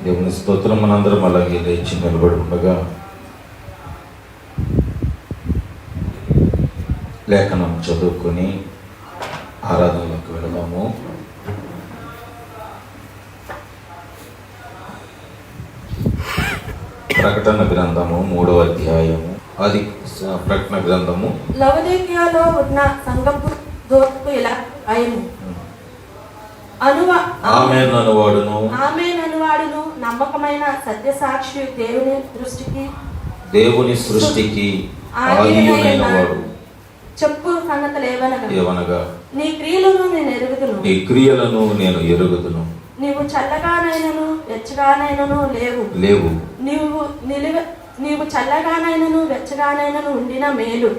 దేవుని స్తోత్రం. మనందరం అలాగే లేచి నిలబడి ఉండగా లేఖనం చదువుకొని ఆరాధనలోకి వెళదాము. ప్రకటన గ్రంథము 3వ అధ్యాయము. అది ప్రకటన గ్రంథము. లవోదికయలో ఉన్న సంఘపు దూతకు ఇలా అయ్యను. ఆమేన్ అనువాడును నమ్మకమైన సత్యసాక్షి దేవుని సృష్టికి ఆదియుడైన వాడు చెప్పు సంగతులు ఏవనగా నీ క్రియలను నేను ఎరుగుదును. నీవు చల్లగానైనను వెచ్చగానైనను లేవు. నీవు చల్లగానైనను వెచ్చగానైనను ఉండిన మేలు.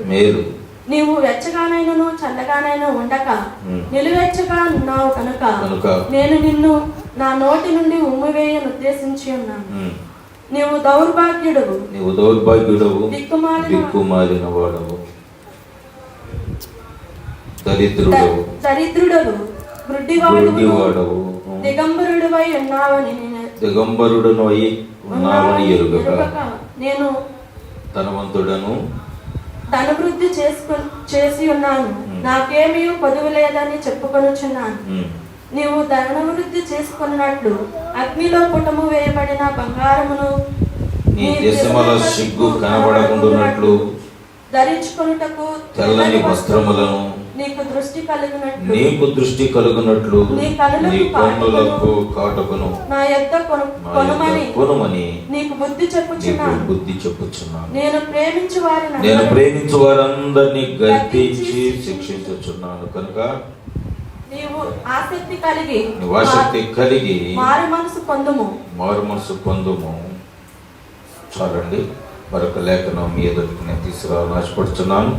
నీవు వెచ్చగానైనను చల్లగానైనా ఉండక నిలువెచ్చగా ఉన్నావు కనుక నేను నిన్ను నా నోటి నుండి ఉమ్మివేయను ఉద్దేశించి ఉన్నాను. నీవు దౌర్భాగ్యుడవు, దిక్కుమాలిన వాడవు, దరిద్రుడవు, గుడ్డివాడవు, దిగంబరుడవై ఉన్నావని ఎరుగక నేను ధనవృద్ధి చేసి ఉన్నాను, నాకేమీ పొదువు లేదని చెప్పుకొనుచున్నాను. నీవు ధనవృద్ధి చేసుకున్నట్లు అగ్నిలో పుటము వేయబడిన బంగారమును నీ దేశములో సిగ్గు కనబడకుండునట్లు ధరించుకొనుటకు తెల్లని వస్త్రములను నీకు దృష్టి కలుగునట్లు నీ కన్నులకు కాటుకును నా యొద్ద కొనుమని నీకు బుద్ధి చెప్పుచున్నాను. నేను ప్రేమించు వారందరినీ గద్దించి శిక్షించుచున్నాను కనుక నీవు ఆసక్తి కలిగి మారు మనసు పొందుము. చాలండి. మరొక లేఖనం మీ ఎదుటికి నేను తీసుకురావాలని ఆశపడుతున్నాను.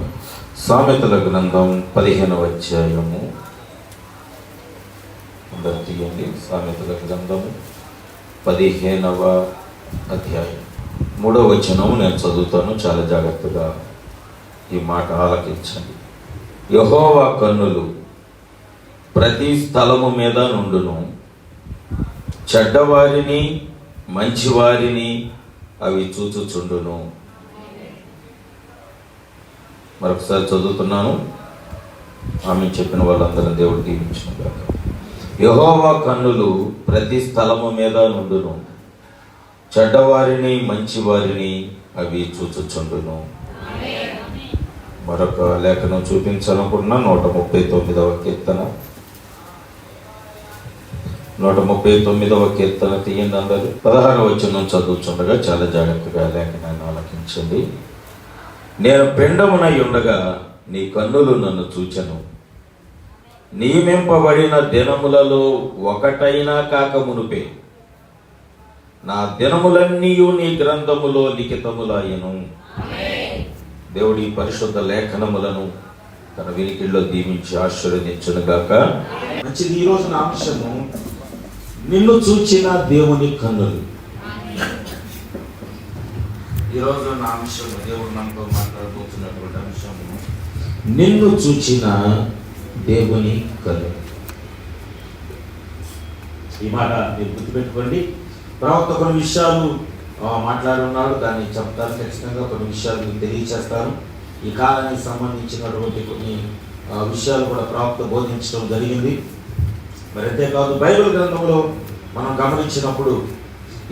సామెతల గ్రంథం 15వ అధ్యాయము. అందరూ తీయండి. సామెతల గ్రంథము 15వ అధ్యాయం 3వ వచనం నేను చదువుతాను. చాలా జాగ్రత్తగా ఈ మాట ఆలకించండి. యెహోవా కన్నులు ప్రతి స్థలము మీద నుండును, చెడ్డవారిని మంచివారిని అవి చూచుచుండును. మరొకసారి చదువుతున్నాను. ఆమె చెప్పిన వాళ్ళందరూ దేవుడు దీవించును. యెహోవా కన్నులు ప్రతి స్థలము మీద నుండును, చెడ్డవారిని మంచివారిని అవి చూచుచుండును. మరొక లేఖనం చూపించాలనుకుంటున్నా. 139వ కీర్తన. 139వ కీర్తన తీయండి అందరూ. 16వ వచనం చదువుతుండగా చాలా జాగ్రత్తగా లేఖనాన్ని ఆలకించండి. నేను పిండమునై ఉండగా నీ కన్నులు నన్ను చూచెను, నియమింపబడిన దినములలో ఒకటైనా కాక మునుపే నా దినములన్నీ నీ గ్రంథములో లిఖితములాయెను. దేవుడి పరిశుద్ధ లేఖనములను తన వినికిడిలో దీవించి ఆశీర్వదించునుగాక. మంచిది. ఈ రోజు నా అంశము నిన్ను చూచిన దేవుని కన్నులు. ఈరోజు నా అంశము దేవుడు మనతో మాట్లాడబోతున్నటువంటి అంశము నిన్ను చూచిన దేవుని కన్నులు. ఈ మాట మీరు గుర్తుపెట్టుకోండి. ప్రవక్త కొన్ని విషయాలు మాట్లాడున్నాడు, దాన్ని చెప్తారు. ఖచ్చితంగా కొన్ని విషయాలు మీకు తెలియచేస్తారు. ఈ కాలానికి సంబంధించినటువంటి కొన్ని విషయాలు కూడా ప్రవక్త బోధించడం జరిగింది. మరి అంతేకాదు బైబిల్ గ్రంథంలో మనం గమనించినప్పుడు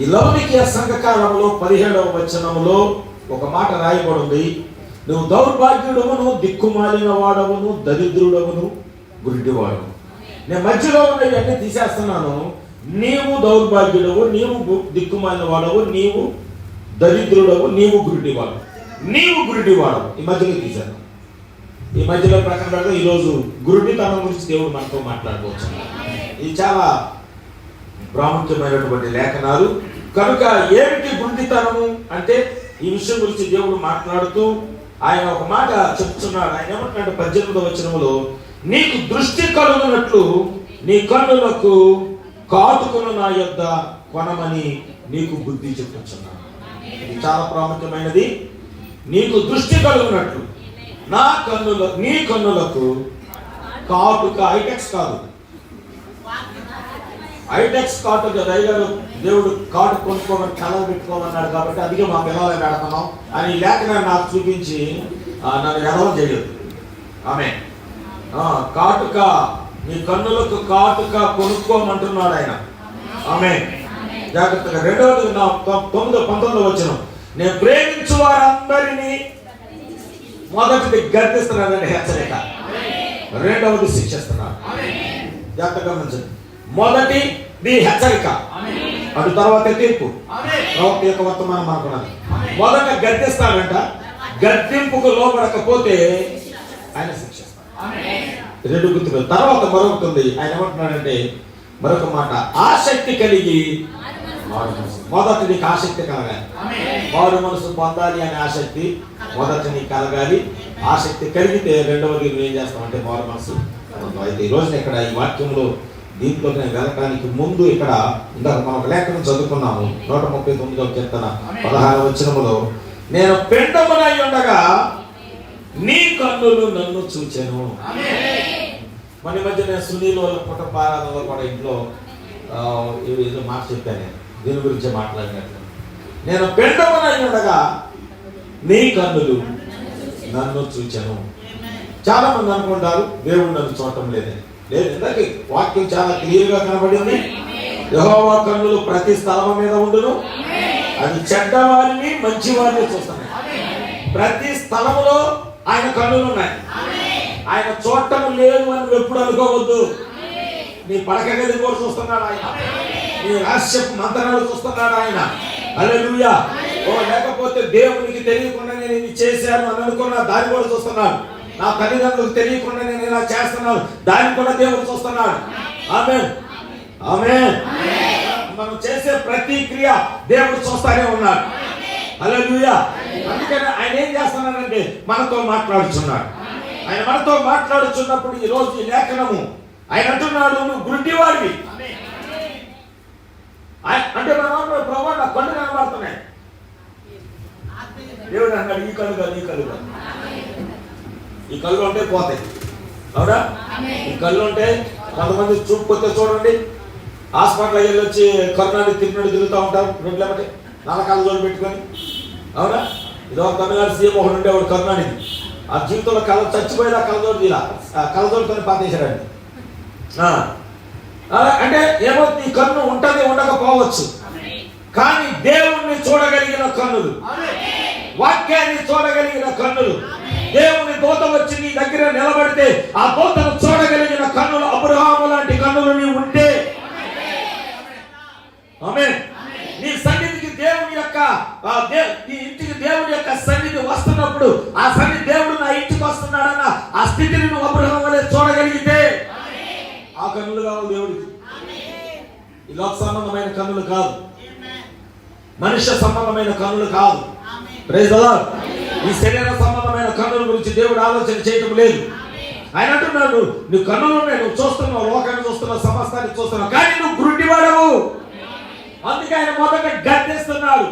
ఈ లౌకిక సంఘకాలంలో 17వ వచనంలో ఒక మాట రాయబడింది. నువ్వు దౌర్భాగ్యుడవును, దిక్కుమాలిన వాడవును, దరిద్రుడవును, గుడ్డివాడవు. నేను మధ్యలో ఉన్నవి అన్నీ తీసేస్తున్నాను. నీవు దౌర్భాగ్యుడవు, నీవు దిక్కుమాలిన వాడవు, నీవు దరిద్రుడవు, నీవు గుడ్డివాడు, ఈ మధ్యలో తీశాను. ఈ మధ్యలో ప్రకటన పెడతా. ఈరోజు గురుడితనం గురించి దేవుడు మనతో మాట్లాడుకోవచ్చు. ఇది చాలా ప్రాముఖ్యమైనటువంటి లేఖనాలు. కనుక ఏమిటి గురుడితనము అంటే ఈ విషయం గురించి దేవుడు మాట్లాడుతూ ఆయన ఒక మాట చెప్తున్నాడు. ఆయన ఏమంటున్నాడు 18వ వచనములో, నీకు దృష్టి కలుగునట్లు నీ కన్నులకు కాటుకును నా యొద్ద కొనమని నీకు బుద్ధి చెప్పుచున్నాను. ఇది చాలా ప్రాముఖ్యమైనది. నీకు దృష్టి కలుగునట్లు నీ కన్నులకు కాటుక. ఐటెక్స్ కాదు, ఐటెక్స్ కార్డు రైగారు దేవుడు కార్డు కొనుక్కోమని కలర్ పెట్టుకోమన్నాడు కాబట్టి అదిగే మా పిల్లలు పెడుతున్నాం అని లేఖనాన్ని నాకు చూపించి నన్ను ఎదవం చేయలేదు. ఆమె కాటుక నీ కన్నులకు కాటుక కొనుక్కోమంటున్నాడు ఆయన. ఆమె జాగ్రత్తగా. రెండవది 9-19 వచనం, నేను ప్రేమించు వారందరినీ మొదటిది గర్దిస్తున్నానని హెచ్చరిక, రెండవది శిక్షిస్తున్నాను. జాగ్రత్తగా గమనించండి. మొదటిది హెచ్చరిక, అటు తర్వాత తీర్పు. ప్రవక్త యొక్క వర్తమానం అనుకున్నది. మొదట గర్దిస్తాడంట, గర్దింపుకు లోపడకపోతే ఆయన శిక్షిస్తాడు. రెండు గుర్తులు. తర్వాత మరొకటి ఉంది. ఆయన ఏమంటున్నాడంటే మరొక మాట, ఆసక్తి కలిగి మారు మనసు. మొదట నీకు ఆసక్తి కలగాలి, మారు మనసు పొందాలి అనే ఆసక్తి మొదట నీకు కలగాలి. ఆసక్తి కలిగితే రెండవది నువ్వు ఏం చేస్తామంటే మారు మనసు. అయితే ఈ రోజున ఇక్కడ ఈ వాక్యంలో దీంట్లో నేను వెళ్ళడానికి ముందు ఇక్కడ ఇందాక మనం లేఖనం చదువుకున్నాము 139వ కీర్తన 16వ వచనములో, నేను పిండమునై ఉండగా నీ కన్నులు నన్ను చూచెను. మన మధ్య నేను సునీల్ వాళ్ళ పుట్టపారాధనలో కూడా ఇంట్లో ఏదో మాట చెప్పాను, దీని గురించి మాట్లాడినట్లు. నేను పిండమునై ఉండగా నీ కన్నులు నన్ను చూచెను. చాలా మంది అనుకుంటారు దేవుడు నన్ను చూడటం లేదని. లేదు, ఇందాక వాక్యం చాలా క్లియర్ గా కనబడింది. యెహోవా కన్నులు ప్రతి స్థలం మీద ఉండును, అది చెడ్డవారిని మంచి వారిని చూస్తున్నాయి. ప్రతి స్థలంలో ఆయన కన్నులు ఉన్నాయి. ఆయన చూడటం లేదు అని నువ్వు ఎప్పుడు అనుకోవద్దు. నీ పడక గది కూడా చూస్తున్నాడు ఆయన, నీ రహస్యపు మంత్రాలు చూస్తున్నాడు ఆయన. హల్లెలూయా. లేకపోతే దేవునికి తెలియకుండా నేను ఇది చేశాను అని అనుకున్నా, దాన్ని కూడా చూస్తున్నాడు. నా తల్లిదండ్రులకు తెలియకుండా నేను ఇలా చేస్తున్నాను, దాన్ని కూడా దేవుడు చూస్తున్నాడు. ఆమేన్, ఆమేన్. మనం చేసే ప్రతి క్రియ దేవుడు చూస్తానే ఉన్నాడు. హల్లెలూయా. అందుకని ఆయన ఏం చేస్తున్నాడంటే మనతో మాట్లాడుచున్నాడు. ఆయన మనతో మాట్లాడుచున్నప్పుడు ఈ రోజు ఈ లేఖనము ఆయన అంటున్నాడు, నువ్వు గుడ్డివాడివి అంటే మన ప్రభు నా కళ్ళు కనబడుతున్నాయి. దేవుడు అన్నాడు, ఈ కలుగా నీ కలుగా. ఈ కళ్ళు ఉంటే పోతాయి, అవునా? ఈ కళ్ళు ఉంటే కొంతమంది చూపుకొస్తే చూడండి, హాస్పిటల్ వెళ్ళి వచ్చి కరుణాన్ని తిరుగుతూ ఉంటారు రోడ్ల బట్టి నల్ల కళ్ళజోడు పెట్టుకొని, అవునా? ఇదో తమిళనాడు సీఎం ఒకటి ఉండేవాడు కరుణానికి. ఆ జీవితంలో చచ్చిపోయేలా కళ్ళజోడు ఇలా కళ్ళజోడుతో పాతేశాడండి. అంటే ఏమవుతుంది, ఈ కన్ను ఉంటది ఉండకపోవచ్చు, కానీ దేవుణ్ణి చూడగలిగిన కన్నులు, వాక్యాన్ని చూడగలిగిన కన్నులు, దేవుని దూత వచ్చి నీ దగ్గర నిలబడితే ఆ దూతను చూడగలిగిన కన్నులు, అబ్రహాము లాంటి కన్నులు నీవు ఉంటే, ఆమేన్, నీ సన్నిధికి దేవుని యొక్క నీ ఇంటికి దేవుని యొక్క సన్నిధి వస్తున్నప్పుడు ఆ సన్నిధి దేవుడు నా ఇంటికి వస్తున్నాడన్న ఆ స్థితిని నువ్వు అబ్రహాము వలె చూడగలిగితే ఆ కన్నులు కావాలి దేవుడికి. ఈ లోక సంబంధమైన కన్నులు కాదు, మనుష్య సంబంధమైన కన్నులు కాదు. Praise the Lord. ఈ శరీర సంబంధమైన కన్నుల గురించి దేవుడు ఆలోచన చేయటం లేదు. ఆయన అంటున్నాడు, నువ్వు కన్నులు ఉన్నాయి, నువ్వు చూస్తున్నావు, లోకాన్ని చూస్తున్నావు, సమస్తాన్ని చూస్తున్నావు, కానీ నువ్వు గుడ్డివాడవు. అందుకే ఆయన మొదట గద్దిస్తున్నాడు.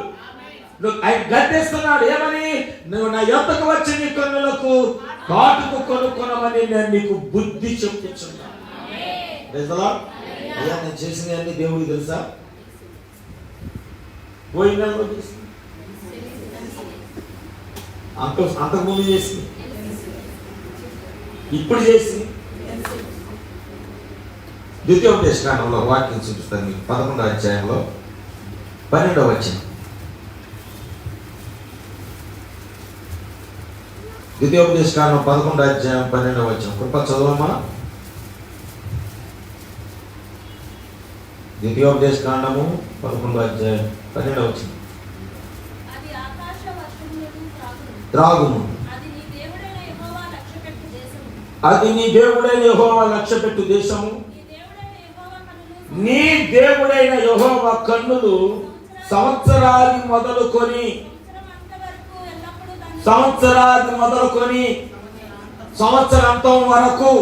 ఆయన గద్దిస్తున్నాడు ఏమని, నువ్వు నా యొద్దకు వచ్చి నీ కన్నులకు కాటుకు కొనుక్కొనమని నేను నీకు బుద్ధి చెప్తున్నాను. Praise the Lord. అయ్యా, నేను చేసినవన్నీ దేవుడికి తెలుసా? పోయిన నెలలో చేసి అంతకుముందు చేసి ఇప్పుడు చేసి ద్వితీయోపదేశకాండంలో వాక్యం చూపిస్తాను మీకు 11వ అధ్యాయంలో 12వ వచనం. ద్వితీయోపదేశకాండం 11వ అధ్యాయం 12వ వచనం. కృప చదవమ్మా. ద్వితీయోపదేశకాండము 11వ అధ్యాయం 12వ వచనం. త్రాగుము, అది నీ దేవుడైన యెహోవా లక్ష్యపెట్టు దేశము. నీ దేవుడైన యెహోవా కన్నులు సంవత్సరాది మొదలుకొని సంవత్సరాంతం వరకు,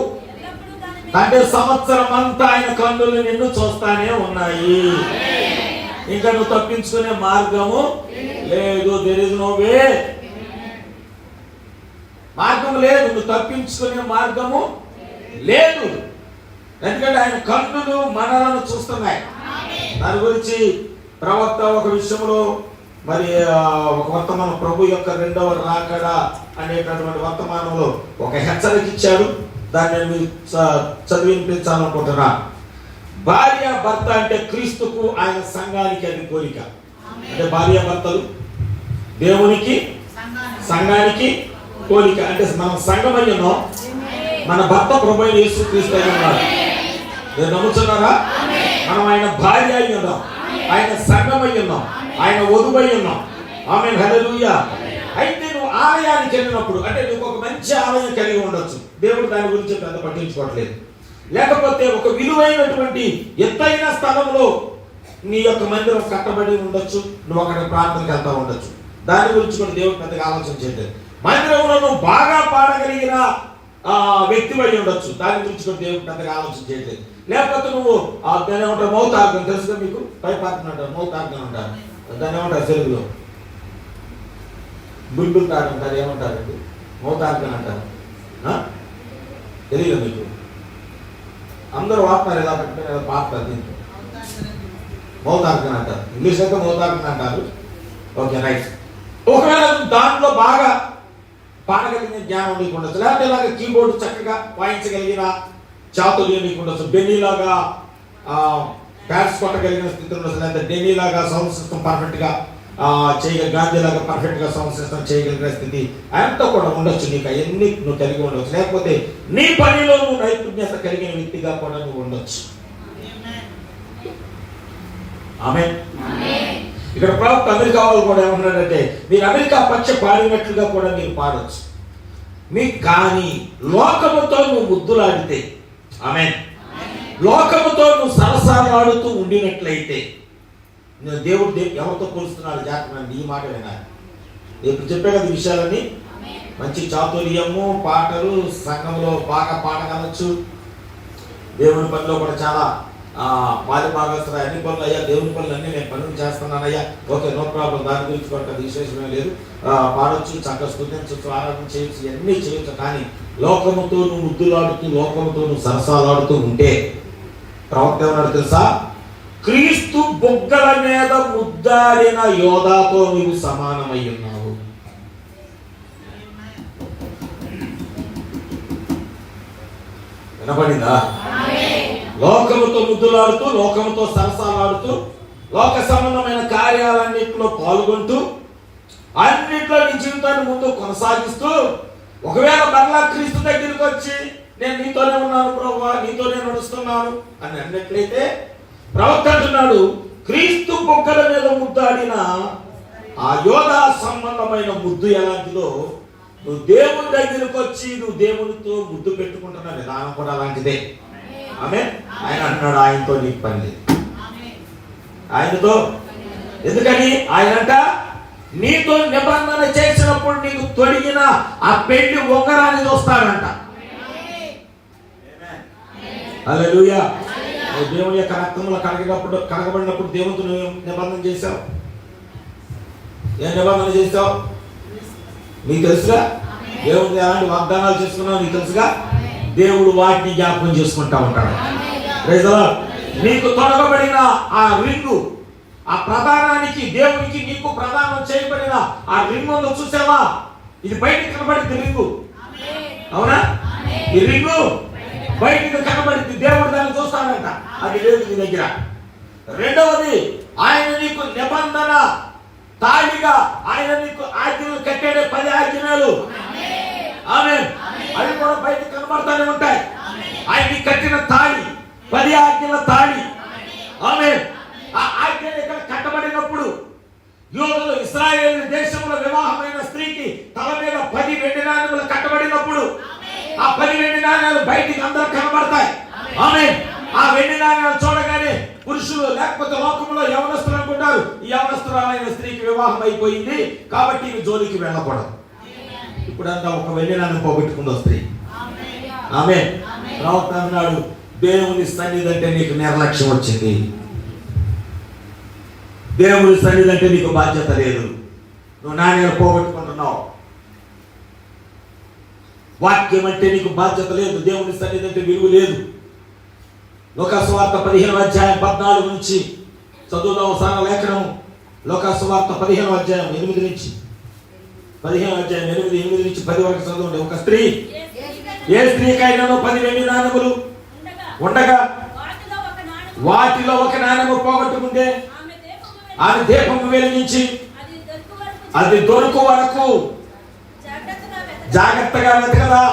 అంటే సంవత్సరం అంతా ఆయన కన్నులు నిన్ను చూస్తానే ఉన్నాయి. ఇంకా నువ్వు తప్పించుకునే మార్గము లేదు. There is no way. మార్గం లేదు, నువ్వు తప్పించుకునే మార్గము లేదు. ఎందుకంటే ఆయన కన్నులు మనలను చూస్తున్నాయి. దాని గురించి ప్రవక్త ఒక విషయంలో మరి ఒక వర్తమానం, ప్రభు యొక్క రెండవ రాకడ అనేటటువంటి వర్తమానంలో ఒక హెచ్చరిక ఇచ్చాడు. దాన్ని నేను చదివించాలనుకుంటున్నా. భార్య భర్త అంటే క్రీస్తుకు ఆయన సంఘానికి అది పోలిక. అంటే భార్య భర్తలు దేవునికి సంఘానికి పోలిక. అంటే మనం సంఘమై ఉన్నాం, మన భర్త ప్రభు అయిన యేసుక్రీస్తు అయి ఉన్నాడు. నేను నమ్ముతున్నారా? మనం ఆయన భార్య అయి ఉన్నాం, ఆయన సంఘమై ఉన్నాం, ఆయన వధువై ఉన్నాం. ఆమేన్, హల్లెలూయా. అయితే నువ్వు ఆలయానికి వెళ్ళినప్పుడు, అంటే నువ్వు ఒక మంచి ఆలయం కలిగి ఉండొచ్చు, దేవుడు దాని గురించి పెద్ద పట్టించుకోవట్లేదు. లేకపోతే ఒక విలువైనటువంటి ఎత్తైన స్థలంలో నీ యొక్క మందిరం కట్టబడి ఉండొచ్చు, నువ్వు అక్కడ ప్రార్థనకి వెళ్తా ఉండొచ్చు, దాని గురించి కూడా దేవుడు పెద్దగా ఆలోచన చేయలేదు. మందిరంలో నువ్వు బాగా పాడగలిగిన వ్యక్తి అయి ఉండొచ్చు, దాని గురించి కూడా దేవుడు పెద్దగా ఆలోచన చేయలేదు. లేకపోతే నువ్వు దాని ఏమంటారు, మౌతార్గం తెలుసుగా మీకు, పై పాత్ర అంటారు, మౌతార్గం అంటారు, దాన్ని ఏమంటారు తెలుగులో, బుల్బుల్ తాడు అంటారు, ఏమంటారండి, మౌతార్గం అంటారు. తెలియదు మీకు? అందరూ వాడతారు, ఎలా పెట్టుకుని పాడతారు, దీంట్లో మౌతార్గం అంటారు, ఇంగ్లీష్ అయితే మౌతార్గం అంటారు. Okay, right. ఒకవేళ దాంట్లో బాగా పాడగలిగిన జ్ఞానం నీకు ఉండొచ్చు, లేకపోతే ఇలాగ కీబోర్డు చక్కగా వాయించగలిగిన చాతుర్యం నీకు ఉండొచ్చు, బెన్నీలాగా ప్యాడ్స్ కొట్టగలిగిన స్థితి ఉండొచ్చు, లేకపోతే డెన్నీలాగా సౌండ్ సిస్టమ్ పర్ఫెక్ట్గా గాంధీలాగా పర్ఫెక్ట్గా సౌండ్ సిస్టమ్ చేయగలిగిన స్థితి అంతా కూడా ఉండొచ్చు. నీకు అవన్నీ నువ్వు కలిగి ఉండొచ్చు. లేకపోతే నీ పనిలో నువ్వు నైపుణ్యత కలిగిన వ్యక్తిగా కూడా నువ్వు ఉండొచ్చు. ఆమేన్. ఇక్కడ ప్రవక్త అమెరికా వాళ్ళు కూడా ఏమన్నాడంటే, మీరు అమెరికా పక్ష పాడినట్లుగా కూడా మీరు పాడొచ్చు, మీకు కానీ లోకముతో నువ్వు ముద్దులాడితే, ఆమేన్, లోకముతో నువ్వు సరసాలాడుతూ ఉండినట్లయితే, దేవుడు ఎవరితో పోలుస్తున్నాడు జాగ్రత్త, ఈ మాట వినాలి. ఇప్పుడు చెప్పే కదా విషయాలన్నీ, మంచి చాతుర్యము, పాటలు, సంఘంలో బాగా పాడగలచ్చు, దేవుని పనిలో కూడా చాలా బాధ్యభాగస్తులు, అన్ని పనులు అయ్యా, దేవుని పనులు అన్నీ నేను పనులు చేస్తున్నానయ్యా, ఓకే, నో ప్రాబ్లం, దాని గురించి కూడా విశేషమే లేదు, పాడొచ్చు, చక్కగా స్తుతించవచ్చు, ఆరాధన చేయొచ్చు, ఇవన్నీ చేయొచ్చు. కానీ లోకముతో నువ్వు ముద్దులాడుతూ, లోకముతో నువ్వు సరసాలాడుతూ ఉంటే, ప్రవక్త ఏమన్నాడు తెలుసా, క్రీస్తు బొగ్గల మీద ముద్దాడిన యోధాతో నువ్వు సమానమై ఉన్నావు. వినపడిందా? లోకముతో ముద్దులాడుతూ, లోకముతో సరసాలాడుతూ, లోక సంబంధమైన కార్యాలన్నింటిలో పాల్గొంటూ, అన్నింటిలో నీ జీవితాన్ని ముందు కొనసాగిస్తూ, ఒకవేళ మరలా క్రీస్తు దగ్గరికి వచ్చి నేను నీతోనే ఉన్నాను ప్రభువా, నీతోనే నడుస్తున్నాను అని అన్నట్లయితే, ప్రవక్త అంటున్నాడు, క్రీస్తు బొగ్గల మీద ముద్దాడిన ఆ యోధా సంబంధమైన ముద్దు ఎలాంటిదో, నువ్వు దేవుని దగ్గరికి వచ్చి నువ్వు దేవునితో ముద్దు పెట్టుకుంటున్న విధానం కూడా అలాంటిదే. ఆమేన్. ఆయన అంటున్నాడు, ఆయనతో నీకు పని లేదు, ఆయనతో. ఎందుకని? ఆయనంట నీతో నిబంధన చేసినప్పుడు నీకు తొడిగిన ఆ పెళ్లి ఉంగరాన్ని చూస్తాడంట. హల్లెలూయా. దేవుని యొక్క రక్తంలో కడగబడినప్పుడు దేవునితో నిబంధన చేశావు. ఏం నిబంధన చేశావు? నీకు తెలుసుగా. దేవుడు ఎలాంటి వాగ్దానాలు చేసుకున్నావు నీకు తెలుసుగా. దేవుడు వాటిని జ్ఞాపకం చేసుకుంటా ఉంటాడు. Praise the Lord. నీకు తొడగబడిన ఆ రింగు, ఆ ప్రధానానికి, దేవునికి నీకు ప్రదానం చేయబడిన ఆ రింగును చూసావా? ఇది బయటికి కనబడింది రింగు, అవునా? ఈ రింగు బయటికి కనబడింది, దేవుడు దాన్ని చూస్తాడంట, అది లేదు నీ దగ్గర. రెండవది, ఆయన నీకు నిబంధన తాళిగా ఆయన నీకు ఆజ్ఞలు కట్టాడే 10 ఆజ్ఞలు. ఆమేన్. అవి కూడా బయటికి కనబడతానే ఉంటాయి. ఆయన కట్టిన తాళి 10 ఆజ్ఞల తాళి. ఆమేన్. ఆ ఆజ్ఞలు ఇక్కడ కట్టబడినప్పుడు యూదులు ఇశ్రాయేలు దేశంలో వివాహమైన స్త్రీకి తల మీద 10 వెండి నాణ్యములు కట్టబడినప్పుడు ఆ 10 వెండి నాణ్యాలు బయటికి అందరూ కనబడతాయి. ఆమేన్. ఆ వెండి నాణ్యాలు చూడగానే పురుషులు లేకపోతే లోకంలో యవనస్తులు అనుకుంటారు, ఈ యవనస్తురాలైన స్త్రీకి వివాహం అయిపోయింది కాబట్టి ఈ జోలికి వెళ్ళకూడదు. ఇప్పుడు అంతా ఒక వెండి నాణ్యం పోగొట్టుకుందో స్త్రీ. ఆమేన్. ప్రవక్త అన్నాడు, దేవుని సన్నిధి అంటే నీకు నిర్లక్ష్యం వచ్చింది, దేవుని సన్నిధి అంటే నీకు బాధ్యత లేదు, నువ్వు నాణ్యాలు పోగొట్టుకుంటున్నావు. వాక్యం అంటే నీకు బాధ్యత లేదు, దేవుని సన్నిధి అంటే విలువ లేదు. లూకా సువార్త 15వ అధ్యాయం 14 నుంచి చదువుదాం. సాన లేఖనం లూకా సువార్త 15వ అధ్యాయం 8 నుంచి 15వ అధ్యాయం 8 నుంచి 10 వరకు చదవండి. ఒక స్త్రీ ఏ స్త్రీకైనాను 10 వెండి నాణెములు ఉండగా వాటిలో ఒక నాణెము పోగొట్టుకుంటే ఆమె దీపము వెలిగించి అది దొరుకు వరకు జాగ్రత్తగా వెతకదా.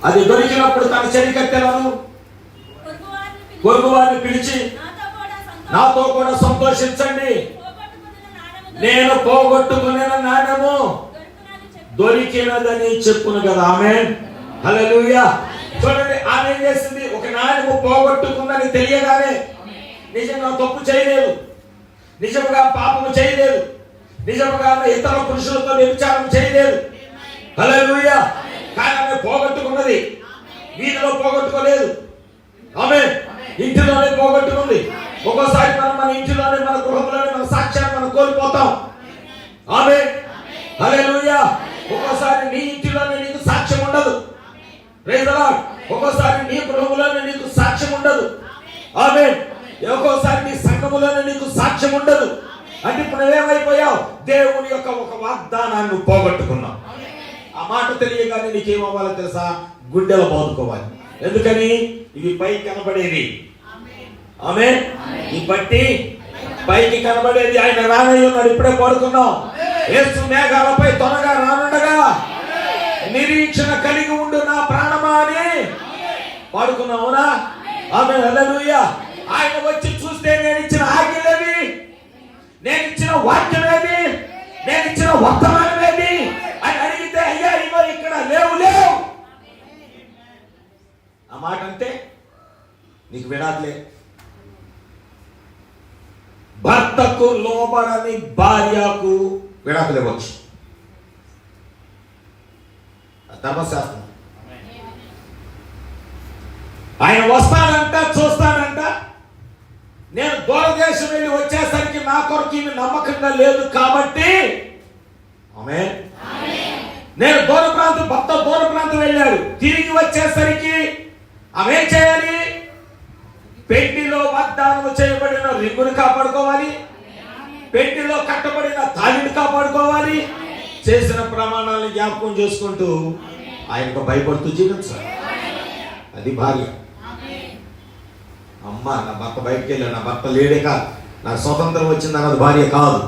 అది దొరికినప్పుడు తన చెలికత్తెలను పొరుగు వారిని పిలిచి నాతో కూడా సంతోషించండి, నేను పోగొట్టుకున్న నాణెము దొరికినదని చెప్పును కదా. ఆమేన్, హల్లెలూయా. చూడండి, ఆమె ఏం చేసింది? ఒక నాణెము పోగొట్టుకుందని తెలియగానే నిజంగా తప్పు చేయలేదు, నిజముగా పాపము చేయలేదు, నిజముగా ఇతర పురుషులతో వ్యభిచారం చేయలేదు. హల్లెలూయా. కానీ ఆమె పోగొట్టుకున్నది, వీధిలో పోగొట్టుకోలేదు. ఆమె ఇంటిలోనే పోగొట్టుకుంది. ఒక్కోసారి మన ఇంటిలోనే, మన గృహంలోనే మన సాక్ష్యాన్ని మనం కోల్పోతాం. ఆమె హల్లెలూయా. ఒక్కోసారి నీ ఇంటిలోనే నీకు సాక్ష్యం ఉండదు. Praise the Lord. ఒక్కోసారి నీ గృహంలోనే నీకు సాక్ష్యం ఉండదు. ఆమె ఒక్కోసారి నీ సంఘములోనే నీకు సాక్ష్యం ఉండదు. అంటే ఇప్పుడు నువ్వేమైపోయావు? దేవుని యొక్క ఒక వాగ్దానాన్ని పోగొట్టుకున్నావు. ఆ మాట తెలియగానే నీకేమవ్వాలో తెలుసా? గుండెలో బాదుకోవాలి. ఎందుకని? ఇవి పైకి కనబడేది. ఆమె ఈ బట్టి పైకి కనబడేది. ఆయన రానయ్య ఉన్నాడు. ఇప్పుడే పడుకున్నాం. యేసు మేఘాలపై త్వరగా రానుండగా నిరీక్షణ కలిగి ఉండు నా ప్రాణమా అని పాడుకున్నాం. అవునా? ఆమె హల్లెలూయా. ఆయన వచ్చి చూస్తే నేను ఇచ్చిన ఆజ్ఞలేవి, నేను ఇచ్చిన వాక్యమేది, నేను ఇచ్చిన వర్తమానమేది అని అడిగితే అయ్యా ఇగో ఇక్కడ లేవు. ఆ మాట అంటే నీకు వినాలే. భర్తకు లోబడని భార్యకు విడాకులు ఇవ్వచ్చు. ధర్మశాస్త్రం. ఆయన వస్తానంట, చూస్తానంట. నేను దూరదేశం వెళ్ళి వచ్చేసరికి నా కొరకు ఈమె నమ్మకంగా లేదు కాబట్టి ఆమేన్. నేను భర్త దూర ప్రాంతం వెళ్ళాడు. తిరిగి వచ్చేసరికి ఆమె ఏం చేయాలి? పెండిలో వాగ్దానం చేయబడిన రింగును కాపాడుకోవాలి, పెండిలో కట్టబడిన తాళిని కాపాడుకోవాలి, చేసిన ప్రమాణాలను జ్ఞాపకం చేసుకుంటూ ఆయనకు భయపడుతూ జీవించాలి. అది భార్య. అమ్మ, నా భర్త బయటకు వెళ్ళాడు, నా భర్త లేడే కాదు, నాకు స్వతంత్రం వచ్చింది అన్నది భార్య కాదు.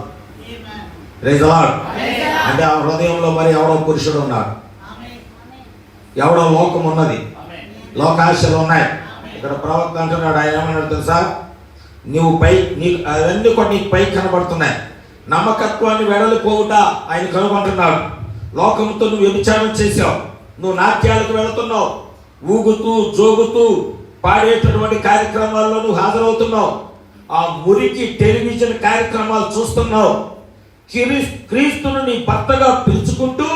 Praise the Lord. అంటే ఆ హృదయంలో మరి ఎవడో పురుషుడు ఉన్నాడు, ఎవడో లోకం ఉన్నది, లోకాశలు ఉన్నాయి. ఇక్కడ ప్రవక్త అంటున్నాడు, ఆయన ఏమన్నాడు తెలుసా? నీవు నీకు అవన్నీ కూడా నీకు పై కనబడుతున్నాయి. నమ్మకత్వాన్ని వెడలిపోవుట ఆయన కనుగొంటున్నాడు. లోకంతో నువ్వు వ్యభిచారం చేసావు, నువ్వు నాట్యాలకు వెళుతున్నావు, ఊగుతూ జోగుతూ పాడేటటువంటి కార్యక్రమాల్లో నువ్వు హాజరవుతున్నావు, ఆ మురికి టెలివిజన్ కార్యక్రమాలు చూస్తున్నావు. క్రీస్తుని నీ భర్తగా పిలుచుకుంటూ,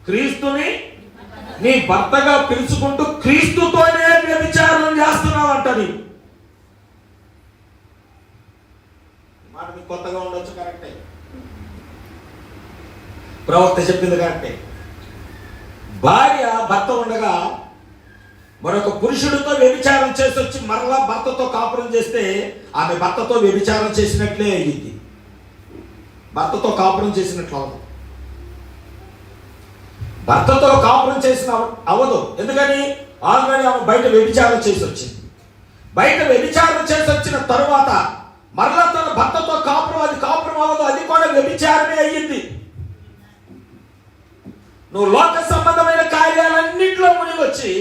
క్రీస్తుని నీ భర్తగా పిలుచుకుంటూ క్రీస్తుతోనే వ్యభిచారం చేస్తున్నావు అంటది. మాట మీకు కొత్తగా ఉండొచ్చు, కరెక్టే. ప్రవక్త చెప్పింది కరెక్టే. భార్య భర్త ఉండగా మరొక పురుషుడితో వ్యభిచారం చేసి వచ్చి మరలా భర్తతో కాపురం చేస్తే ఆమె భర్తతో వ్యభిచారం చేసినట్లే అయ్యింది. భర్తతో కాపురం చేసినట్లు అవ్వదు. భర్తతో కాపురం చేసిన అవ్వదు. ఎందుకని? ఆల్రెడీ ఆమె బయట వ్యభిచారం చేసి వచ్చింది. బయట వ్యభిచారం చేసి వచ్చిన తరువాత మరలా తన భర్తతో కాపురం, అది కాపురం అవ్వదు, అది కూడా వ్యభిచారమే అయ్యింది. నువ్వు లోక సంబంధమైన కార్యాలన్నింటిలో మునిగి వచ్చి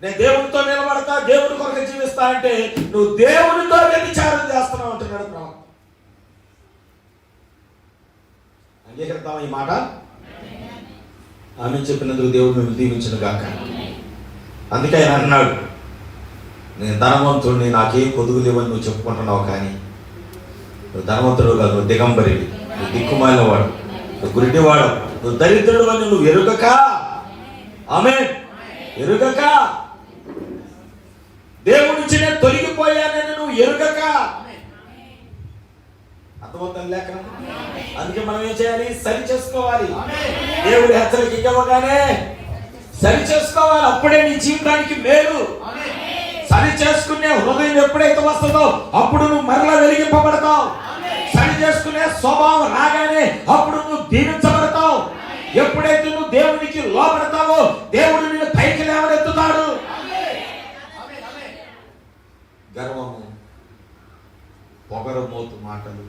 నేను దేవునితో నిలబడతా, దేవుని కొరకు జీవిస్తా అంటే నువ్వు దేవునితో వ్యభిచారం చేస్తున్నావు అంటున్నాడు ప్రవక్త. అంగీకరిద్దామా ఈ మాట? ఆమె చెప్పినందుకు దేవుడు మిమ్మల్ని దీవించును గాక. అందుకే ఆయన అన్నాడు, నేను ధనవంతుడిని, నాకేం పొదుగు లేవని నువ్వు చెప్పుకుంటున్నావు, కానీ నువ్వు ధనవంతుడు కాదు, నువ్వు దిగంబరివి, నువ్వు దిక్కుమాలిన వాడు, నువ్వు గురిటివాడు, నువ్వు దరిద్రుడు అని నువ్వు ఎరుగక, ఆమేన్, ఎరుగక, దేవుడి నుంచి నేను తొలగిపోయానని నువ్వు ఎరుగక. అర్థమవుతుంది లేక? అందుకే మనం ఏం చేయాలి? సరి చేసుకోవాలి. దేవుడి హెచ్చరిక ఇవ్వగానే సరి చేసుకోవాలి. అప్పుడే నీ జీవితానికి మేలు. సరి చేసుకునే హృదయం ఎప్పుడైతే వస్తుందో అప్పుడు నువ్వు మరలా వెలిగింపబడతావు. సరి చేసుకునే స్వభావం రాగానే అప్పుడు నువ్వు దీవించబడతావు. ఎప్పుడైతే నువ్వు దేవునికి లోపడతావో దేవుడు నిన్ను పైకి లేవనెత్తుతాడు. గర్వము, పొగరమోతు మాటలు,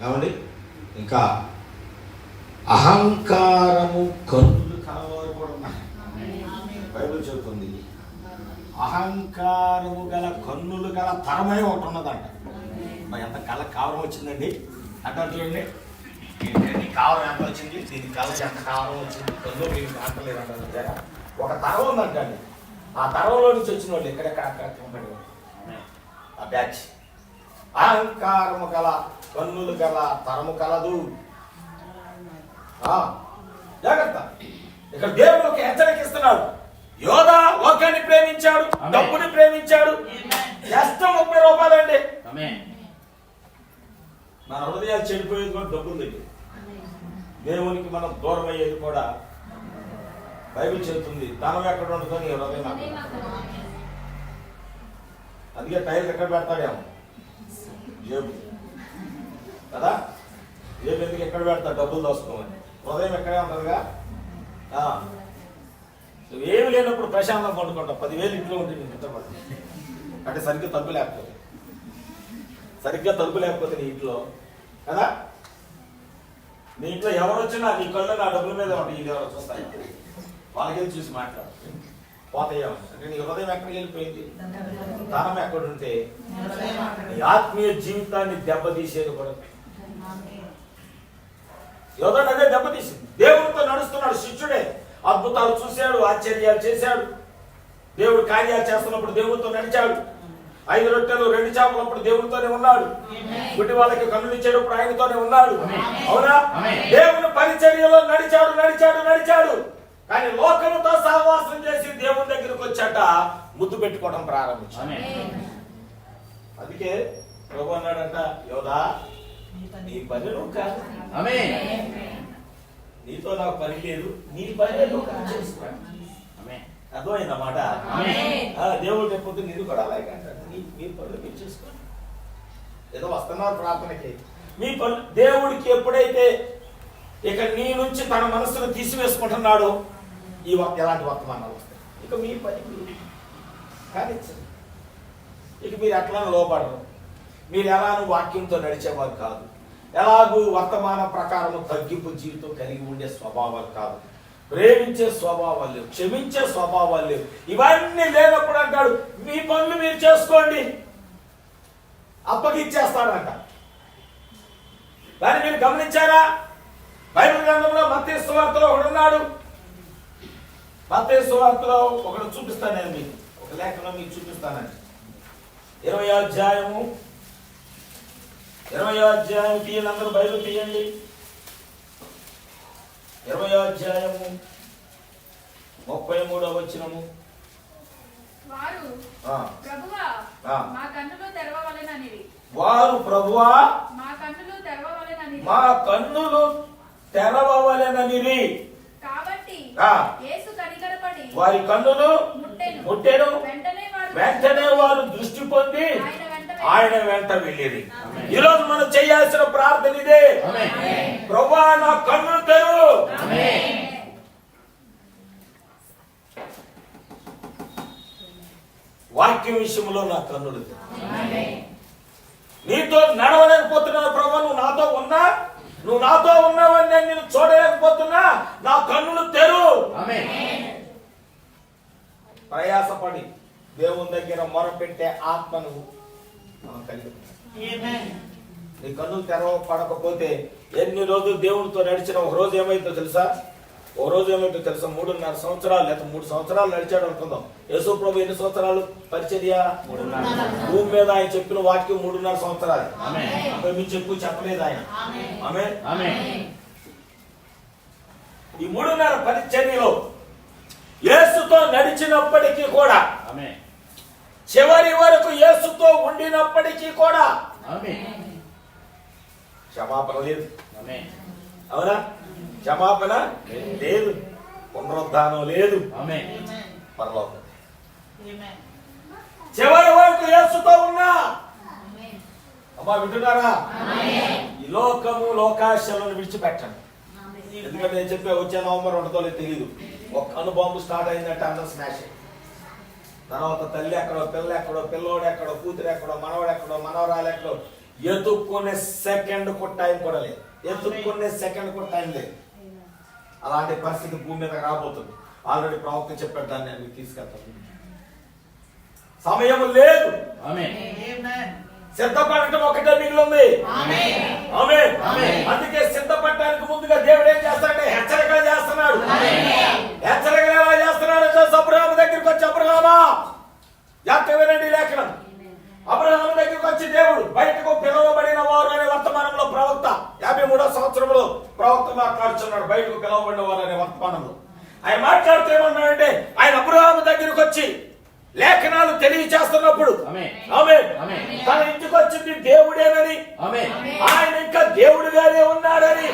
ఏమండి, ఇంకా అహంకారము, కన్నులు కలవారు కూడా ఉన్నాయి. బైబిల్ చెబుతుంది అహంకారము గల కన్నులు గల తరమే ఒకటి ఉన్నదంట. ఎంత కళ్ళ కావరం వచ్చిందండి అంటారు చూడండి. దీనికి కావరం ఎంత వచ్చింది, దీనికి కళ్ళ ఎంత కావరం వచ్చింది, కన్ను మీకు అంటలేదు అంటారు. ఒక తరం ఉందంటండి. ఆ తరంలో నుంచి వచ్చిన వాళ్ళు ఎక్కడెక్కడ అక్కడ ఆ బ్యాచ్. అహంకారము గల కన్నులు గల తరము కలదు. జాగ్రత్త. ఇక్కడ దేవుడు ఒక హెచ్చరిక ఇస్తున్నాడు. యోధా లోకాన్ని ప్రేమించాడు, డబ్బుని ప్రేమించాడు. కష్టం 30 రూపాయలండి. మన హృదయాలు చెడిపోయేది కూడా డబ్బులు దగ్గర. దేవునికి మనం దూరం అయ్యేది కూడా బైబిల్ చెబుతుంది. ధనం ఎక్కడ ఉండదో నీ హృదయం అందుకే టైర్లు ఎక్కడ పెడతాడేమో, జేబు కదా. జేబు ఎందుకు ఎక్కడ పెడతా, డబ్బులు దోసుకోమని. హృదయం ఎక్కడే ఉంటుందిగా. ఏమి లేనప్పుడు ప్రశాంతంగా పండుకుంటాం. 10,000 ఇంట్లో ఉంటుంది నిద్రపడి అంటే సరిగ్గా తలుపు లేకపోతే నీ ఇంట్లో కదా. నీ ఇంట్లో ఎవరు వచ్చినా నీ కళ్ళు నా డబ్బుల మీద ఉంటాయి. ఇది ఎవరు చూస్తాయి, వాళ్ళకి చూసి మాట్లాడు పోతాయేమో. అంటే నీ హృదయం ఎక్కడికి వెళ్ళిపోయింది, ధనం ఎక్కడుంటే నీ ఆత్మీయ జీవితాన్ని దెబ్బతీసేది కూడా. యోధుడు అదే దెబ్బతీసింది. దేవుడితో నడుస్తున్నాడు, శిష్యుడే. అద్భుతాలు చూశాడు, ఆశ్చర్యాలు చేశాడు. దేవుడు కార్యాలు చేస్తున్నప్పుడు దేవుడితో నడిచాడు. 5 రొట్టెలు 2 చేపలప్పుడు దేవుడితోనే ఉన్నాడు. గుడ్డి వాళ్ళకి కన్నులు ఇచ్చేటప్పుడు ఆయనతోనే ఉన్నాడు. అవునా? దేవుని పరిచర్యలో నడిచాడు. కానీ లోకముతో సహవాసం చేసి దేవుని దగ్గరికి వచ్చాట ముద్దు పెట్టుకోవడం ప్రారంభించాడు. అందుకే ప్రభు అన్నాడంట, యోధా నీ పని నువ్వు కాదు, నీతో నాకు పని లేదు, నీ పని నువ్వు చేసుకో. అర్థమైందన్నమాట. దేవుడు లేకపోతే నీరు కూడా అలాగే అంటాడు. మీ పనులు మీరు చేసుకోండి. ఏదో వస్తున్నారు ప్రార్థనకి, మీ పనులు. దేవుడికి ఎప్పుడైతే ఇక నీ నుంచి తన మనసును తీసివేసుకుంటున్నాడో ఎలాంటి వర్తమానాలు వస్తాయి. ఇక మీ పని కానీ ఇక మీరు ఎట్లా లోపడరు. మీరు ఎలానూ వాక్యంతో నడిచేవారు కాదు. ఎలాగూ వర్తమాన ప్రకారము తగ్గింపు జీవితం కలిగి ఉండే స్వభావాలు కాదు. ప్రేమించే స్వభావాలు లేవు, క్షమించే స్వభావాలు లేవు. ఇవన్నీ లేనప్పుడు అంటాడు, మీ పనులు మీరు చేసుకోండి, అప్పగిచ్చేస్తాడంట. దాన్ని మీరు గమనించారా? బైబిల్ గ్రంథంలో మత్తయి సువార్తలో ఒకడున్నాడు. మత్తయి సువార్తలో ఒకడు చూపిస్తాను నేను మీకు, ఒక లేఖలో మీకు చూపిస్తానండి. 20వ అధ్యాయము తీయండి, అందరూ బైబిల్ తీయండి. 20వ అధ్యాయము 33వ వచనము. వారు ప్రభువా మా కన్నులు తెరవవలెననిరి. కాబట్టి యేసు కనికరపడి వారి కన్నులు ముట్టెను. వెంటనే వారు దృష్టి పొంది ఆయన వెంట వెళ్ళేది. ఈరోజు మనం చేయాల్సిన ప్రార్థన ఇదే. ప్రభువా నా కన్నులు తెరువు. వాక్యం విషయంలో నా కన్నులు తెరువు. నీతో నడవలేకపోతున్నాను ప్రభువా, నువ్వు నాతో ఉన్నావని నేను నిన్ను చూడలేకపోతున్నా, నా కన్నులు తెరువు. ప్రయాసపడి దేవుని దగ్గర మొరపెట్టే ఆత్మను మనం కలిగి నీ కన్నులు తెరవపడకపోతే ఎన్ని రోజులు దేవుడితో నడిచిన ఒక రోజు ఏమైందో తెలుసా? 3.5 సంవత్సరాలు లేదా 3 సంవత్సరాలు నడిచాడు అనుకుందాం. యేసు ప్రభు ఎన్ని సంవత్సరాలు పరిచర్య? 3.5. భూమి మీద ఆయన చెప్పిన వాక్యం 3.5 సంవత్సరాలు. మీరు చెప్పలేదు ఆయన. ఈ 3.5 పరిచర్యలో యేసుతో నడిచినప్పటికీ కూడా, చివరి వరకు యేసుతో ఉండినప్పటికీ కూడా క్షమాపణ లేదు. అవునా? క్షమాపణ లేదు, పునరుద్ధానం లేదు, పరలోకం. చివరి వరకు యేసుతో ఉన్నా. అమ్మా వింటున్నారా? ఈ లోకము లోకాశలను విడిచిపెట్టండి. ఎందుకంటే నేను చెప్పే వచ్చే నవంబర్ ఉండదో తెలియదు. ఒక అణుబాంబు స్టార్ట్ అయిందంటే అందరూ స్మాష్. తర్వాత తల్లి ఎక్కడో, పిల్ల ఎక్కడో, పిల్లోడు ఎక్కడో, కూతురు ఎక్కడో, మనవాడు ఎక్కడో, మనవరాలు ఎక్కడో, ఎత్తుక్కునే సెకండ్ కూడా టైం కూడా లేదు. ఎత్తుక్కునే సెకండ్ కూడా టైం లేదు. అలాంటి పరిస్థితి భూమి మీద రాబోతుంది. ఆల్రెడీ ప్రవక్త చెప్పాడు, దాన్ని నేను తీసుకెళ్తాను. సమయం లేదు. సిద్ధపడటం ఒకటే మిగిలింది. అందుకే సిద్ధపడటానికి ముందుగా దేవుడు ఏం చేస్తాడంటే హెచ్చరికలు చేస్తున్నాడు. హెచ్చరికలు ఎలా చేస్తున్నాడు? అబ్రహాము దగ్గరికి వచ్చి, అబ్రహామా వినండి లేఖనం. అబ్రహాము దగ్గరికి వచ్చి దేవుడు బయటకు పిలువబడిన వారు అనే వర్తమానంలో ప్రవక్త 53వ సంవత్సరంలో ప్రవక్త మాట్లాడుతున్నాడు. బయటకు పిలువబడిన వారు అనే వర్తమానంలో ఆయన మాట్లాడుతూ ఏమన్నాడంటే, ఆయన అబ్రహాము దగ్గరికి వచ్చి లేఖనాలు తెలియచేస్తున్నప్పుడు తన ఇంటికి వచ్చింది దేవుడేనని, ఆయన ఇంకా దేవుడిగానే ఉన్నాడని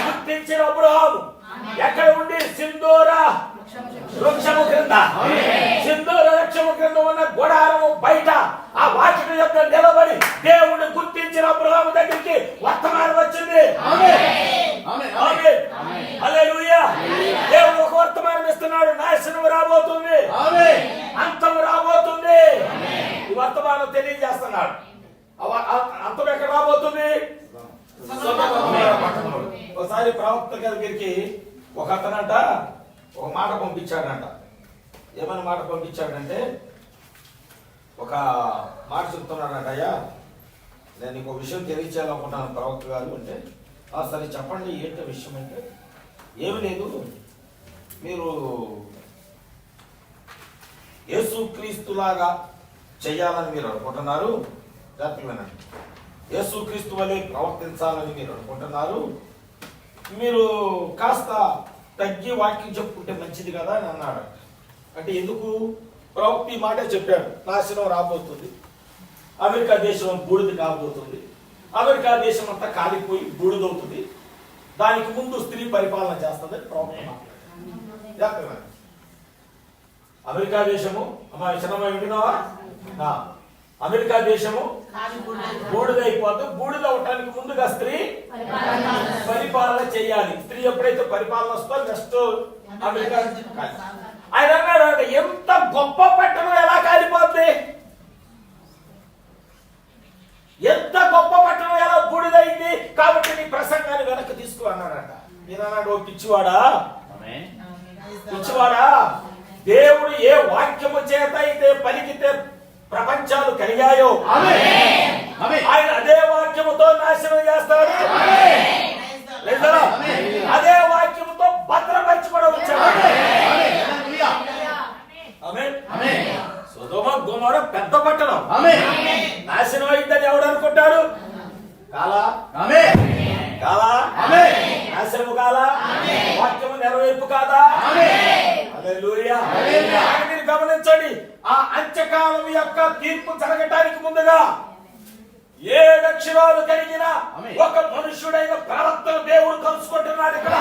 గుర్తించిన అబ్రహాము ఎక్కడ ఉండి సింధూర వృక్షము క్రింద, సింధూర వృక్షము క్రింద ఉన్న గుడారము బయట ఆ వాకిట యొక్క నిలబడి దేవుడిని గుర్తించిన అబ్రహాము దగ్గరికి వర్తమానం వచ్చింది. హల్లెలూయా. దేవుడు ఒక వర్తమానం ఇస్తున్నాడు. నాశనం రాబోతుంది, అంతం రాబోతుంది. ఈ వర్తమానం తెలియజేస్తున్నాడు. అంతం ఎక్కడ రాబోతుంది? ఒకసారి ప్రవక్త దగ్గరికి ఒక అతనంట ఒక మాట పంపించాడంట. ఏమైనా మాట పంపించాడంటే, ఒక మాట చెప్తున్నాడంట, అయ్యా నేను నీకు ఒక విషయం తెలియచేయాలనుకుంటాను ప్రవక్త గారు అంటే, సరే చెప్పండి ఏంటో విషయం అంటే, ఏమి లేదు, మీరు యేసుక్రీస్తులాగా చెయ్యాలని మీరు అనుకుంటున్నారు, జాగ్రత్తగానండి, యేసుక్రీస్తు వలె ప్రవర్తించాలని మీరు అనుకుంటున్నారు, మీరు కాస్త తగ్గి వాక్యం చెప్పుకుంటే మంచిది కదా అని అన్నాడు. అంటే ఎందుకు? ప్రవక్త ఈ మాటే చెప్పాడు, నాశనం రాబోతుంది, అమెరికా దేశం బూడిద కాబోతుంది, అమెరికా దేశం అంతా కాలిపోయి బూడిదవుతుంది, దానికి ముందు స్త్రీ పరిపాలన చేస్తుంది ప్రవక్త మాట్లాడారు. అమెరికా దేశము, అమ్మా చిన్నమ్మ వింటున్నావా? అమెరికా దేశము బూడిదైపోతే బూడిద అవటానికి ముందుగా స్త్రీ పరిపాలన చేయాలి. స్త్రీ ఎప్పుడైతే పరిపాలన వస్తుందో నెక్స్ట్ అమెరికా. ఆయన అన్నాడు, ఎంత గొప్ప పట్టణం ఎలా కాలిపోద్ది, ఎంత గొప్ప పట్టణం ఎలా బూడిదైంది, కాబట్టి నీ ప్రసంగాన్ని వెనక్కి తీసుకో అన్నాడట. నేను అన్నాడు, ఓ పిచ్చివాడా, పిచ్చివాడా, దేవుడు ఏ వాక్యము చేత అయితే పలికితే ప్రపంచాలు కలిగాయో ఆయన అదే వాక్యముతో నాశనం చేస్తాడు, అదే వాక్యముతో భద్రపరిచి కూడా వచ్చాడు. సొదొమ గొమొర పెద్ద పట్టణం నాశనం అయిందని ఎవడు అనుకుంటాడు? కాలా కాలా నాశనము కాలా, వాక్యము నెరవేర్పు కాదా? హల్లెలూయా. గమనించండి, ఆ అంత్యకాలం యొక్క తీర్పు జరగటానికి ముందుగా 7 అక్షరాలు కలిగిన ఒక మనుష్యుడైన ప్రవక్త దేవుడు కలుసుకుంటున్నాడు ఇక్కడ.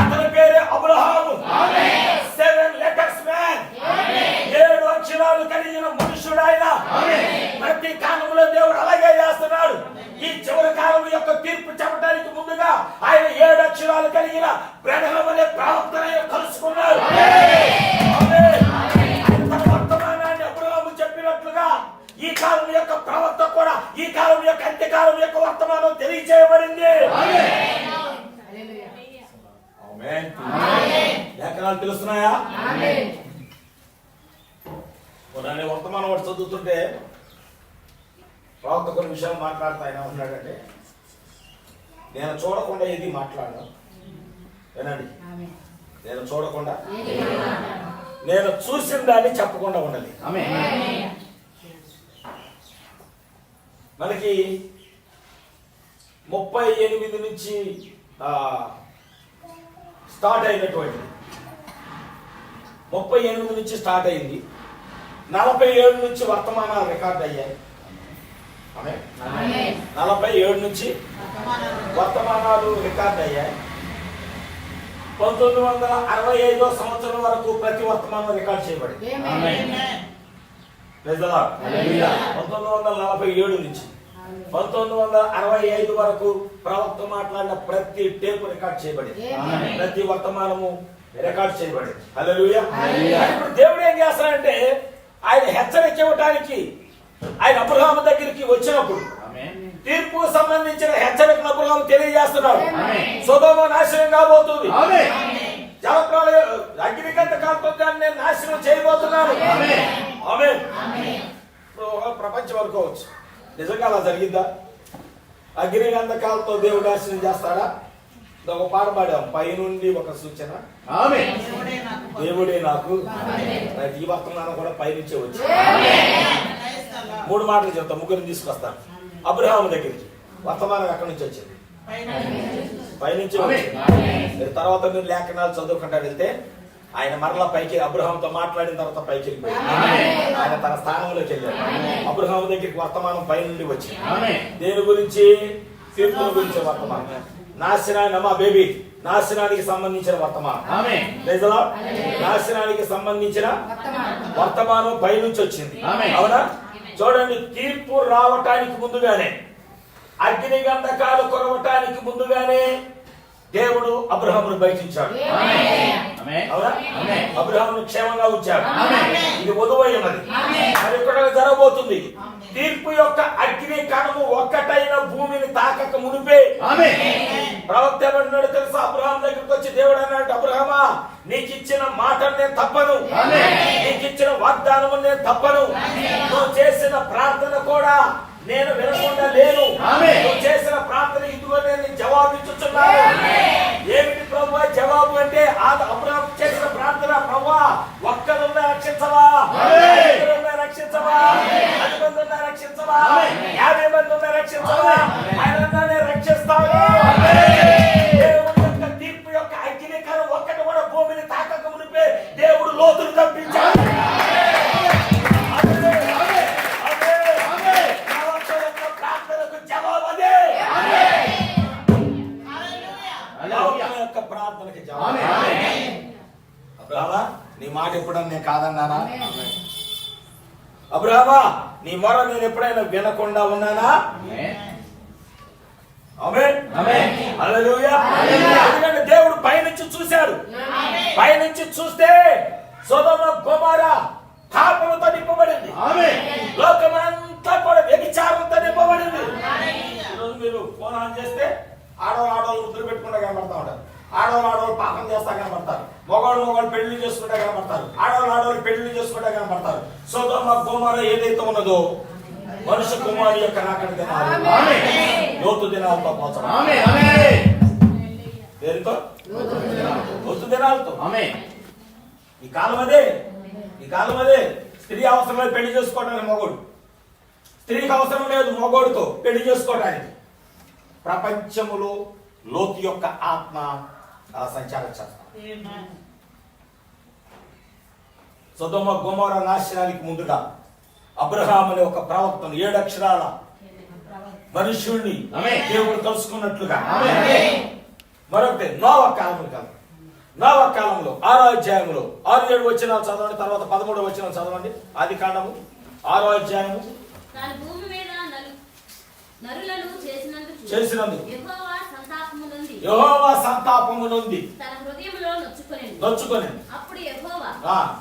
అతని పేరే అబ్రహాము. 7 letters man. 7 అక్షరాలు కలిగిన మనుష్యుడైన. ప్రతి కాలంలో దేవుడు అలాగే చేస్తున్నాడు. ఈ చివరి కాలం యొక్క తీర్పు చెప్పడానికి ముందుగా ఆయన 7 అక్షరాలు కలిగిన బ్రహ్మ అనే ప్రవక్తను కలుసుకున్నాడు. వర్తమానాన్ని అబ్రహాము చెప్పినట్లుగా ఈ కాలం యొక్క ప్రవక్త కూడా ఈ కాలం యొక్క అంత్యకాలం యొక్క వర్తమానం తెలియజేయబడింది. లేఖనాలు తెలుస్తున్నాయా? వర్తమానం వాడు చదువుతుంటే ప్రవక్త కొన్ని విషయాలు మాట్లాడుతూ ఆయన ఉన్నాడంటే, నేను చూడకుండా ఏది మాట్లాడను, వినండి, నేను చూడకుండా నేను చూసిన దాన్ని చెప్పకుండా ఉండాలి. మనకి 38 నుంచి స్టార్ట్ అయినటువంటి 38 నుంచి స్టార్ట్ అయింది. 47 నుంచి వర్తమానాలు రికార్డ్ అయ్యాయి. 47 నుంచి వర్తమానాలు రికార్డ్ అయ్యాయి. 1965 సంవత్సరం వరకు ప్రతి వర్తమానం రికార్డ్ చేయబడింది. 1947 నుంచి 1965 వరకు ప్రవక్త మాట్లాడిన ప్రతి టేపు రికార్డ్ చేయబడింది. ప్రతి వర్తమానము రికార్డ్ చేయబడింది. హల్లెలూయా. ఇప్పుడు దేవుడు ఏం చేస్తాడంటే ఆయన హెచ్చరిక ఇవ్వడానికి ఆయన అబ్రహాము దగ్గరికి వచ్చినప్పుడు తీర్పు సంబంధించిన హెచ్చరికను అబ్రహాము తెలియజేస్తున్నాడు. సొదొమ నాశనం కాబోతుంది, జలప్రళయ అగ్నిగంధకాలతో నేను నాశనం చేయబోతున్నాను. ఆమేన్. ప్రపంచం అనుకోవచ్చు, నిజంగా అలా జరిగిందా? అగ్నిగంధకాలతో దేవుడు నాశనం చేస్తాడా? ఒక పాట పాడాం, పైనుండి ఒక సూచన దేవుడే నాకు. ఈ వర్తమానం కూడా పైనుంచే వచ్చి 3 మాటలు చెప్తా, ముగ్గురిని తీసుకొస్తాను. అబ్రహాము దగ్గరికి వర్తమానం ఎక్కడి నుంచి వచ్చింది? పైనుంచి వచ్చింది. తర్వాత మీరు లేఖనాలు చదువుకుంటారు వెళ్తే ఆయన మరలా పైకి అబ్రహాముతో మాట్లాడిన తర్వాత పైకి వెళ్ళిపోయాడు. ఆయన తన స్థానంలోకి వెళ్ళాడు. అబ్రహాము దగ్గరికి వర్తమానం పైనుండి వచ్చింది. దేని గురించి? తీర్పుల గురించి వర్తమానం. నాశనానికి సంబంధించిన వర్తమానం. నాశనానికి సంబంధించిన వర్తమానం పైనుంచి వచ్చింది. అవునా? చూడండి, తీర్పు రావటానికి ముందుగానే, అగ్ని గంధకాలు కురవటానికి ముందుగానే దేవుడు అబ్రహామును బయటించాడు. అవునా? అబ్రహామును క్షేమంగా ఉంచాడు. ఇది వధువై ఉన్నది. మరి ఇక్కడ జరగబోతుంది. తీర్పు యొక్క అగ్ని కణము ఒక్కటైన భూమిని తాకక మునిపే ప్రవక్త ఏమన్నాడు తెలుసా? అబ్రహాం దగ్గరికి వచ్చి దేవుడు అన్నాడు, అబ్రహామా, నీకు ఇచ్చిన మాట నేను తప్పను, నీకు ఇచ్చిన వాగ్దానము నేను తప్పను, నువ్వు చేసిన ప్రార్థన కూడా నేను వినకుండా లేను, నువ్వు చేసిన ప్రార్థన ఇదిగో నేను జవాబిచ్చుచున్నాను. ఏమిటి ప్రభువా జవాబు అంటే? అబ్రహాం చేసిన ప్రార్థన, ప్రభువా ఒక్కరున్నా రక్షించవా, రక్షించవా, 10 మంది ఉన్నా రక్షించవా, 50 మంది ఉన్నా రక్షించవా, ఆయన నేను రక్షిస్తాను. దేవుడి యొక్క తీర్పు యొక్క అగ్నికరం ఒక్కటి కూడా భూమిని తాకక మునిపే దేవుడు లోతులు తప్పించాడు. ప్రార్థనకు జవాబు అదే. యొక్క ప్రార్థనకి జవాబు. అబ్రహామా, నీ మాట ఎప్పుడన్నా నేను కాదన్నానా? అబ్రహామా, నీ మొర నేను ఎప్పుడైనా వినకుండా ఉన్నానా? ఆమేన్. హల్లెలూయా. ఎందుకంటే దేవుడు పైనుంచి చూశాడు. పైనుంచి చూస్తే సొదొమ గొమొర్ర పాపముతో నింపబడింది. లోకమంతా కూడా వ్యభిచారంతో నింపబడింది. ఈరోజు మీరు ఫోన్ ఆన్ చేస్తే ఆడవాళ్ళు ముద్దులు పెట్టుకుంటా కనబడతా ఉంటారు. ఆడవాళ్ళు పాపం చేస్తా కనబడతారు. మగవాళ్ళు పెళ్లి చేసుకుంటా కనబడతారు. ఆడవాళ్ళు పెళ్లి చేసుకుంటా కనబడతారు. సొదొమ గొమొర్ర ఏదైతే ఉన్నదో మనుష్య కుమారుని యొక్క రాకడ దినాలు, లోతు దినాలతో పోల్చడం. దేనితో? లోతు దినాలతో. ఈ కాలం అదే. స్త్రీ అవసరం లేదు పెళ్లి చేసుకోవడానికి మగోడు. స్త్రీకి అవసరం లేదు మగోడితో పెళ్లి చేసుకోవడానికి. ప్రపంచములో లోతు యొక్క ఆత్మ సంచారం చేస్తాం. సొదొమ గొమొర్ర నాశనానికి ముందుగా అబ్రహాం అనే ఒక ప్రవక్తను 7 అక్షరాల మనుష్యుడిని దేవుడు కలుసుకున్నట్లుగా మరొకటి నోవహు కాలంలో 6వ అధ్యాయంలో 6-7 వచనాలు చదవండి. తర్వాత 13వ వచనాలు చదవండి. ఆది కాండము 6వ అధ్యాయము. చేసినందుకు యెహోవా సంతాపము నొంది నొచ్చుకొనెను. అప్పుడు యెహోవా,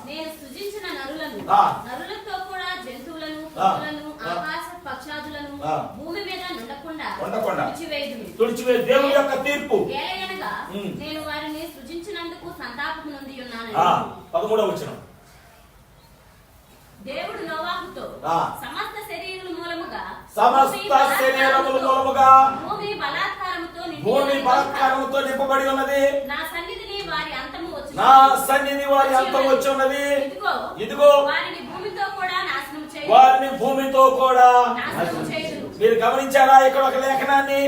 నేను సృజించిన నరులను, నరులతో కూడా జంతువులను, పక్షులను, ఆకాశ పక్షాదులను భూమి మీద ఉండకుండా తుడిచివేయుదును. దేవుని యొక్క తీర్పు. ఏలయనగా నేను వారిని సృజించినందుకు సంతాపము నొంది ఉన్నాను. 13వ వచనం. దేవుడు నోవాహుతో సమస్త శరీరముల మూలముగా భూమి బలాత్కారముతో నింపబడి ఉన్నది. నా సన్నిధి వారి అంతము వచ్చి ఉన్నది. ఇదిగో వారిని భూమితో కూడా నాశనము చేయుదును. మీరు గమనించారా? ఇక్కడ ఒక లేఖనాన్ని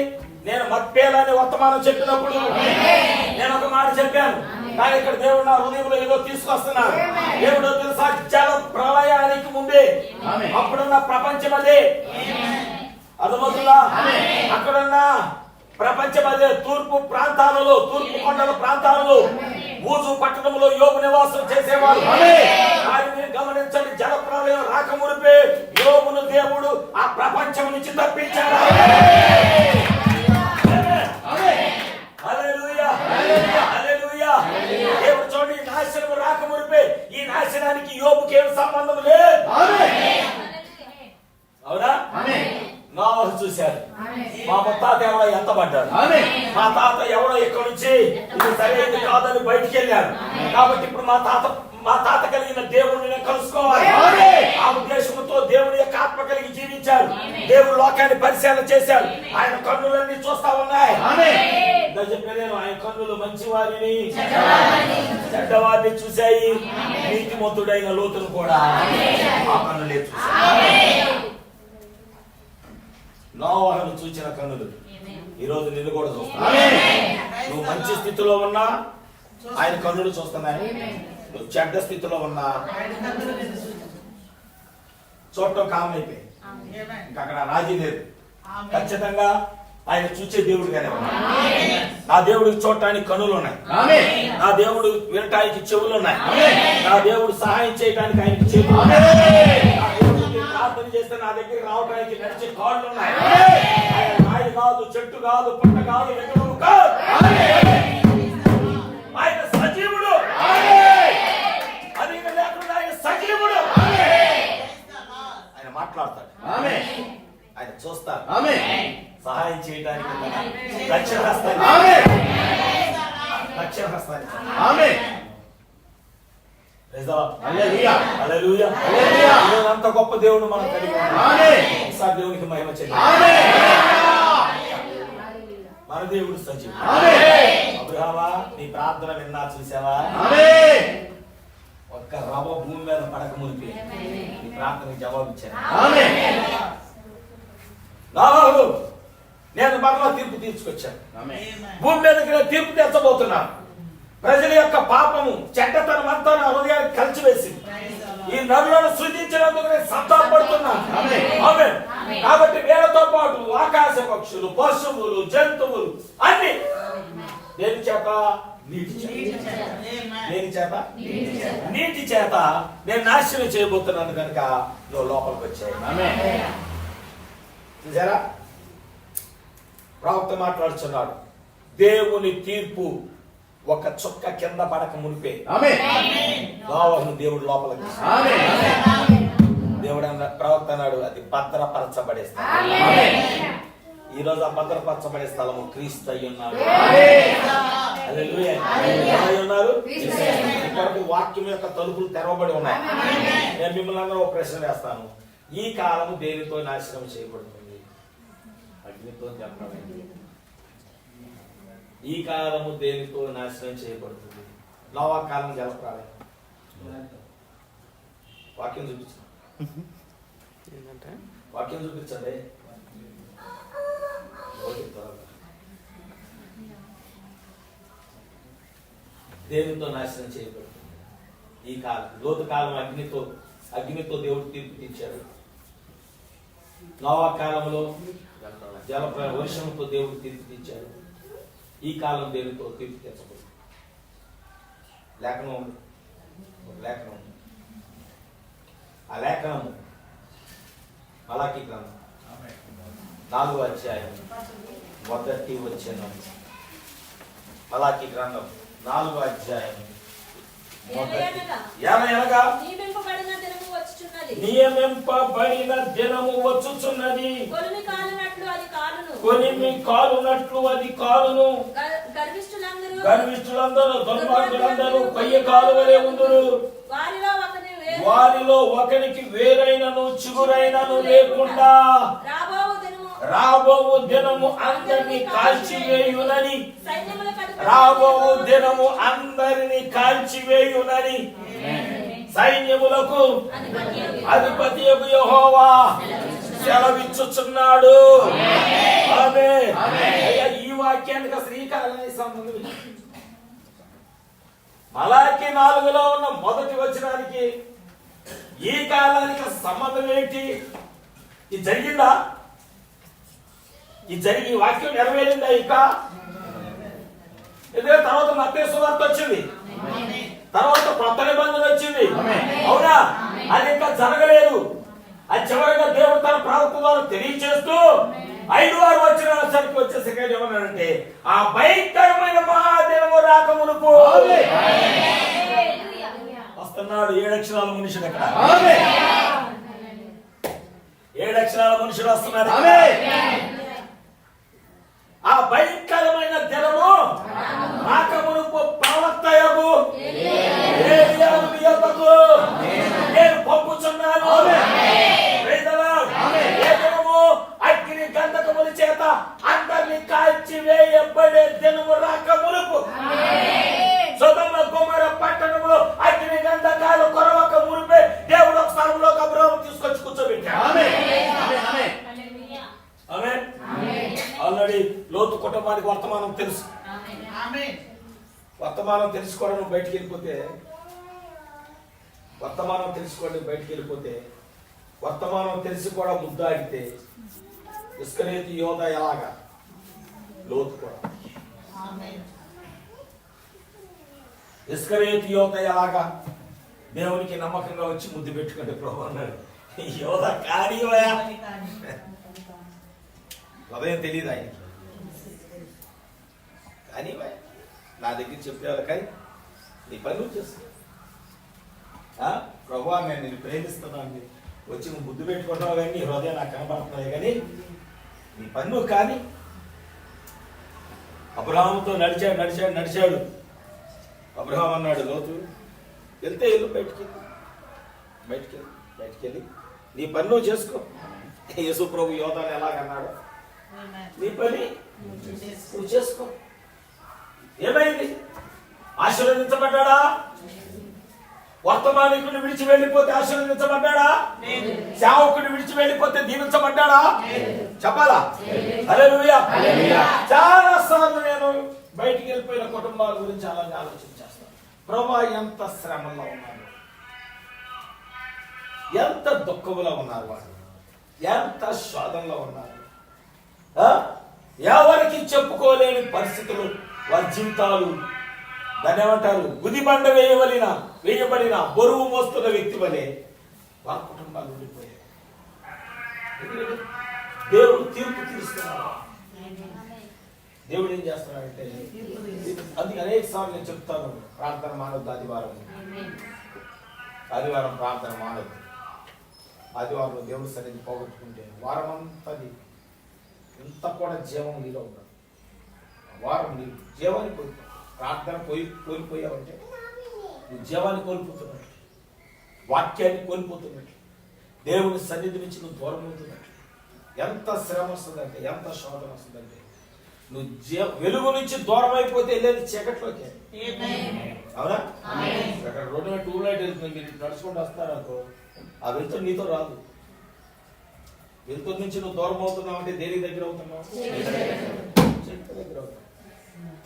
నేను మక్పేలని వర్తమానం చెప్పినప్పుడు నేను ఒక మాట చెప్పాను. కానీ ఇక్కడ దేవుడు నా హృదయంలో ఏదో తీసుకొస్తున్నాడు. దేవుడు తెలుసా, జల ప్రళయానికి ముందే అప్పుడున్న ప్రపంచం అదే. అర్థమవుతుందా? అక్కడున్న ప్రపంచం అదే తూర్పు ప్రాంతాలలో, తూర్పు కొండల ప్రాంతాలలో, ఊజు పట్టణంలో యోబు నివాసం చేసేవారు. కానీ మీరు గమనించండి, జలప్రలయం రాకమునిపే యోబును దేవుడు ఆ ప్రపంచం నుంచి తప్పించాడు. హల్లెలూయా, హల్లెలూయా. దేవుడు చూడండి, ఈ నాశనం రాకమునిపే ఈ నాశనానికి యోబుకి ఏం సంబంధం లేదు. అవునా? నోవహు చూశారు, మా ముత్తాత ఎవడో ఎంత పడ్డాడు, మా తాత ఎవడో ఇక్కడ నుంచి ఇది సరైనది కాదని బయటికి వెళ్ళాడు. కాబట్టి ఇప్పుడు మా తాత కలిగిన దేవుడిని నేను కలుసుకోవాలి. ఆ ఉద్దేశంతో దేవుడి యొక్క ఆత్మ కలిగి జీవించాడు. దేవుడు లోకాన్ని పరిశీలన చేశాడు. ఆయన కన్నులన్నీ చూస్తా ఉన్నాయి. చెప్పలేను, ఆయన కన్నులు మంచి వారిని చెడ్డవారిని చూశాయి. నీతిమంతుడైన లోతును కూడా ఆ కన్నులే చూశాయి. నోవహును చూచిన కన్నులు ఈ రోజు నిన్ను కూడా చూస్తున్నాయి. నువ్వు మంచి స్థితిలో ఉన్నా ఆయన కన్నులు చూస్తున్నాయి. నువ్వు చెడ్డ స్థితిలో ఉన్నా చూడటం కామన్ అయిపోయి ఇంకా అక్కడ రాజీ లేదు. ఖచ్చితంగా ఆయన చూసే దేవుడిగానే ఉన్నాడు. నా దేవుడికి చూడటానికి కన్నులు ఉన్నాయి. నా దేవుడు వినటానికి చెవులు ఉన్నాయి. నా దేవుడు సహాయం చేయడానికి ఆయనకి చెవులు ఉన్నాయి. ప్రార్థన చేస్తే నా దగ్గర రావడానికి నడిచే కాళ్ళు ఉన్నాయి. ఆయన రాయి కాదు, చెట్టు కాదు, పుట్ట కాదు, విగ్రహం కాదు. ఆయన సజీవుడు. అది లేకుండా ఆయన సజీవుడు. ఆయన మాట్లాడతాడు, ఆయన చూస్తాడు, సహాయం చేయడానికి రక్షణ హస్తాన్ని అంత గొప్ప దేవుడు మనం కలిగి ఉన్నాం. దేవునికి మహిమ చెల్లించాలి. మన దేవుడు సజీవుడు. అబ్రహామా, నీ ప్రార్థన విన్నా చూసావా? ఒక్క రవ భూమి మీద పడక మునిపి నీ ప్రార్థనకి జవాబు ఇచ్చాను. నేను మరలా తీర్పు తీర్చుకొచ్చాను. భూమి మీద తీర్పు తెచ్చబోతున్నాను. ప్రజల యొక్క పాపము, చెడ్డతనం అంతా నా హృదయానికి కలిసివేసింది. ఈ నరులను సృజించినందుకు నేను సంతాపడుతున్నాను. కాబట్టి వీళ్ళతో పాటు ఆకాశ పక్షులు, పశువులు, జంతువులు అన్ని దేని చేత? నీటి చేత నేను నాశనం చేయబోతున్నాను. కనుక నువ్వు లోపలికి వచ్చాయి. చూసారా, ప్రవక్త మాట్లాడుతున్నాడు. దేవుని తీర్పు ఒక చుక్క కింద పడక మునిపే నోవహును దేవుడు లోపలికి దేవుడు ప్రవక్త అన్నాడు, అది భద్రపరచబడేస్తాడు. ఈ రోజు ఆ భద్రపరచబడే స్థలము క్రీస్తు అయి ఉన్నాడు. ఇప్పటికి వాక్యం యొక్క తలుపులు తెరవబడి ఉన్నాయి. నేను మిమ్మల్ని అందరూ ఒక ప్రశ్న వేస్తాను. ఈ కాలము దేనితో నాశనం చేయబడుతుంది? అగ్నితో చెప్పండి. ఈ కాలము దేనితో నాశనం చేయబడుతుంది? నోవా కాలం జలప్రలయం. వాక్యం చూపించండి, వాక్యం చూపించండి. దేనితో నాశనం చేయబడుతుంది ఈ కాలం? లోతు కాలం అగ్నితో దేవుడు తీర్పు తీర్చాడు. నోవా కాలంలో వర్షంతో దేవుడు తీర్పు తీర్చాడు. ఈ కాలం దేనితో తీర్పు తీర్చబడుతుంది? లేఖనం ఆ లేఖనము మలాకీ గ్రంథం 4వ అధ్యాయం 1వ వచనం. మలాకీ గ్రంథం 4వ అధ్యాయం నియమింపబడిన దినము వచ్చుచున్నది. కొలిమి కాలునట్లు అది కాలును. గర్విష్ఠులందరూ దుర్మార్గులందరూ కొయ్య కాలువలే ఉందురు. వారిలో ఒకనికి వేరైనను చిగురైనను లేకుండా రాబోవు దినము అందరిని కాల్చివేయునని. రాబోవు దినము అందరిని కాల్చివేయునని సైన్యములకు అధిపతి యెహోవా సెలవిచ్చుచున్నాడు. ఈ వాక్యానికి అసలు ఈ కాలానికి సంబంధం. మలాకీ 4లో ఉన్న మొదటి వచనానికి ఈ కాలానికి సంబంధం ఏంటి? ఇది జరిగిందా? ఈ జరిగి ఈ వాక్యం నెరవేరిందా ఇంకా? ఎందుకంటే తర్వాత మత్తయి సువార్త వచ్చింది, తర్వాత కొత్త నిబంధన వచ్చింది, అవునా? అది ఇంకా జరగలేదు. అది చివరిగా దేవుడు తన ప్రవక్త ద్వారా తెలియచేస్తూ 5 వచనాలకు వచ్చేసరికి ఏమన్నాడంటే, ఆ భయంకరమైన మహాదినము రాక మునుపు వస్తున్నాడు 7 అక్షరాల మనుషుడు. అక్కడ 7 అక్షరాల మనుషుడు వస్తున్నాడు. ఆ భయంకరమైన దినము రాక మునుపు ప్రవక్తయగు ఏలీయాను మీ యొద్దకు నేను పంపుచున్నాను. ఏ దినము? అగ్ని గంధకముల చేత అందరిని కాల్చి వేయబడే దినము రాక మునుపు. సొదొమ గొమొర పట్టణంలో అగ్ని గంధకాలు కొరవక మునుపే దేవుడు ఒక స్థలంలో అబ్రాహాము తీసుకొచ్చి కూర్చోబెట్టాడు. ఆమేన్. ఆల్రెడీ లోతు కుటుంబానికి వర్తమానం తెలుసు. వర్తమానం తెలుసుకోవడం బయటికి వెళ్ళిపోతే, వర్తమానం తెలిసి కూడా ముద్దాడితే ఇస్కరియోతు యోధ ఎలాగా, లోతు కూడా. ఇస్కరియోతు యోధ ఎలాగా దేవునికి నమ్మకంగా వచ్చి ముద్దు పెట్టుకుంటే ప్రభు అన్నాడు, యోధ కానివయా, ఉదయం తెలియదు ఆయనకి, కానీ నా దగ్గర చెప్పేవాళ్ళు, కానీ నీ పని నువ్వు చేస్తా. ప్రభు నేను నిన్ను ప్రేమిస్తున్నాను, వచ్చి నువ్వు ముద్దు పెట్టుకుంటున్నావు కానీ నీ హృదయం నాకు కనబడుతున్నాయి, కానీ నీ పని నువ్వు కానీ. అబ్రహాముతో నడిచాడు. అబ్రహాం అన్నాడు, లోతు వెళ్తే వెళ్ళు, బయటికెళ్ళి నీ పని నువ్వు చేసుకో. యేసు ప్రభు యోధాన్ని ఎలాగన్నాడు, నీ పని నువ్వు చేసుకో. ఏమైంది? ఆశీర్వదించబడ్డా? వర్తమానికుని విడిచి వెళ్ళిపోతే ఆశీర్వదించబడ్డా? సేవకుని విడిచి వెళ్ళిపోతే దీవించబడ్డా? చెప్పాలా? హల్లెలూయా. చాలా సార్లు నేను బయటికి వెళ్ళిపోయిన కుటుంబాల గురించి అలాగే ఆలోచించేస్తాను. ప్రభా ఎంత శ్రమలో ఉన్నారు, ఎంత దుఃఖంలో ఉన్నారు, వాళ్ళు ఎంత శోధనలో ఉన్నారు, ఎవరికి చెప్పుకోలేని పరిస్థితులు వారి జీవితాలు. దాన్ని ఏమంటారు? గుదిబండ వేయబడిన బరువు మోస్తున్న వ్యక్తి వలె వారి కుటుంబాలు ఉండిపోయాయి. దేవుడు తీర్పు తీరుస్తున్నాడు. దేవుడు ఏం చేస్తున్నాడంటే, అందుకే అనేక సార్లు నేను చెప్తాను, ప్రార్థన మానవద్దు. ఆదివారం ప్రార్థన మానవద్దు. ఆదివారం దేవుడి సన్నిధి పోగొట్టుకుంటే వారం అంతా ఇంత కూడా జీవం నీలో ఉండదు. వారం నీ జీవాన్ని కోల్పోతావు. ప్రార్థన కోల్పోయావంటే నువ్వు జీవాన్ని కోల్పోతున్నట్లు, వాక్యాన్ని కోల్పోతున్నట్లు, దేవుని సన్నిధి నుంచి నువ్వు దూరం అవుతున్నట్లు. ఎంత శ్రమ వస్తుందంటే, ఎంత శోధన వస్తుందంటే, నువ్వు వెలుగు నుంచి దూరం అయిపోతే వెళ్ళేది చీకట్లోకి. అవునా? అక్కడ రోడ్డు మీద 2 లైట్ వెళ్తుంది, మీరు నడుచుకుంటూ వస్తారనుకో, ఆ వెళ్తురు నీతో రాదు. వెళ్తురు నుంచి నువ్వు దూరం అవుతున్నావు అంటే దేనికి దగ్గర అవుతున్నావు? దగ్గర అవుతావు.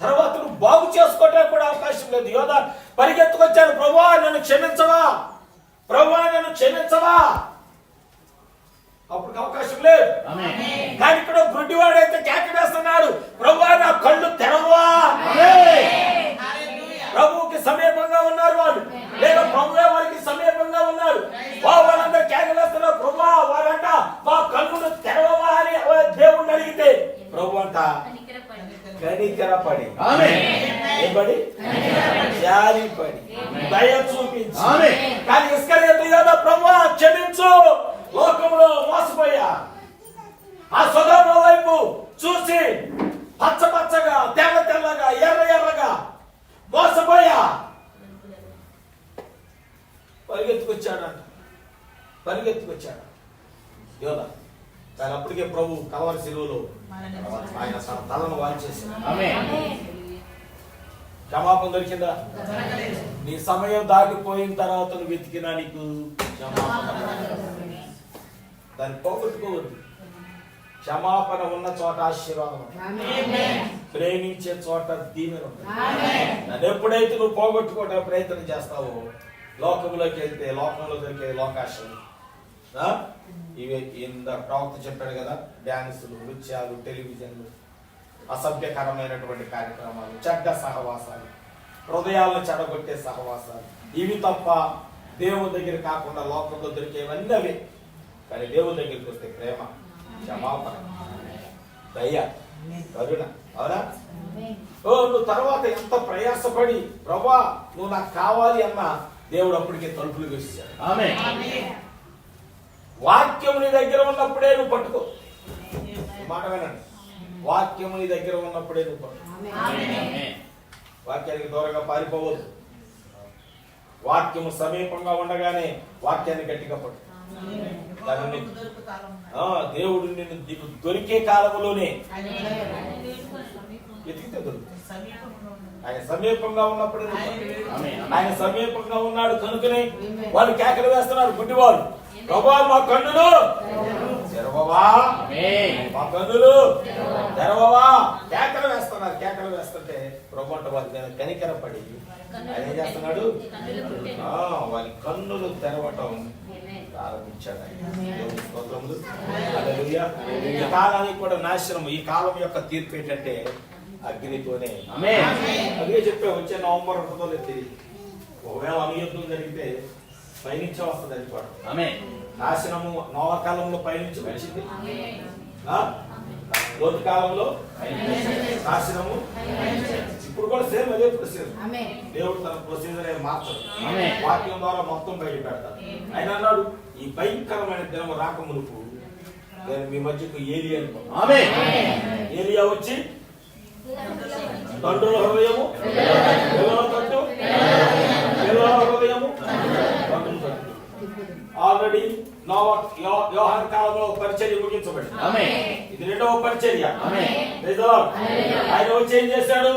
తర్వాత నువ్వు బాగు చేసుకోవడానికి కూడా అవకాశం లేదు. యోధ పరిగెత్తుకొచ్చాను, ప్రభువా నన్ను క్షమించవా, అప్పుడు అవకాశం లేదు. కానీ ఇక్కడ గుడ్డివాడైతే కేక వేస్తున్నాడు, ప్రభువా నా కళ్ళు తెరవా. ప్రభువుకి సమీపంగా ఉన్నారు వాళ్ళు, లేదా ప్రభువే వారికి సమీపంగా ఉన్నారు. వాళ్ళందరూ కేక వేస్తున్నారు, ప్రభువా వారంట మా కళ్ళును తెరవా అని దేవుణ్ణి అడిగితే ప్రభు అంట కనికరపడి, జాలిపడి, దయ చూపించి. కానీ ఇస్కరియోతు యోధ, ప్రభువా క్షమించు, లోకంలో మోసపోయా, ఆ సొదొమ వైపు చూసి పచ్చగా తెల్లగా ఎర్రగా మోసపోయా. పరిగెత్తుకొచ్చాడు యోధ. కానీ అప్పటికే ప్రభు కల్వరి శిలువలో ఆయన తలను వాల్చేశాడు. క్షమాపణ దొరికిందా? నీ సమయం దాటిపోయిన తర్వాత నువ్వు వెతికినా నీకు దాన్ని పోగొట్టుకోవద్దు. క్షమాపణ ఉన్న చోట ఆశీర్వాదం, ప్రేమించే చోట దీవెన ఉంటుంది. దాన్ని ఎప్పుడైతే నువ్వు పోగొట్టుకోవడానికి ప్రయత్నం చేస్తావో, లోకంలోకి వెళ్తే లోకంలో దొరికే లోకాశలు, ఇవి ఇంత ప్రవక్త చెప్పాడు కదా, డ్యాన్సులు, నృత్యాలు, టెలివిజన్లు, అసభ్యకరమైనటువంటి కార్యక్రమాలు, చెడ్డ సహవాసాలు, హృదయాలను చెడగొట్టే సహవాసాలు, ఇవి తప్ప దేవుని దగ్గర కాకుండా లోకంలో దొరికేవన్నీ అవి. కానీ దేవుని దగ్గరికి వస్తే ప్రేమ, క్షమాపణ, దయ, కరుణ. అవునా? నువ్వు తర్వాత ఎంత ప్రయాసపడి ప్రభా నువ్వు నాకు కావాలి అన్న దేవుడు అప్పటికే తలుపులు వేసాడు. వాక్యం నీ దగ్గర ఉన్నప్పుడే నువ్వు పట్టుకో. మాట వినండి, వాక్యం నీ దగ్గర ఉన్నప్పుడే నువ్వు పట్టుకో. వాక్యానికి దూరంగా పారిపోవద్దు. వాక్యము సమీపంగా ఉండగానే వాక్యాన్ని గట్టిగా పట్టు. దేవుడు నీకు దొరికే కాలంలోనే వెతికితే దొరుకుతుంది. ఆయన సమీపంగా ఉన్నప్పుడు, ఆయన సమీపంగా ఉన్నాడు కనుకనే వాళ్ళు కేకలు వేస్తున్నారు. గుడ్డివాళ్ళు, ప్రభా మా కన్నులు తెరవవా, మా కన్నులు తెరవవా, కేకలు వేస్తున్నారు. కేకలు వేస్తుంటే ప్రభు అంటే వారి మీద కనికరపడి ఆయన ఏం చేస్తున్నాడు, వారి కన్నులు తెరవటం ప్రారంభించాడు. ఈ కాలానికి కూడా నాశనం. ఈ కాలం యొక్క తీర్పు ఏంటంటే అగ్నితోనే. అదే చెప్పే వచ్చే నవంబర్ ఉంటుందో లేదు తెలియదు. ఒకవేళ అవియుద్ధం జరిగితే పైనుంచే వస్తుంది అనుకోవడం. నాశనము నవకాలంలో పైనుంచి వచ్చింది, లోతు కాలంలో నాశనము. ఇప్పుడు కూడా సేమ్ అదే ప్రొసీజర్. దేవుడు తన ప్రొసీజర్ ఏం మార్చడు. వాక్యం ద్వారా మొత్తం బయట పెడతాడు. ఆయన అన్నాడు ఈ భయంకరమైన దినం రాకమునుపు మీ మధ్యకు ఏలియా వచ్చి తండ్రుల హృదయము పిల్లల తట్టు, పిల్లల హృదయము తండ్రుల తట్టు. ఆల్రెడీ యోహాను కాలంలో పరిచర్య ముగించబడింది. ఇది రెండవ పరిచర్య. ఆయన వచ్చి ఏం చేశాడు,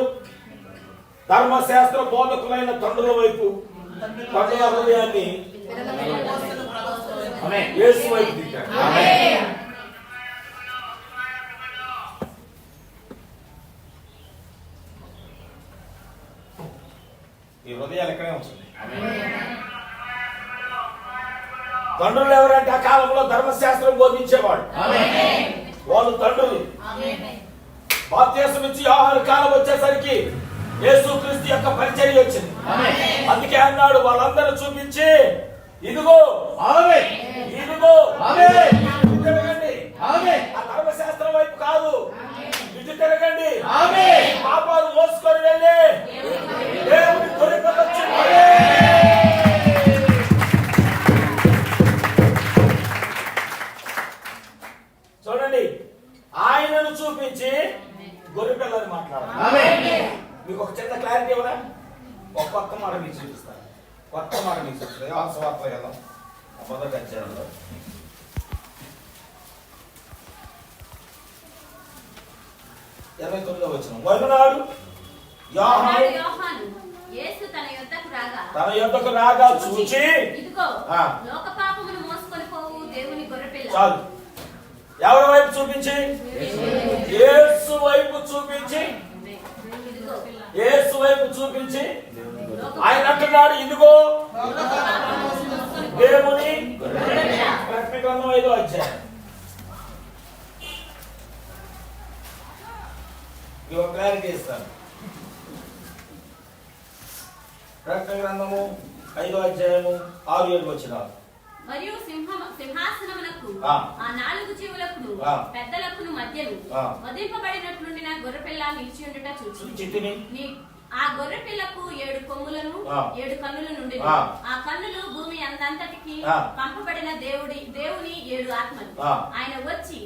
ధర్మశాస్త్ర బోధకులైన తండ్రుల వైపు, తండ్రుల హృదయాన్ని యేసు వైపు తిట్టాడు. ఈ హృదయాలు ఎక్కడే ఉంటుంది. తండ్రులు ఎవరంటే ఆ కాలంలో ధర్మశాస్త్రం బోధించేవాడు. వాళ్ళు తండ్రులు. బాప్తిసం ఇచ్చి యోహాను కాలం వచ్చేసరికి యేసుక్రీస్తు యొక్క పరిచర్య వచ్చింది. అందుకే అన్నాడు వాళ్ళందరూ చూపించి ఇదిగో ఇదిగో తిరగండి, ఆ ధర్మశాస్త్రం వైపు కాదు, ఇటు తిరగండి, పాపాలు మోసుకొని వెళ్ళి దేవుని దొరికొచ్చు. చూడండి, ఆయనను చూపించి గొర్రె పిల్లని మాట్లాడాలి. మీకు ఒక చిన్న క్లారిటీ ఇవ్వనా? ఒక కొత్త మాట మీకు చూపిస్తాను. కొత్త మాట మీకు చూపిస్తాను. యోహాను సువార్త వెళ్దాం, మొదటి అధ్యాయంలో 29వ వచనం. ఒకనాడు యోహాను యేసు తన యొద్దకు రాగా చూచి ఇదిగో లోక పాపమును మోసుకొని పోవు దేవుని గొర్రెపిల్ల. చాలు. ఎవరి వైపు చూపించి? యేసు వైపు చూపించి, యేసు వైపు చూపించి ఆయన అంటున్నాడు ఇదిగో దేవుని ప్రకటన గ్రంథం 5వ అధ్యాయం. ఇవి క్లారిటీ ఇస్తాను. ప్రకటన గ్రంథము 5వ అధ్యాయము 6-7 వచనాలు. మరియు సింహాసనమునకు ఆ 4 జీవులకు పెద్దలకు మధ్యను వధింపబడినట్లుండిన గొర్రెపిల్ల నిలిచి ఉండుట చూచి ఆ గొర్రెపిల్లకు 7 కొమ్ములను 7 కన్నులు నుండి ఆ కన్నులు భూమి అందంతటికి పంపబడిన దేవుని 7 ఆత్మలు. ఆయన వచ్చి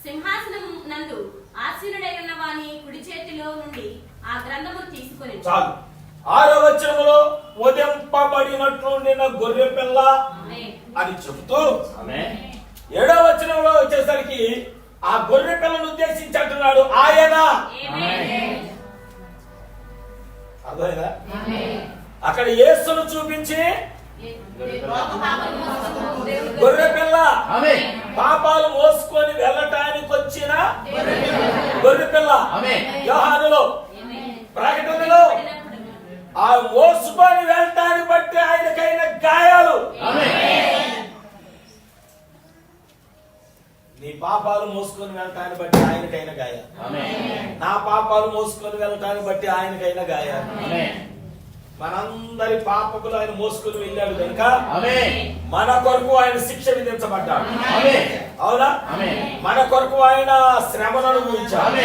సింహాసనం నందు ఆసీనుడై ఉన్న వాని కుడి చేతిలో నుండి ఆ గ్రంథమును తీసుకొని 6వ వచనములో వధింపబడినట్లుండిన గొర్రె పిల్ల అని చెబుతూ 7వ వచనంలో వచ్చేసరికి ఆ గొర్రె పిల్లను ఉద్దేశించి అంటున్నాడు ఆయన. అర్థమైందా? అక్కడ యేసును చూపించి గొర్రె పిల్ల, పాపాలు మోసుకొని వెళ్ళటానికి వచ్చిన గొర్రె పిల్ల. యోహానులో ప్రకటనలో ఆ మోసుకొని వెళ్ళటాన్ని బట్టి ఆయనకైన గాయాలు, పాపాలు మోసుకొని వెళ్ళటాన్ని బట్టి ఆయనకైనా గాయాలు, నా పాపాలు మోసుకొని వెళ్ళటాన్ని బట్టి ఆయనకైనా గాయాలు. మనందరి పాపములు ఆయన మోసుకుని వెళ్ళాడు కనుక మన కొరకు ఆయన శిక్ష విధించబడ్డాడు. అవునా? మన కొరకు ఆయన శ్రమను అనుభవించాడు.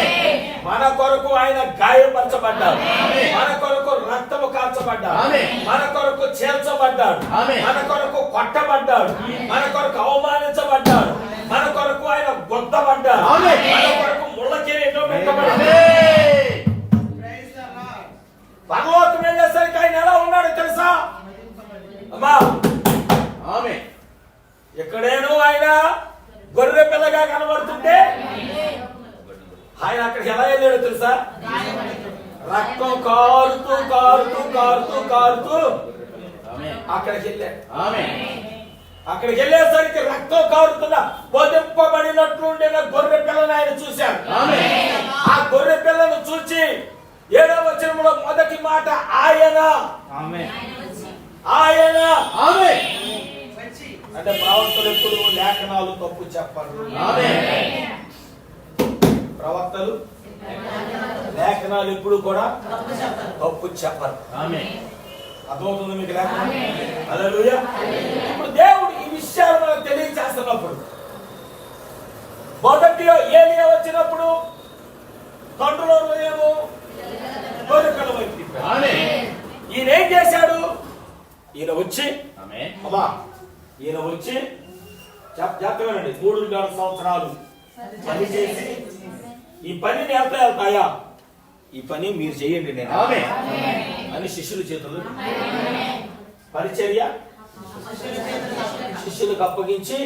మన కొరకు ఆయన గాయపరచబడ్డాడు. మన కొరకు రక్తము కాల్చబడ్డాడు. మన కొరకు చేర్చబడ్డాడు. మన కొరకు కొట్టబడ్డాడు. మన కొరకు అవమానించబడ్డాడు. మన కొరకు ఆయన గొద్దబడ్డాడు. మన కొరకు ముళ్ళ కిరీటం పెట్టబడ్డాడు. పరలోకం వెళ్ళేసరికి ఆయన ఎలా ఉన్నాడో తెలుసా అమ్మా? ఎక్కడేనో ఆయన గొర్రె పిల్లగా కనబడుతుంటే ఆయన అక్కడికి ఎలా వెళ్ళాడో తెలుసా? రక్తం కారుతూ కారుతూ కారుతూ కారుతూ అక్కడికి వెళ్ళాడు. అక్కడికి వెళ్ళేసరికి రక్తం కారుతున్న వధింపబడినట్లుండిన గొర్రె పిల్లని ఆయన చూశాడు. ఆ గొర్రె పిల్లను చూచి 7వ వచనంలో మొదటి మాట ఆయన ఆయన అంటే ప్రవక్తలు ఎప్పుడు లేఖనాలు తప్పు చెప్పరు. ప్రవక్తలు లేఖనాలు ఎప్పుడు కూడా తప్పు చెప్పరు. అర్థమవుతుంది మీకు లేఖనం? హల్లెలూయా. ఇప్పుడు దేవుడు ఈ విషయాలు మనకు తెలియజేస్తున్నప్పుడు మొదటిలో ఏలియా వచ్చినప్పుడు తండ్రిలో హృదయము గొర్రెపిల్ల వైపు తిప్పాడు. ఈయన ఏం చేశాడు? ఈయన వచ్చి అమ్మా ఈయన వచ్చి చెప్పండి 3.5 సంవత్సరాలు పని చేసి ఈ పనిని వెళ్తాయా? ఈ పని మీరు చేయండి నేను అని శిష్యుల చేతులు పరిచర్య శిష్యులకు అప్పగించి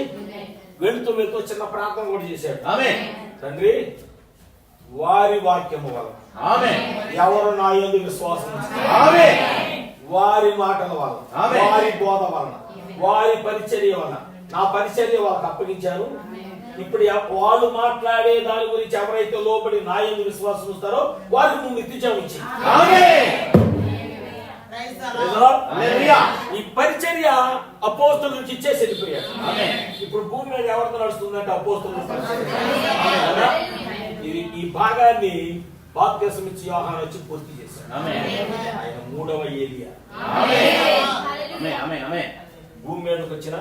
వెళుతూ వెళ్తూ చిన్న ప్రాంతం కూడా చేశాడు. తండ్రి వారి వాక్యము వల్ల ఎవరు నా యందు విశ్వాసం వారి మాటల వల్ల వారి బోధ వలన వారి పరిచర్య వలన నా పరిచర్య వాళ్ళకి అప్పగించారు. ఇప్పుడు వాళ్ళు మాట్లాడే దాని గురించి ఎవరైతే లోబడి నా యందు విశ్వాసం ఇస్తారో వారికి నువ్వు నిత్యజీవం ఇచ్చి ఈ పరిచర్య అపోస్తలుల నుంచి ఇచ్చేసి వెళ్ళిపోయాడు. ఇప్పుడు భూమి మీద ఎవరితో నడుస్తుందంటే అపోస్తలుల పరిచర్య. ఈ భాగాన్ని బాప్తిసం ఇచ్చి యోహాను వచ్చి పూర్తి చేశాడు. ఆయన 3వ ఏలియా. భూమి మీదకి వచ్చిన